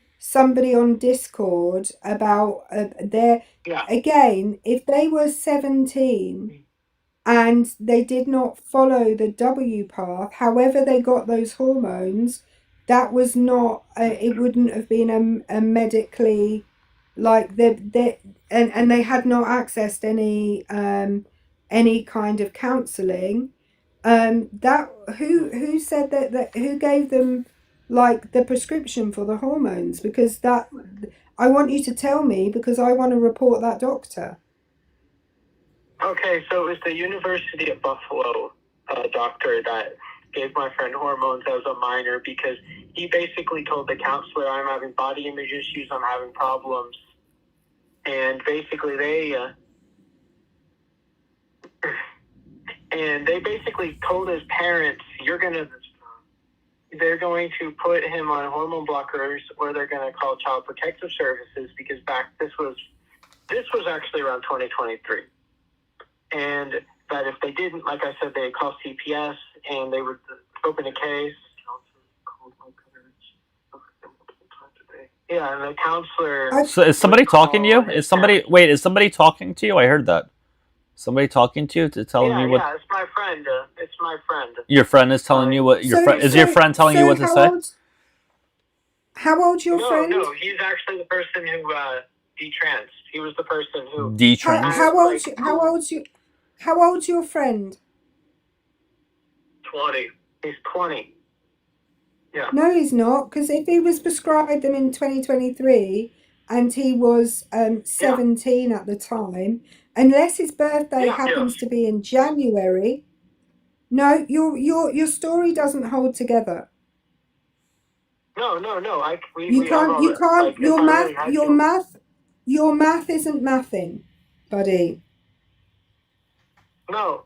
on Discord about again, if they were 17 and they did not follow the W path, however they got those hormones, that was not it wouldn't have been a medically and they had not accessed any kind of counselling. That who said that who gave them the prescription for the hormones? Because that I want you to tell me, because I want to report that doctor. Okay, so it was the University of Buffalo doctor that gave my friend hormones as a minor, because he basically told the counselor, I'm having body image issues, I'm having problems, and basically they basically told his parents, they're going to put him on hormone blockers, or they're going to call Child Protective Services, because this was actually around 2023. And that if they didn't, like I said, they'd call CPS and they would open a case. Yeah, and the counselor. So is somebody talking to you? call Is somebody talking to you? I heard that. Somebody talking to you to telling Yeah, you what yeah, it's my friend. It's my friend. your friend is telling you what your friend is your friend telling you what to say? How old's your friend? No, he's actually the person who detransed. He was the person who Detrans. How old's your friend? 20. He's 20. Yeah. No, he's not, because if he was prescribed them in 2023 and he was 17 at the time, unless his birthday happens to be in January, no, your story doesn't hold together. No. You can't. Your math isn't mathing, buddy. No.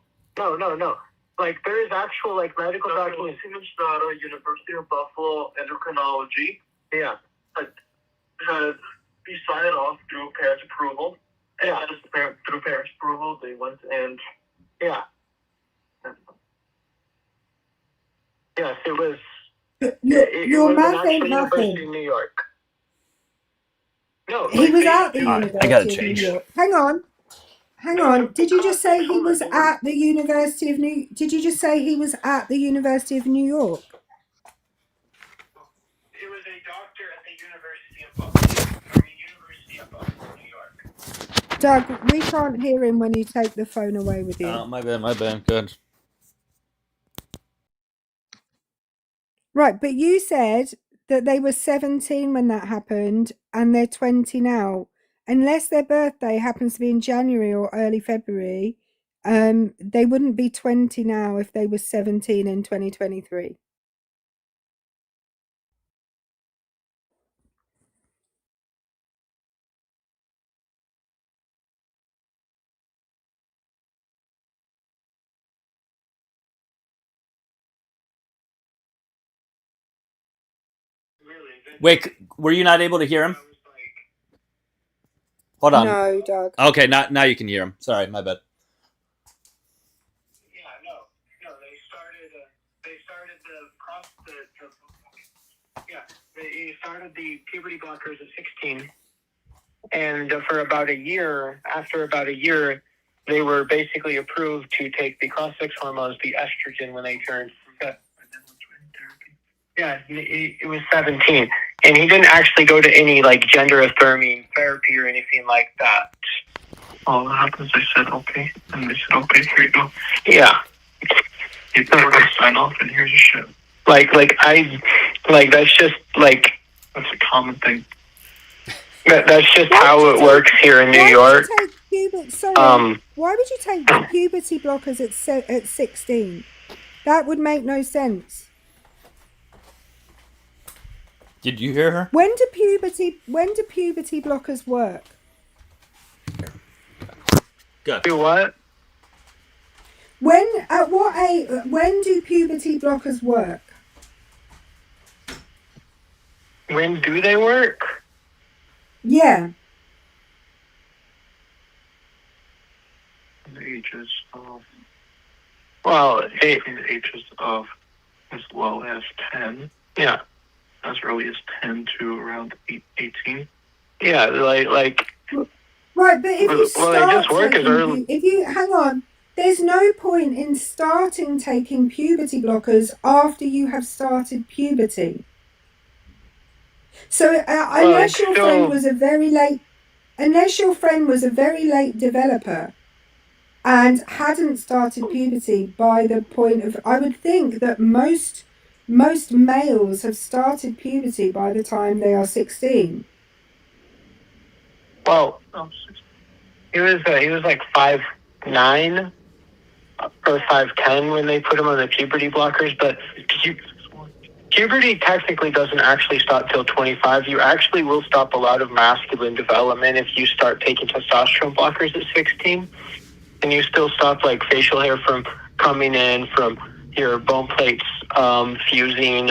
Like, there is actual, like, medical documents. University of Buffalo endocrinology. Yeah. Had he signed off through parents' approval. Yeah. And through parents' approval, they went and. Yeah. Yes, it was. Your math ain't University nothing. of New York. No, he was at the University of New York. Hang on. Did you just say he was at the University of New? Did you just say he was at the University of New York? He was a doctor at the University of Buffalo, New York. Doug, we can't hear him when you take the phone away with you. Oh, my bad. Good. Right, but you said that they were 17 when that happened and they're 20 now. Unless their birthday happens to be in January or early February, they wouldn't be 20 now if they were 17 in 2023. Wait, were you not able to hear him? Hold on. No, Doug. Okay, now you can hear him. Sorry, my bad. Yeah, no. They started the puberty blockers at 16, and for about a year, they were basically approved to take the cross-sex hormones, the estrogen, when they turned. Yeah, it was 17, and he didn't actually go to any like gender affirming therapy or anything like that. Oh, what happens? I said okay, and they said okay, here you go. Yeah, you better go sign off, and here's your shit. That's just like that's a common thing. That's just how it works here in New York. Why would you take puberty blockers at 16? That would make no sense. Did you hear her? When do puberty blockers work? Good. Do what? When do puberty blockers work? When do they work? Yeah. The ages of. Well, the ages of as low as 10. Yeah. As early as 10 to around 18. Yeah, like. Right, but if you start taking, hang on, there's no point in starting taking puberty blockers after you have started puberty. So unless your friend was a very late developer and hadn't started puberty by the point of, I would think that most males have started puberty by the time they are 16. Well, he was like 5'9" or 5'10" when they put him on the puberty blockers, but puberty technically doesn't actually stop till 25. You actually will stop a lot of masculine development if you start taking testosterone blockers at 16, and you still stop like facial hair from coming in, from your bone plates fusing.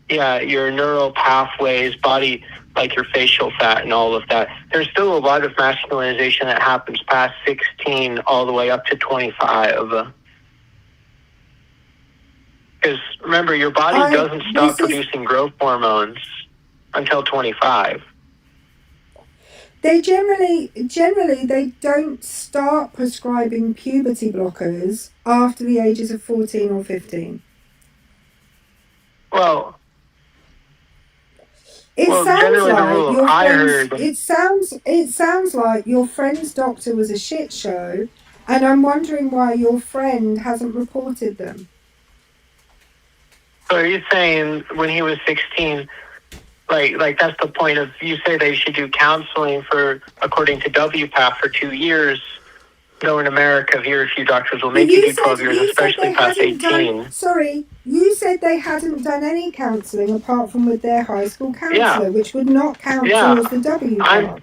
Yeah, your neural pathways, body, like your facial fat and all of that. There's still a lot of masculinization that happens past 16 all the way up to 25. Because remember, your body doesn't stop producing growth hormones. until 25. They generally they don't start prescribing puberty blockers after the ages of 14 or 15. Well, It well, sounds generally the like rule your I friend's. heard. It sounds like your friend's doctor was a shit show, and I'm wondering why your friend hasn't reported them. So are you saying when he was 16, like that's the point of, you say they should do counseling for, according to WPATH, for 2 years. Though in America, very few doctors will But make you do 12 years, especially past 18. Sorry, you said they hadn't done any counselling apart from with their high school counsellor, Yeah. which would not count Yeah. towards the W part.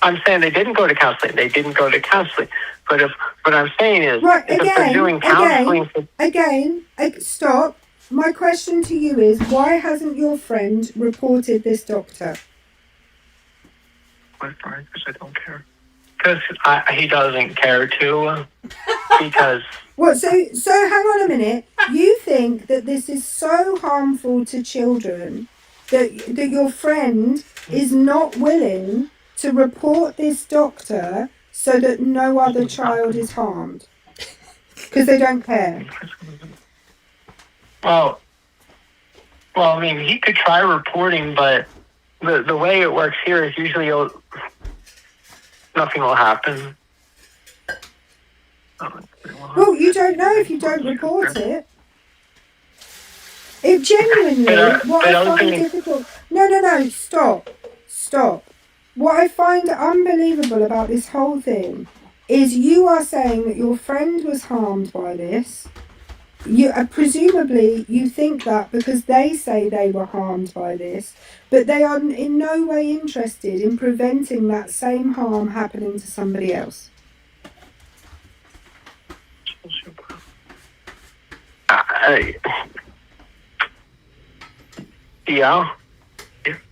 I'm saying they didn't go to counseling. They didn't go to counseling. But if what I'm saying is, Right, if they're doing counseling, stop. My question to you is, why hasn't your friend reported this doctor? because I don't care. Because he doesn't care to. Because What? So hang on a minute. You think that this is so harmful to children that your friend is not willing to report this doctor so that no other child is harmed because they don't care. Well, I mean, he could try reporting, but the way it works here is usually nothing will happen. Well, you don't know if you don't report it. It genuinely, what I find difficult. No, stop. What I find unbelievable about this whole thing is you are saying that your friend was harmed by this. You presumably you think that because they say they were harmed by this, but they are in no way interested in preventing that same harm happening to somebody else. Yeah.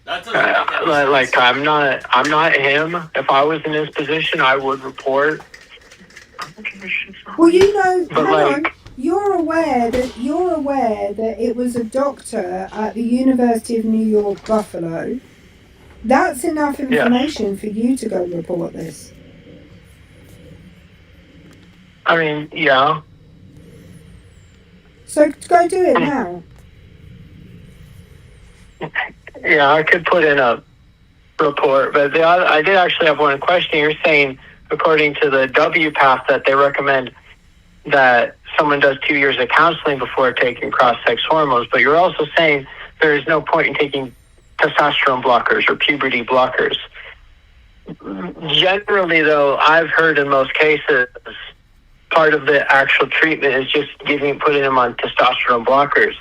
Like I'm not him. If I was in his position, I would report. Well, you know, hang on. You're aware that it was a doctor at the University of New York, Buffalo. That's enough information for you to go report this. I mean, yeah. So go do it now. Yeah, I could put in a report, but I did actually have one question. You're saying, according to the WPATH, that they recommend that someone does 2 years of counseling before taking cross-sex hormones, but you're also saying there is no point in taking testosterone blockers or puberty blockers. Generally, though, I've heard in most cases, part of the actual treatment is just putting them on testosterone blockers.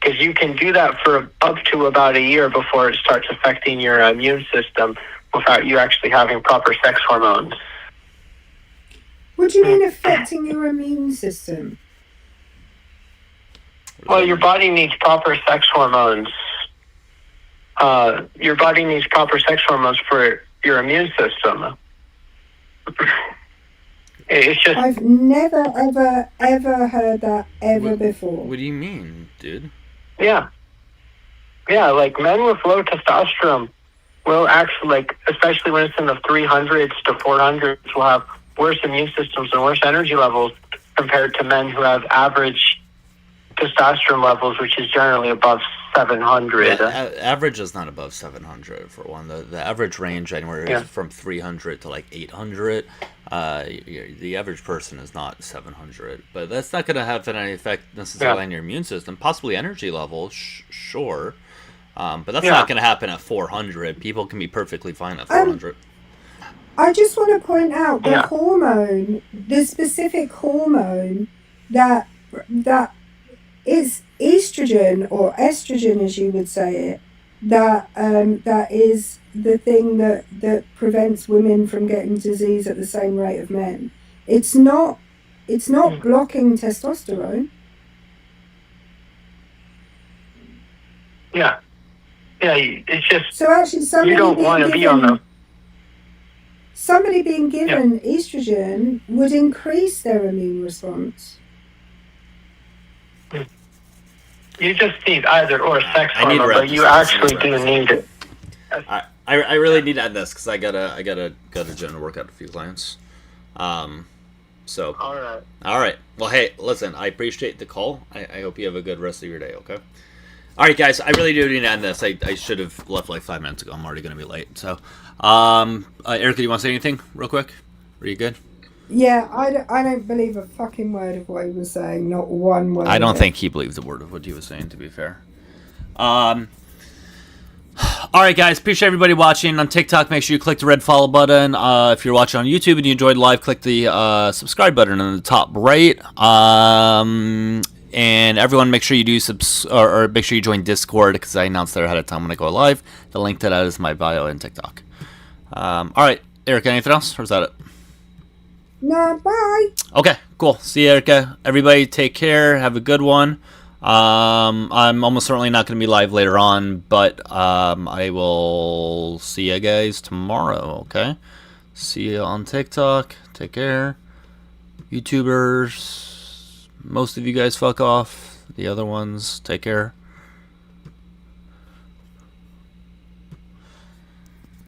Because you can do that for up to about a year before it starts affecting your immune system without you actually having proper sex hormones. What do you mean affecting your immune system? Well, your body needs proper sex hormones. Your body needs proper sex hormones for your immune system. It's just... I've never, ever heard that before. What do you mean, dude? Yeah, like men with low testosterone will actually, like, especially when it's in the 300s to 400s, will have worse immune systems and worse energy levels compared to men who have average testosterone levels, which is generally above 700. Average is not above 700 for one. The average range anywhere is from 300 to like 800. The average person is not 700, but that's not going to have any effect necessarily on your immune system. Possibly energy levels, sure, but that's not going to happen at 400. People can be perfectly fine at 400. I just want to point out the hormone, the specific hormone that is estrogen, or estrogen as you would say it, that is the thing that prevents women from getting disease at the same rate of men. It's not blocking testosterone. Yeah, it's just, so actually you don't want to be on them. Somebody being given estrogen would increase their immune response. You just need either or sex I need hormone, but you actually do need it. I really need to end this because I gotta go to gym to work out a few clients. So All right. Well, hey, listen, I appreciate the call. I hope you have a good rest of your day. Okay. All right, guys. I really do need to end this. I should have left like 5 minutes ago. I'm already gonna be late. So, Erica, do you want to say anything real quick? Are you good? Yeah, I don't believe a fucking word of what he was saying. Not one word. I don't of think he believes a word of what he was saying. To be fair. All right, guys. Appreciate everybody watching on TikTok. Make sure you click the red follow button. If you're watching on YouTube and you enjoyed live, click the subscribe button in the top right. And everyone, make sure you do or make sure you join Discord because I announced that ahead of time when I go live. The link to that is my bio in TikTok. All right, Erica. Anything else, or is that it? No, bye. Okay, cool. See you, Erica. Everybody, take care. Have a good one. I'm almost certainly not going to be live later on, but I will see you guys tomorrow, okay? See you on TikTok. Take care. YouTubers, most of you guys fuck off. The other ones, take care.